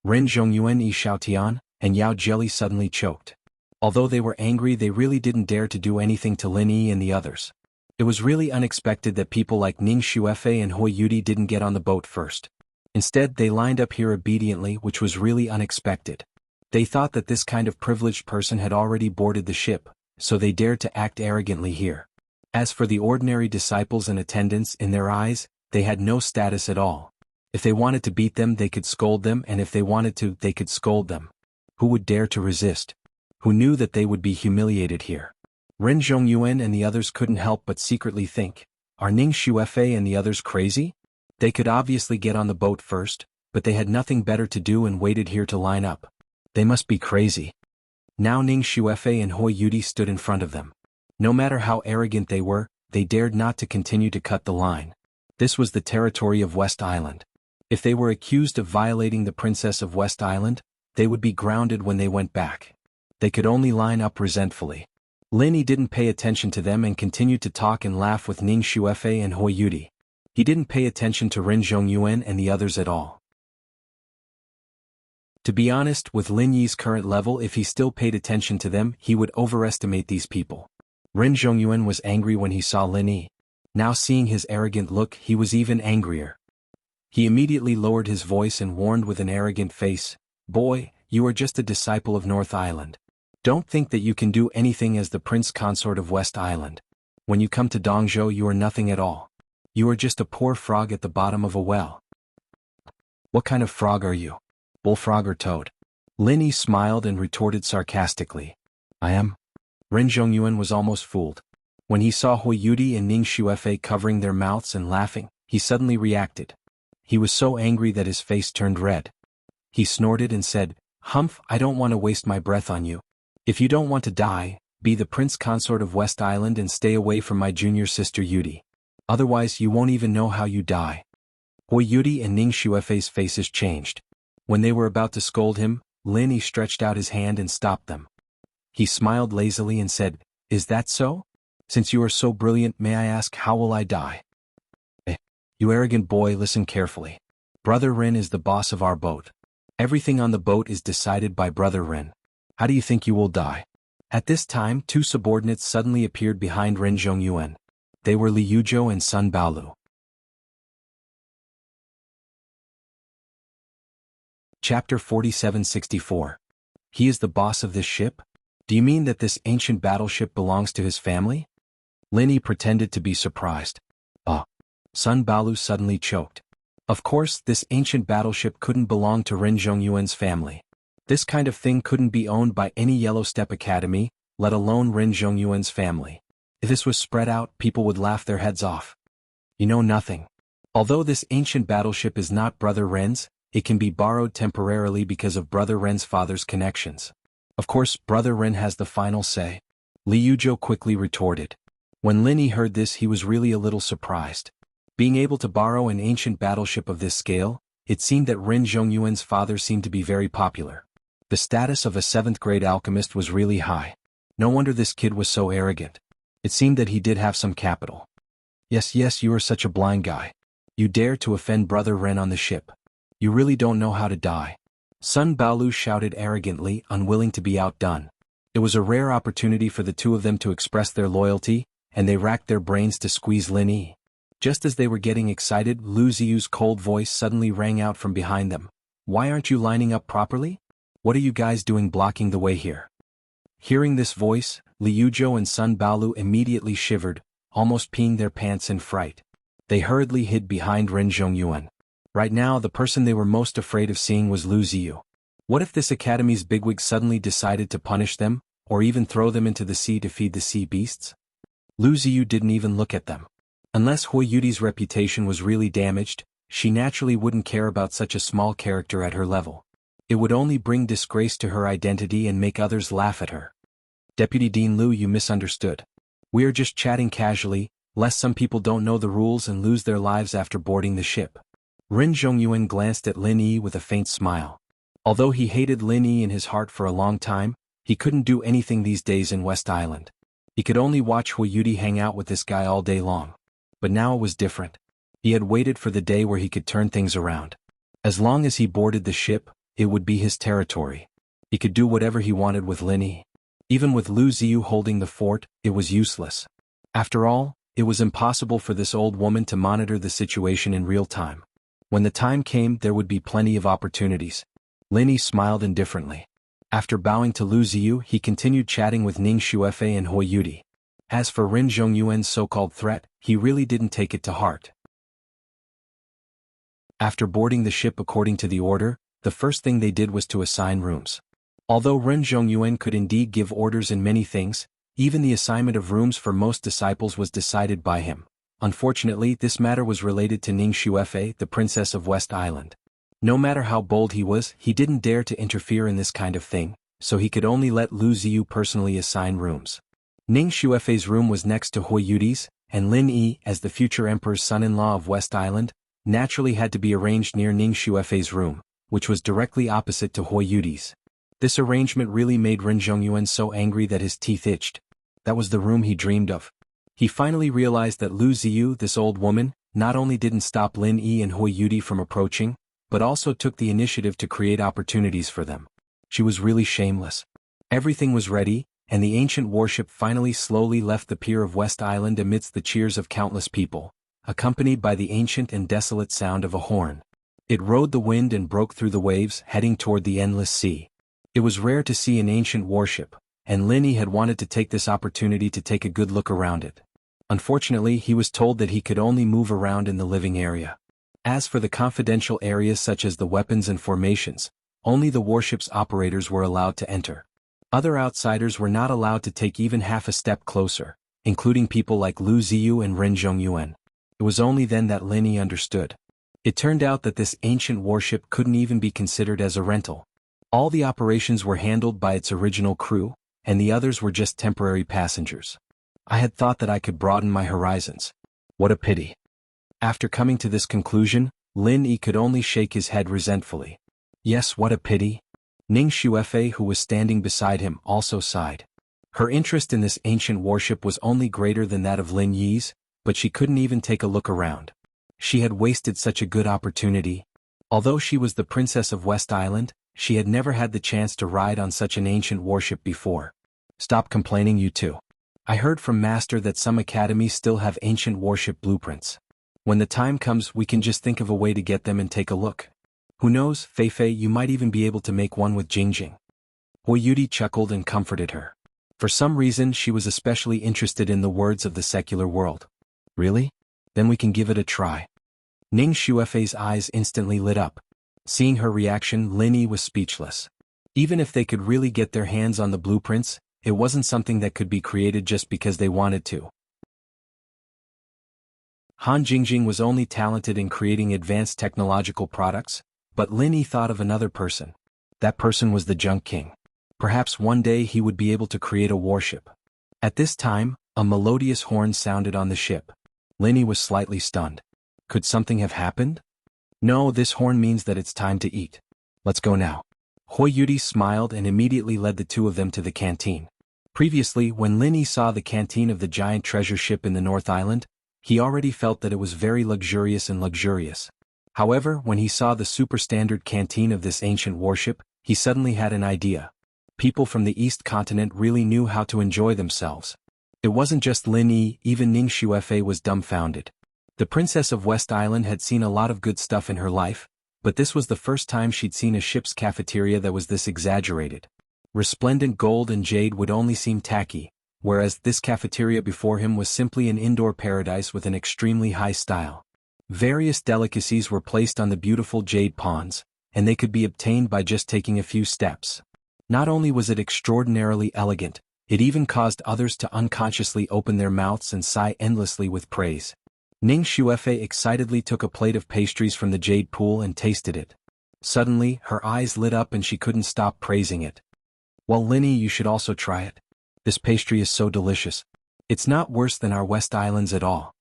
Rin Zhongyuan, Yi Xiaotian, and Yao Jieli suddenly choked. Although they were angry, they really didn't dare to do anything to Lin Yi and the others. It was really unexpected that people like Ning Xuefei and Hui Yudi didn't get on the boat first. Instead, they lined up here obediently, which was really unexpected. They thought that this kind of privileged person had already boarded the ship, so they dared to act arrogantly here. As for the ordinary disciples and attendants, in their eyes, they had no status at all. If they wanted to beat them, they could scold them, and if they wanted to, they could scold them. Who would dare to resist? Who knew that they would be humiliated here? Rin Zhongyuan and the others couldn't help but secretly think, are Ning Xuefei and the others crazy? They could obviously get on the boat first, but they had nothing better to do and waited here to line up. They must be crazy. Now Ning Xuefei and Hui Yudi stood in front of them. No matter how arrogant they were, they dared not to continue to cut the line. This was the territory of West Island. If they were accused of violating the Princess of West Island, they would be grounded when they went back. They could only line up resentfully. Linny didn't pay attention to them and continued to talk and laugh with Ning Xuefei and Hui Yudi. He didn't pay attention to Rin Zhongyuan and the others at all. To be honest, with Lin Yi's current level, if he still paid attention to them, he would overestimate these people. Rin Zhongyuan was angry when he saw Lin Yi. Now seeing his arrogant look, he was even angrier. He immediately lowered his voice and warned with an arrogant face, "Boy, you are just a disciple of North Island. Don't think that you can do anything as the prince consort of West Island. When you come to Dongzhou, you are nothing at all. You are just a poor frog at the bottom of a well." "What kind of frog are you? Bullfrog or toad?" Lin Yi smiled and retorted sarcastically. "I am." Rin Zhongyuan was almost fooled. When he saw Hui Yudi and Ning Xuefei covering their mouths and laughing, he suddenly reacted. He was so angry that his face turned red. He snorted and said, "Humph, I don't want to waste my breath on you. If you don't want to die, be the prince consort of West Island and stay away from my junior sister Yudi. Otherwise you won't even know how you die." Hui Yudi and Ning Xuefei's faces changed. When they were about to scold him, Lin Yi stretched out his hand and stopped them. He smiled lazily and said, "Is that so? Since you are so brilliant, may I ask how will I die?" "You arrogant boy, listen carefully. Brother Rin is the boss of our boat. Everything on the boat is decided by Brother Rin. How do you think you will die?" At this time, two subordinates suddenly appeared behind Rin Zhongyuan. They were Li Yuzhou and Sun Baolu. Chapter 4764. He is the boss of this ship? Do you mean that this ancient battleship belongs to his family? Lin Yi pretended to be surprised. Sun Baolu suddenly choked. Of course, this ancient battleship couldn't belong to Rin Zhongyuan's family. This kind of thing couldn't be owned by any Yellow Step Academy, let alone Rin Zhongyuan's family. If this was spread out, people would laugh their heads off. You know nothing. Although this ancient battleship is not Brother Ren's, it can be borrowed temporarily because of Brother Ren's father's connections. Of course, Brother Ren has the final say. Li Yuzhou quickly retorted. When Lin Yi heard this, he was really a little surprised. Being able to borrow an ancient battleship of this scale, it seemed that Rin Zhongyuan's father seemed to be very popular. The status of a 7th grade alchemist was really high. No wonder this kid was so arrogant. It seemed that he did have some capital. Yes, you are such a blind guy. You dare to offend Brother Ren on the ship. You really don't know how to die. Sun Baolu shouted arrogantly, unwilling to be outdone. It was a rare opportunity for the two of them to express their loyalty, and they racked their brains to squeeze Lin Yi. Just as they were getting excited, Lu Ziyu's cold voice suddenly rang out from behind them. Why aren't you lining up properly? What are you guys doing blocking the way here? Hearing this voice, Liu Zhou and Sun Baolu immediately shivered, almost peeing their pants in fright. They hurriedly hid behind Ren Zhongyuan. Right now the person they were most afraid of seeing was Lu Ziyu. What if this academy's bigwig suddenly decided to punish them, or even throw them into the sea to feed the sea beasts? Lu Ziyu didn't even look at them. Unless Hui Yudi's reputation was really damaged, she naturally wouldn't care about such a small character at her level. It would only bring disgrace to her identity and make others laugh at her. Deputy Dean Lu, you misunderstood. We are just chatting casually, lest some people don't know the rules and lose their lives after boarding the ship. Ren Zhongyuan glanced at Lin Yi with a faint smile. Although he hated Lin Yi in his heart for a long time, he couldn't do anything these days in West Island. He could only watch Hui Yudi hang out with this guy all day long. But now it was different. He had waited for the day where he could turn things around. As long as he boarded the ship, it would be his territory. He could do whatever he wanted with Lin Yi. Even with Lu Ziyu holding the fort, it was useless. After all, it was impossible for this old woman to monitor the situation in real time. When the time came, there would be plenty of opportunities. Lin Yi smiled indifferently. After bowing to Lu Ziyu, he continued chatting with Ning Xuefei and Hui Yudi. As for Ren Zhongyuan's so-called threat, he really didn't take it to heart. After boarding the ship according to the order, the first thing they did was to assign rooms. Although Ren Zhongyuan could indeed give orders in many things, even the assignment of rooms for most disciples was decided by him. Unfortunately, this matter was related to Ning Xuefei, the princess of West Island. No matter how bold he was, he didn't dare to interfere in this kind of thing, so he could only let Lu Ziyu personally assign rooms. Ning Xuefei's room was next to Hui Yudi's, and Lin Yi, as the future emperor's son-in-law of West Island, naturally had to be arranged near Ning Xuefei's room, which was directly opposite to Hui Yudi's. This arrangement really made Ren Zhongyuan so angry that his teeth itched. That was the room he dreamed of. He finally realized that Lu Ziyu, this old woman, not only didn't stop Lin Yi and Hui Yudi from approaching, but also took the initiative to create opportunities for them. She was really shameless. Everything was ready, and the ancient warship finally slowly left the pier of West Island amidst the cheers of countless people, accompanied by the ancient and desolate sound of a horn. It rode the wind and broke through the waves, heading toward the endless sea. It was rare to see an ancient warship, and Lin Yi had wanted to take this opportunity to take a good look around it. Unfortunately, he was told that he could only move around in the living area. As for the confidential areas such as the weapons and formations, only the warship's operators were allowed to enter. Other outsiders were not allowed to take even half a step closer, including people like Lu Ziyu and Ren Zhongyuan. It was only then that Lin Yi understood. It turned out that this ancient warship couldn't even be considered as a rental. All the operations were handled by its original crew, and the others were just temporary passengers. I had thought that I could broaden my horizons. What a pity. After coming to this conclusion, Lin Yi could only shake his head resentfully. Yes, what a pity. Ning Xuefei, who was standing beside him, also sighed. Her interest in this ancient warship was only greater than that of Lin Yi's, but she couldn't even take a look around. She had wasted such a good opportunity. Although she was the princess of West Island, she had never had the chance to ride on such an ancient warship before. Stop complaining, you two. I heard from Master that some academies still have ancient warship blueprints. When the time comes, we can just think of a way to get them and take a look. Who knows, Feifei, you might even be able to make one with Jingjing. Hui Yudi chuckled and comforted her. For some reason, she was especially interested in the words of the secular world. Really? Then we can give it a try. Ning Xuefei's eyes instantly lit up. Seeing her reaction, Lin Yi was speechless. Even if they could really get their hands on the blueprints, it wasn't something that could be created just because they wanted to. Han Jingjing was only talented in creating advanced technological products, but Lin Yi thought of another person. That person was the Junk King. Perhaps one day he would be able to create a warship. At this time, a melodious horn sounded on the ship. Lin Yi was slightly stunned. Could something have happened? No, this horn means that it's time to eat. Let's go now. Hui Yudi smiled and immediately led the two of them to the canteen. Previously, when Lin Yi saw the canteen of the giant treasure ship in the North Island, he already felt that it was very luxurious and luxurious. However, when he saw the superstandard canteen of this ancient warship, he suddenly had an idea. People from the East Continent really knew how to enjoy themselves. It wasn't just Lin Yi, even Ning Xuefei was dumbfounded. The Princess of West Island had seen a lot of good stuff in her life, but this was the first time she'd seen a ship's cafeteria that was this exaggerated. Resplendent gold and jade would only seem tacky, whereas this cafeteria before him was simply an indoor paradise with an extremely high style. Various delicacies were placed on the beautiful jade pawns, and they could be obtained by just taking a few steps. Not only was it extraordinarily elegant, it even caused others to unconsciously open their mouths and sigh endlessly with praise. Ning Xuefei excitedly took a plate of pastries from the jade pool and tasted it. Suddenly, her eyes lit up and she couldn't stop praising it. "Well, Linny, you should also try it. This pastry is so delicious. It's not worse than our West Islands at all."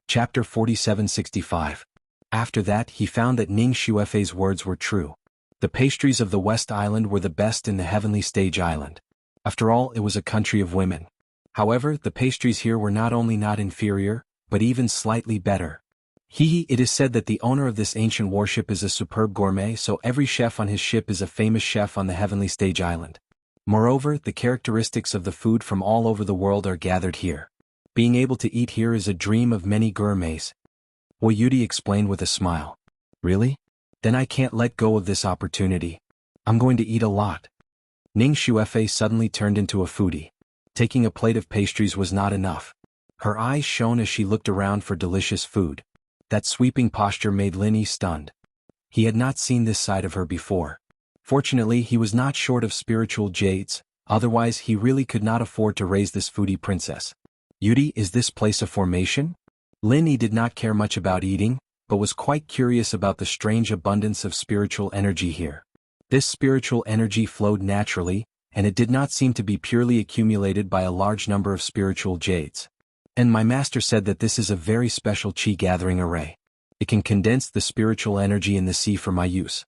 Chapter 4765. After that, he found that Ning Xuefei's words were true. The pastries of the West Island were the best in the heavenly stage island. After all, it was a country of women. However, the pastries here were not only not inferior, but even slightly better. It is said that the owner of this ancient warship is a superb gourmet, so every chef on his ship is a famous chef on the heavenly stage island. Moreover, the characteristics of the food from all over the world are gathered here. Being able to eat here is a dream of many gourmets. Yudi explained with a smile. "Really? Then I can't let go of this opportunity. I'm going to eat a lot." Ning Xuefei suddenly turned into a foodie. Taking a plate of pastries was not enough. Her eyes shone as she looked around for delicious food. That sweeping posture made Lin Yi stunned. He had not seen this side of her before. Fortunately, he was not short of spiritual jades, otherwise he really could not afford to raise this foodie princess. "Yudi, is this place a formation?" Lin Yi did not care much about eating, but was quite curious about the strange abundance of spiritual energy here. This spiritual energy flowed naturally, and it did not seem to be purely accumulated by a large number of spiritual jades. "And my master said that this is a very special chi gathering array. It can condense the spiritual energy in the sea for my use."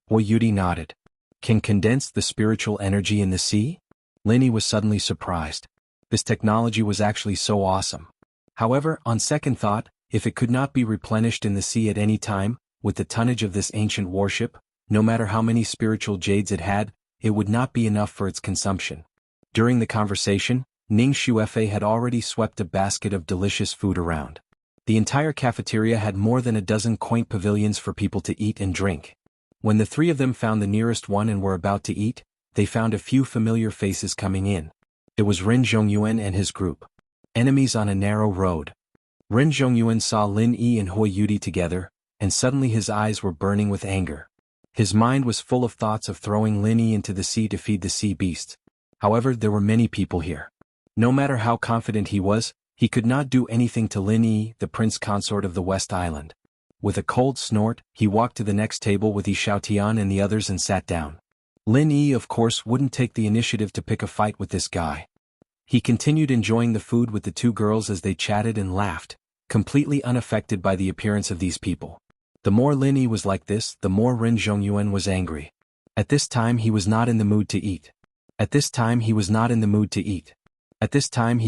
Yudi nodded. "Can condense the spiritual energy in the sea?" Lin Yi was suddenly surprised. This technology was actually so awesome. However, on second thought, if it could not be replenished in the sea at any time, with the tonnage of this ancient warship, no matter how many spiritual jades it had, it would not be enough for its consumption. During the conversation, Ning Xuefei had already swept a basket of delicious food around. The entire cafeteria had more than a dozen quaint pavilions for people to eat and drink. When the three of them found the nearest one and were about to eat, they found a few familiar faces coming in. It was Ren Zhongyuan and his group. Enemies on a narrow road. Ren Zhongyuan saw Lin Yi and Yudi together, and suddenly his eyes were burning with anger. His mind was full of thoughts of throwing Lin Yi into the sea to feed the sea beasts. However, there were many people here. No matter how confident he was, he could not do anything to Lin Yi, the prince consort of the West Island. With a cold snort, he walked to the next table with Yi Xiaotian and the others and sat down. Lin Yi, of course, wouldn't take the initiative to pick a fight with this guy. He continued enjoying the food with the two girls as they chatted and laughed, completely unaffected by the appearance of these people. The more Lin Yi was like this, the more Ren Zhongyuan was angry. At this time he was not in the mood to eat. At this time he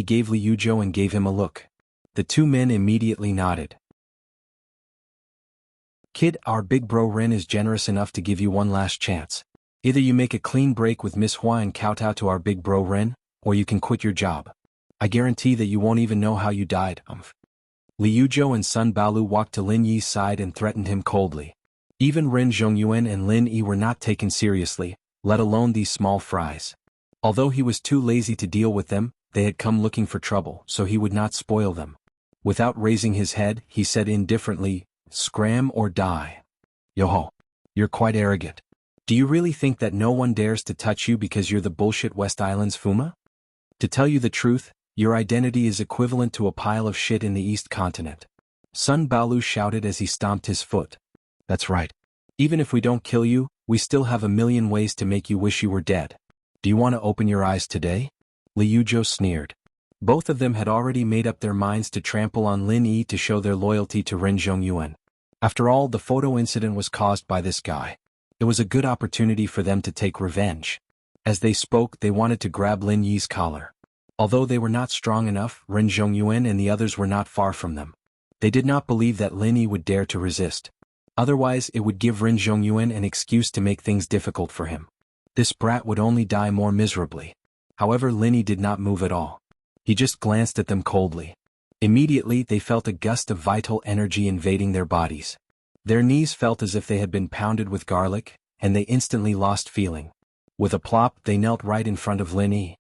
gave Li Yuzhou and gave him a look. The two men immediately nodded. "Kid, our big bro Ren is generous enough to give you one last chance. Either you make a clean break with Miss Hua and kowtow to our big bro Ren, or you can quit your job. I guarantee that you won't even know how you died, Li Yuzhou and Sun Balu walked to Lin Yi's side and threatened him coldly. Even Ren Zhongyuan and Lin Yi were not taken seriously, let alone these small fries. Although he was too lazy to deal with them, they had come looking for trouble, so he would not spoil them. Without raising his head, he said indifferently, "Scram or die." "Yoho. You're quite arrogant. Do you really think that no one dares to touch you because you're the bullshit West Islands Fuma? To tell you the truth, your identity is equivalent to a pile of shit in the East Continent." Sun Balu shouted as he stomped his foot. "That's right. Even if we don't kill you, we still have a million ways to make you wish you were dead. Do you want to open your eyes today?" Li Yuzhou sneered. Both of them had already made up their minds to trample on Lin Yi to show their loyalty to Ren Zhongyuan. After all, the photo incident was caused by this guy. It was a good opportunity for them to take revenge. As they spoke, they wanted to grab Lin Yi's collar. Although they were not strong enough, Ren Zhongyuan and the others were not far from them. They did not believe that Lin Yi would dare to resist. Otherwise it would give Ren Zhongyuan an excuse to make things difficult for him. This brat would only die more miserably. However, Lin Yi did not move at all. He just glanced at them coldly. Immediately they felt a gust of vital energy invading their bodies. Their knees felt as if they had been pounded with garlic, and they instantly lost feeling. With a plop, they knelt right in front of Lin Yi.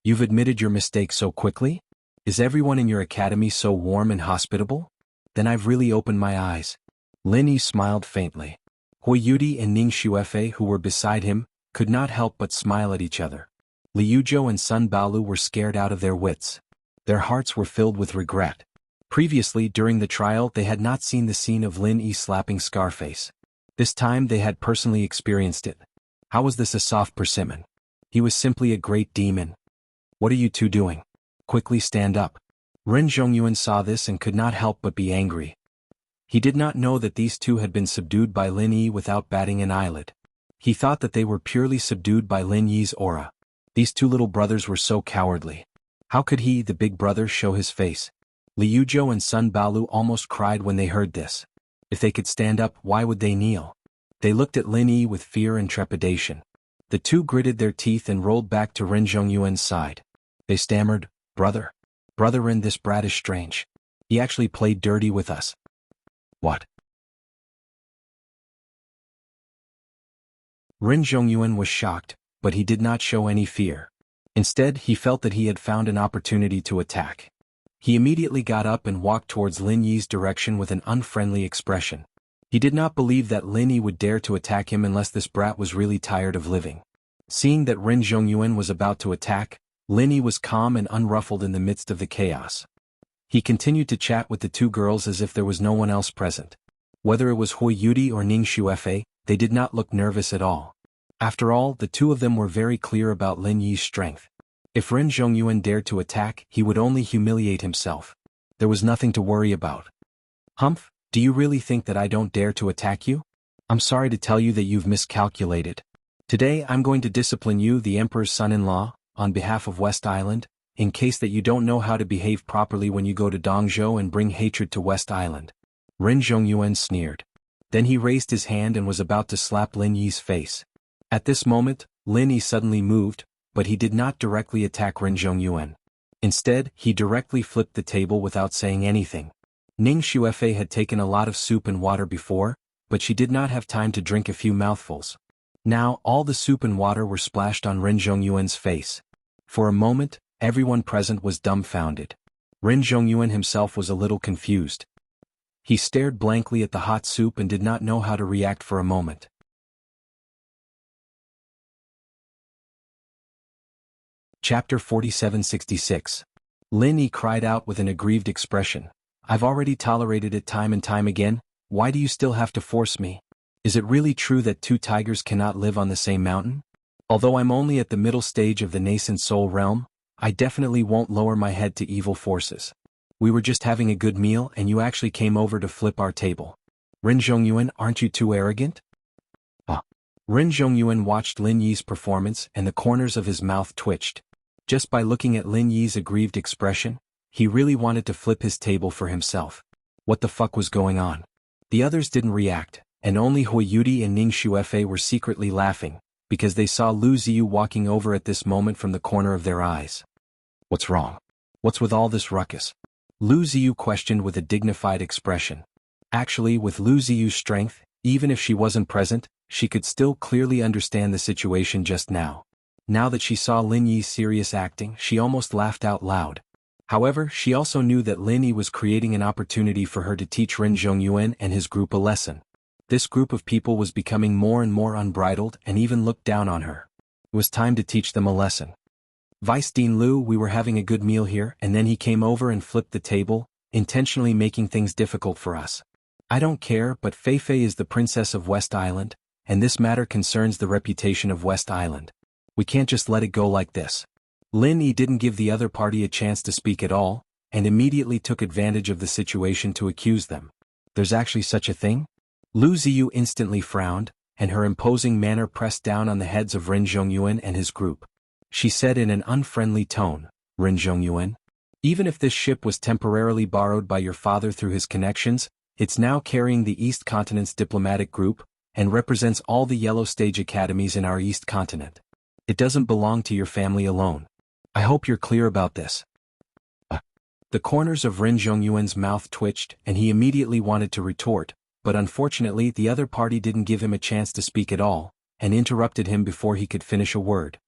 "You've admitted your mistake so quickly? Is everyone in your academy so warm and hospitable? Then I've really opened my eyes." Lin Yi smiled faintly. Hui Yudi and Ning Xuefei, who were beside him, could not help but smile at each other. Liu Zhou and Sun Baolu were scared out of their wits. Their hearts were filled with regret. Previously, during the trial, they had not seen the scene of Lin Yi slapping Scarface. This time they had personally experienced it. How was this a soft persimmon? He was simply a great demon. "What are you two doing? Quickly stand up." Ren Zhongyuan saw this and could not help but be angry. He did not know that these two had been subdued by Lin Yi without batting an eyelid. He thought that they were purely subdued by Lin Yi's aura. These two little brothers were so cowardly. How could he, the big brother, show his face? Liu Zhou and Sun Baolu almost cried when they heard this. If they could stand up, why would they kneel? They looked at Lin Yi with fear and trepidation. The two gritted their teeth and rolled back to Ren Zhongyuan's side. They stammered, "Brother. Brother Ren, this brat is strange. He actually played dirty with us." "What?" Ren Zhongyuan was shocked, but he did not show any fear. Instead, he felt that he had found an opportunity to attack. He immediately got up and walked towards Lin Yi's direction with an unfriendly expression. He did not believe that Lin Yi would dare to attack him unless this brat was really tired of living. Seeing that Ren Zhongyuan was about to attack, Lin Yi was calm and unruffled in the midst of the chaos. He continued to chat with the two girls as if there was no one else present. Whether it was Hui Yudi or Ning Xuefei, they did not look nervous at all. After all, the two of them were very clear about Lin Yi's strength. If Ren Zhongyuan dared to attack, he would only humiliate himself. There was nothing to worry about. "Humph, do you really think that I don't dare to attack you? I'm sorry to tell you that you've miscalculated. Today I'm going to discipline you, the Emperor's son-in-law, on behalf of West Island, in case that you don't know how to behave properly when you go to Dongzhou and bring hatred to West Island." Ren Zhongyuan sneered. Then he raised his hand and was about to slap Lin Yi's face. At this moment, Lin Yi suddenly moved, but he did not directly attack Ren Zhongyuan. Instead, he directly flipped the table without saying anything. Ning Xuefei had taken a lot of soup and water before, but she did not have time to drink a few mouthfuls. Now, all the soup and water were splashed on Ren Zhongyuan's face. For a moment, everyone present was dumbfounded. Ren Zhongyuan himself was a little confused. He stared blankly at the hot soup and did not know how to react for a moment. Chapter 4766. Lin Yi cried out with an aggrieved expression. "I've already tolerated it time and time again, why do you still have to force me? Is it really true that two tigers cannot live on the same mountain? Although I'm only at the middle stage of the nascent soul realm, I definitely won't lower my head to evil forces. We were just having a good meal and you actually came over to flip our table. Ren Zhongyuan, aren't you too arrogant?" Ren Zhongyuan watched Lin Yi's performance and the corners of his mouth twitched. Just by looking at Lin Yi's aggrieved expression, he really wanted to flip his table for himself. What the fuck was going on? The others didn't react, and only Hui Yudi and Ning Xuefei were secretly laughing, because they saw Lu Ziyu walking over at this moment from the corner of their eyes. "What's wrong? What's with all this ruckus?" Lu Ziyu questioned with a dignified expression. Actually, with Lu Ziyu's strength, even if she wasn't present, she could still clearly understand the situation just now. Now that she saw Lin Yi's serious acting, she almost laughed out loud. However, she also knew that Lin Yi was creating an opportunity for her to teach Ren Zhongyuan and his group a lesson. This group of people was becoming more and more unbridled and even looked down on her. It was time to teach them a lesson. "Vice Dean Liu, we were having a good meal here and then he came over and flipped the table, intentionally making things difficult for us. I don't care, but Fei Fei is the princess of West Island, and this matter concerns the reputation of West Island. We can't just let it go like this." Lin Yi didn't give the other party a chance to speak at all, and immediately took advantage of the situation to accuse them. "There's actually such a thing?" Lu Ziyu instantly frowned, and her imposing manner pressed down on the heads of Ren Zhongyuan and his group. she said in an unfriendly tone. Rin Zhongyuan, even if this ship was temporarily borrowed by your father through his connections, it's now carrying the East Continent's diplomatic group, and represents all the yellow stage academies in our East Continent. It doesn't belong to your family alone. I hope you're clear about this. The corners of Rin Zhongyuan's mouth twitched and he immediately wanted to retort, but unfortunately the other party didn't give him a chance to speak at all, and interrupted him before he could finish a word.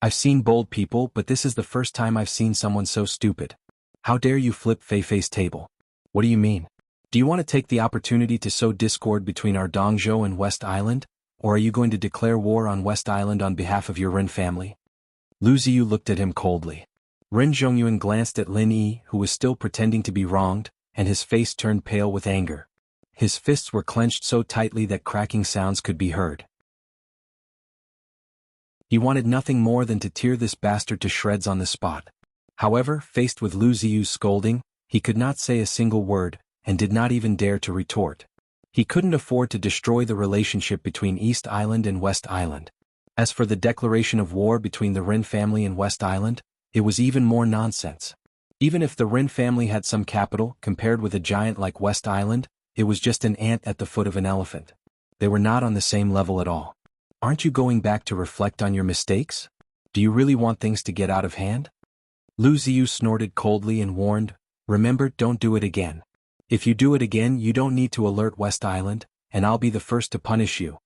I've seen bold people, but this is the first time I've seen someone so stupid. How dare you flip Feifei's table? What do you mean? Do you want to take the opportunity to sow discord between our Dongzhou and West Island, or are you going to declare war on West Island on behalf of your Rin family? Lu Ziyu looked at him coldly. Rin Zhongyuan glanced at Lin Yi, who was still pretending to be wronged, and his face turned pale with anger. His fists were clenched so tightly that cracking sounds could be heard. He wanted nothing more than to tear this bastard to shreds on the spot. However, faced with Lu Ziyu's scolding, he could not say a single word, and did not even dare to retort. He couldn't afford to destroy the relationship between East Island and West Island. As for the declaration of war between the Rin family and West Island, it was even more nonsense. Even if the Rin family had some capital, compared with a giant like West Island, it was just an ant at the foot of an elephant. They were not on the same level at all. Aren't you going back to reflect on your mistakes? Do you really want things to get out of hand? Lu Ziyu snorted coldly and warned, remember, don't do it again. If you do it again, you don't need to alert West Island, and I'll be the first to punish you.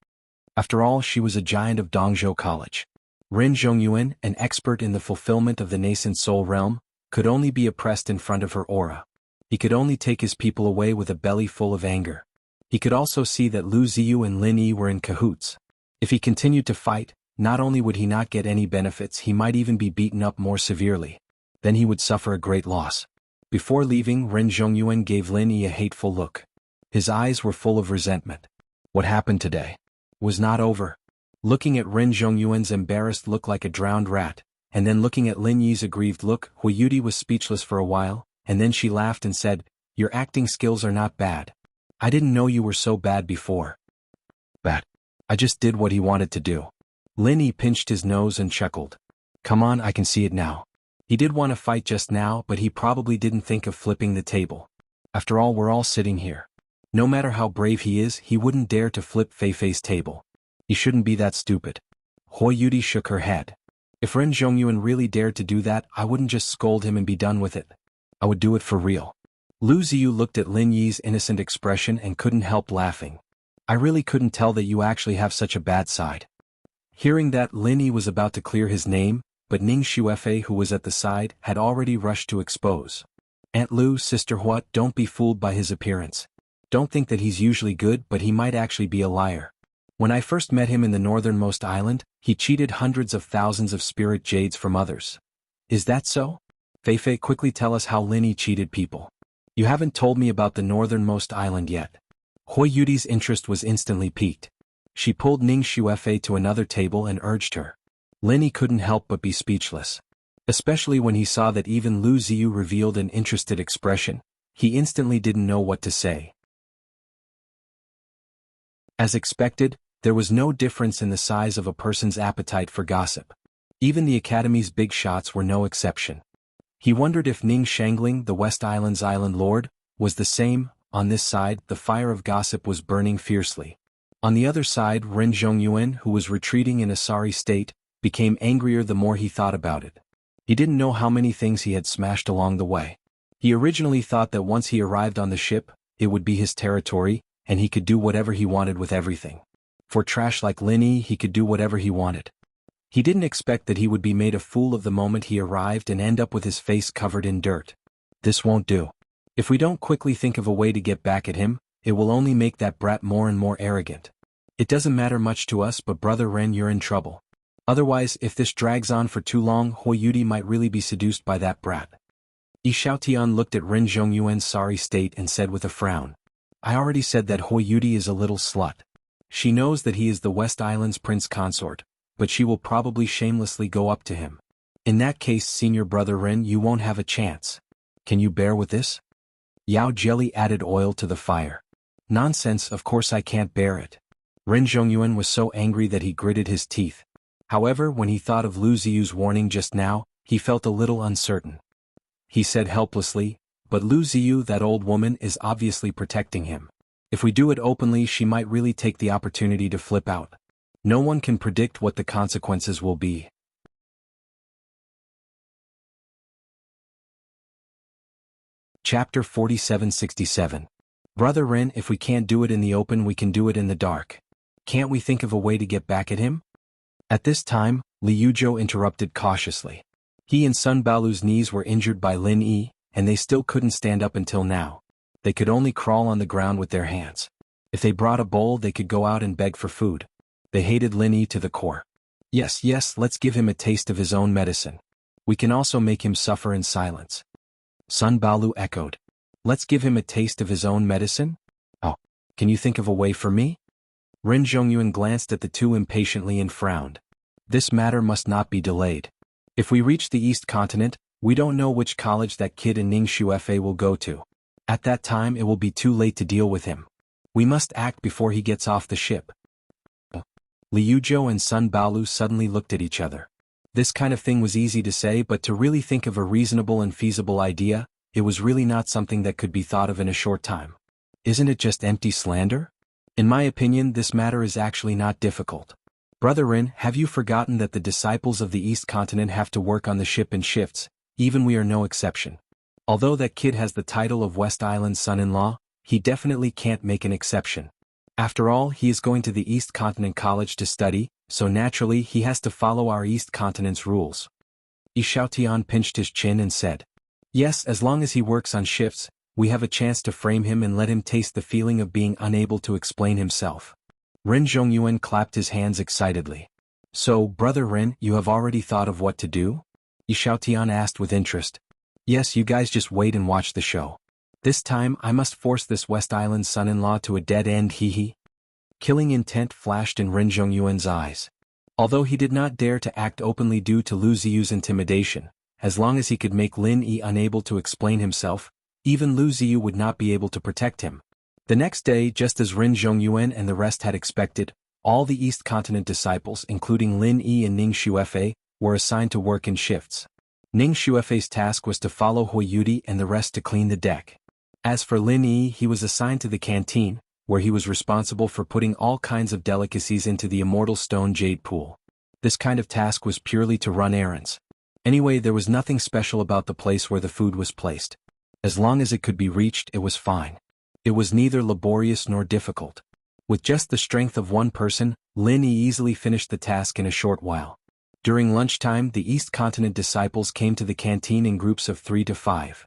After all, she was a giant of Dongzhou College. Rin Zhongyuan, an expert in the fulfillment of the nascent soul realm, could only be oppressed in front of her aura. He could only take his people away with a belly full of anger. He could also see that Lu Ziyu and Lin Yi were in cahoots. If he continued to fight, not only would he not get any benefits, he might even be beaten up more severely. Then he would suffer a great loss. Before leaving, Rin Zhongyuan gave Lin Yi a hateful look. His eyes were full of resentment. What happened today was not over. Looking at Rin Zhongyuan's embarrassed look like a drowned rat, and then looking at Lin Yi's aggrieved look, Hui Yudi was speechless for a while, and then she laughed and said, your acting skills are not bad. I didn't know you were so bad before. Bad. I just did what he wanted to do. Lin Yi pinched his nose and chuckled. Come on, I can see it now. He did want to fight just now, but he probably didn't think of flipping the table. After all, we're all sitting here. No matter how brave he is, he wouldn't dare to flip Feifei's table. He shouldn't be that stupid. Hui Yudi shook her head. If Ren Zhongyuan really dared to do that, I wouldn't just scold him and be done with it. I would do it for real. Lu Ziyu looked at Lin Yi's innocent expression and couldn't help laughing. I really couldn't tell that you actually have such a bad side. Hearing that, Lin Yi was about to clear his name, but Ning Xuefei, who was at the side, had already rushed to expose. Aunt Lu, Sister Hua, don't be fooled by his appearance. Don't think that he's usually good, but he might actually be a liar. When I first met him in the northernmost island, he cheated hundreds of thousands of spirit jades from others. Is that so? Feifei, quickly tell us how Lin Yi cheated people. You haven't told me about the northernmost island yet. Hui Yudi's interest was instantly piqued. She pulled Ning Xuefei to another table and urged her. Lin Yi couldn't help but be speechless. Especially when he saw that even Lu Ziyu revealed an interested expression, he instantly didn't know what to say. As expected, there was no difference in the size of a person's appetite for gossip. Even the Academy's big shots were no exception. He wondered if Ning Shangling, the West Island's island lord, was the same. On this side, the fire of gossip was burning fiercely. On the other side, Ren Zhongyuan, who was retreating in a sorry state, became angrier the more he thought about it. He didn't know how many things he had smashed along the way. He originally thought that once he arrived on the ship, it would be his territory, and he could do whatever he wanted with everything. For trash like Lin Yi, he could do whatever he wanted. He didn't expect that he would be made a fool of the moment he arrived and end up with his face covered in dirt. This won't do. If we don't quickly think of a way to get back at him, it will only make that brat more and more arrogant. It doesn't matter much to us, but Brother Ren, you're in trouble. Otherwise, if this drags on for too long, Hui Yudi might really be seduced by that brat. Yi Xiaotian looked at Ren Zhongyuan's sorry state and said with a frown. I already said that Hui Yudi is a little slut. She knows that he is the West Island's prince consort, but she will probably shamelessly go up to him. In that case, Senior Brother Ren, you won't have a chance. Can you bear with this? Yao Jelly added oil to the fire. Nonsense, of course I can't bear it. Ren Zhongyuan was so angry that he gritted his teeth. However, when he thought of Lu Ziyu's warning just now, he felt a little uncertain. He said helplessly, "But Lu Ziyu, that old woman, is obviously protecting him. If we do it openly, she might really take the opportunity to flip out. No one can predict what the consequences will be." Chapter 4767. Brother Rin, if we can't do it in the open, we can do it in the dark. Can't we think of a way to get back at him? At this time, Liu Zhou interrupted cautiously. He and Sun Balu's knees were injured by Lin Yi, and they still couldn't stand up until now. They could only crawl on the ground with their hands. If they brought a bowl, they could go out and beg for food. They hated Lin Yi to the core. Yes, let's give him a taste of his own medicine. We can also make him suffer in silence. Sun Balu echoed. Let's give him a taste of his own medicine? Oh, can you think of a way for me? Ren Zhongyuan glanced at the two impatiently and frowned. This matter must not be delayed. If we reach the East Continent, we don't know which college that kid in Ningxu FA will go to. At that time it will be too late to deal with him. We must act before he gets off the ship. Liu Zhou and Sun Balu suddenly looked at each other. This kind of thing was easy to say, but to really think of a reasonable and feasible idea, it was really not something that could be thought of in a short time. Isn't it just empty slander? In my opinion, this matter is actually not difficult. Brother Rin, have you forgotten that the disciples of the East Continent have to work on the ship in shifts? Even we are no exception. Although that kid has the title of West Island's son-in-law, he definitely can't make an exception. After all, he is going to the East Continent College to study, so naturally he has to follow our East Continent's rules. Yi Xiaotian pinched his chin and said, "Yes, as long as he works on shifts, we have a chance to frame him and let him taste the feeling of being unable to explain himself." Ren Zhongyuan clapped his hands excitedly. "So, Brother Ren, you have already thought of what to do?" Yi Xiaotian asked with interest. "Yes, you guys just wait and watch the show. This time I must force this West Island son-in-law to a dead end, hee." Killing intent flashed in Ren Zhongyuan's eyes. Although he did not dare to act openly due to Lu Ziyu's intimidation, as long as he could make Lin Yi unable to explain himself, even Lu Ziyu would not be able to protect him. The next day, just as Ren Zhongyuan and the rest had expected, all the East Continent disciples, including Lin Yi and Ning Xuefei, were assigned to work in shifts. Ning Xuefei's task was to follow Hui Yudi and the rest to clean the deck. As for Lin Yi, he was assigned to the canteen, where he was responsible for putting all kinds of delicacies into the immortal stone jade pool. This kind of task was purely to run errands. Anyway, there was nothing special about the place where the food was placed. As long as it could be reached, it was fine. It was neither laborious nor difficult. With just the strength of one person, Lin Yi easily finished the task in a short while. During lunchtime, the East Continent disciples came to the canteen in groups of 3 to 5.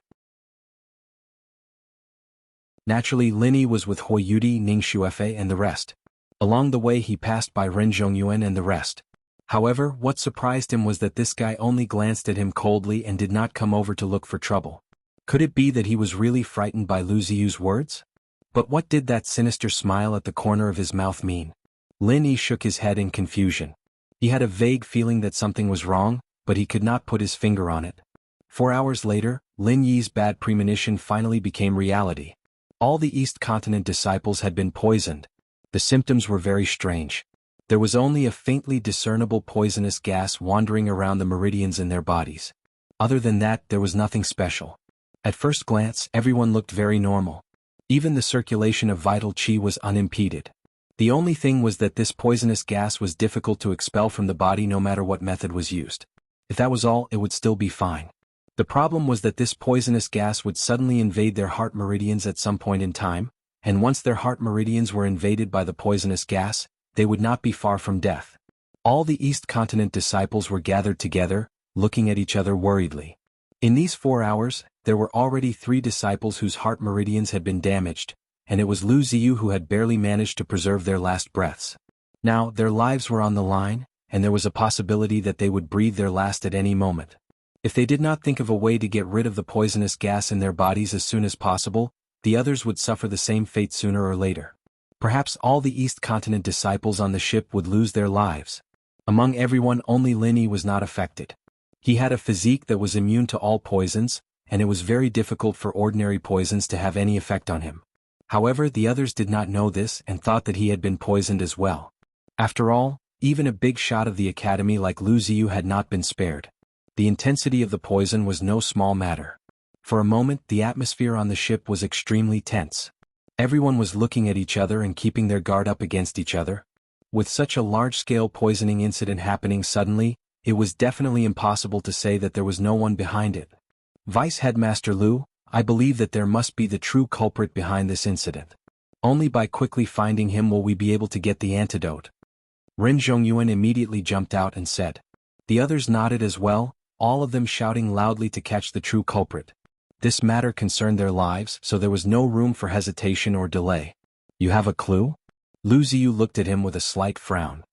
Naturally, Lin Yi was with Hui Yudi, Ning Xuefei and the rest. Along the way he passed by Ren Zhongyuan and the rest. However, what surprised him was that this guy only glanced at him coldly and did not come over to look for trouble. Could it be that he was really frightened by Lu Ziyu's words? But what did that sinister smile at the corner of his mouth mean? Lin Yi shook his head in confusion. He had a vague feeling that something was wrong, but he could not put his finger on it. 4 hours later, Lin Yi's bad premonition finally became reality. All the East Continent disciples had been poisoned. The symptoms were very strange. There was only a faintly discernible poisonous gas wandering around the meridians in their bodies. Other than that, there was nothing special. At first glance, everyone looked very normal. Even the circulation of vital qi was unimpeded. The only thing was that this poisonous gas was difficult to expel from the body no matter what method was used. If that was all, it would still be fine. The problem was that this poisonous gas would suddenly invade their heart meridians at some point in time, and once their heart meridians were invaded by the poisonous gas, they would not be far from death. All the East Continent disciples were gathered together, looking at each other worriedly. In these 4 hours, there were already 3 disciples whose heart meridians had been damaged, and it was Lu Ziyu who had barely managed to preserve their last breaths. Now, their lives were on the line, and there was a possibility that they would breathe their last at any moment. If they did not think of a way to get rid of the poisonous gas in their bodies as soon as possible, the others would suffer the same fate sooner or later. Perhaps all the East Continent disciples on the ship would lose their lives. Among everyone, only Lin Yi was not affected. He had a physique that was immune to all poisons, and it was very difficult for ordinary poisons to have any effect on him. However, the others did not know this and thought that he had been poisoned as well. After all, Even a big shot of the academy like Lu Ziyu had not been spared. The intensity of the poison was no small matter. For a moment the atmosphere on the ship was extremely tense. Everyone was looking at each other and keeping their guard up against each other. With such a large-scale poisoning incident happening suddenly, it was definitely impossible to say that there was no one behind it. Vice Headmaster Lu, I believe that there must be the true culprit behind this incident. Only by quickly finding him will we be able to get the antidote. Ren Zhongyuan immediately jumped out and said. The others nodded as well, all of them shouting loudly to catch the true culprit. This matter concerned their lives, so there was no room for hesitation or delay. You have a clue? Lu Ziyu looked at him with a slight frown.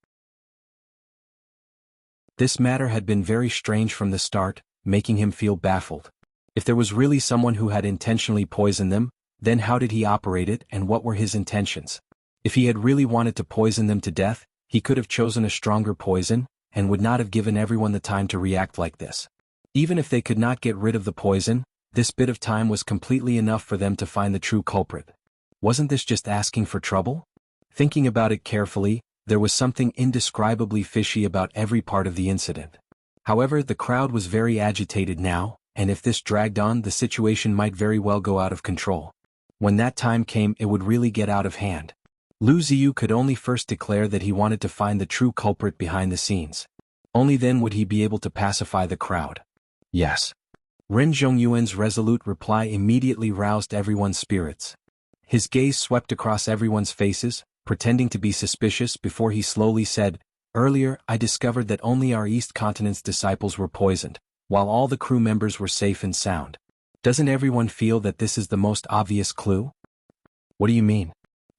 This matter had been very strange from the start, making him feel baffled. If there was really someone who had intentionally poisoned them, then how did he operate it and what were his intentions? If he had really wanted to poison them to death, he could have chosen a stronger poison, and would not have given everyone the time to react like this. Even if they could not get rid of the poison, this bit of time was completely enough for them to find the true culprit. Wasn't this just asking for trouble? Thinking about it carefully, there was something indescribably fishy about every part of the incident. However, the crowd was very agitated now, and if this dragged on, the situation might very well go out of control. When that time came, it would really get out of hand. Lu Ziyu could only first declare that he wanted to find the true culprit behind the scenes. Only then would he be able to pacify the crowd. Yes. Ren Zhongyuan's resolute reply immediately roused everyone's spirits. His gaze swept across everyone's faces, pretending to be suspicious before he slowly said, Earlier, I discovered that only our East Continent's disciples were poisoned, while all the crew members were safe and sound. Doesn't everyone feel that this is the most obvious clue? What do you mean?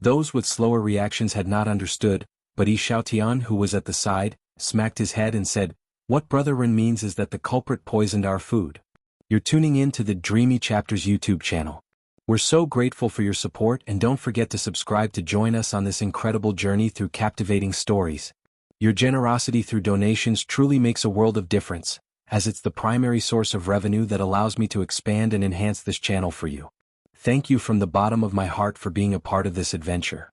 Those with slower reactions had not understood, but Yi Xiaotian, who was at the side, smacked his head and said, What Brother Ren means is that the culprit poisoned our food. You're tuning in to the Dreamy Chapters YouTube channel. We're so grateful for your support, and don't forget to subscribe to join us on this incredible journey through captivating stories. Your generosity through donations truly makes a world of difference, as it's the primary source of revenue that allows me to expand and enhance this channel for you. Thank you from the bottom of my heart for being a part of this adventure.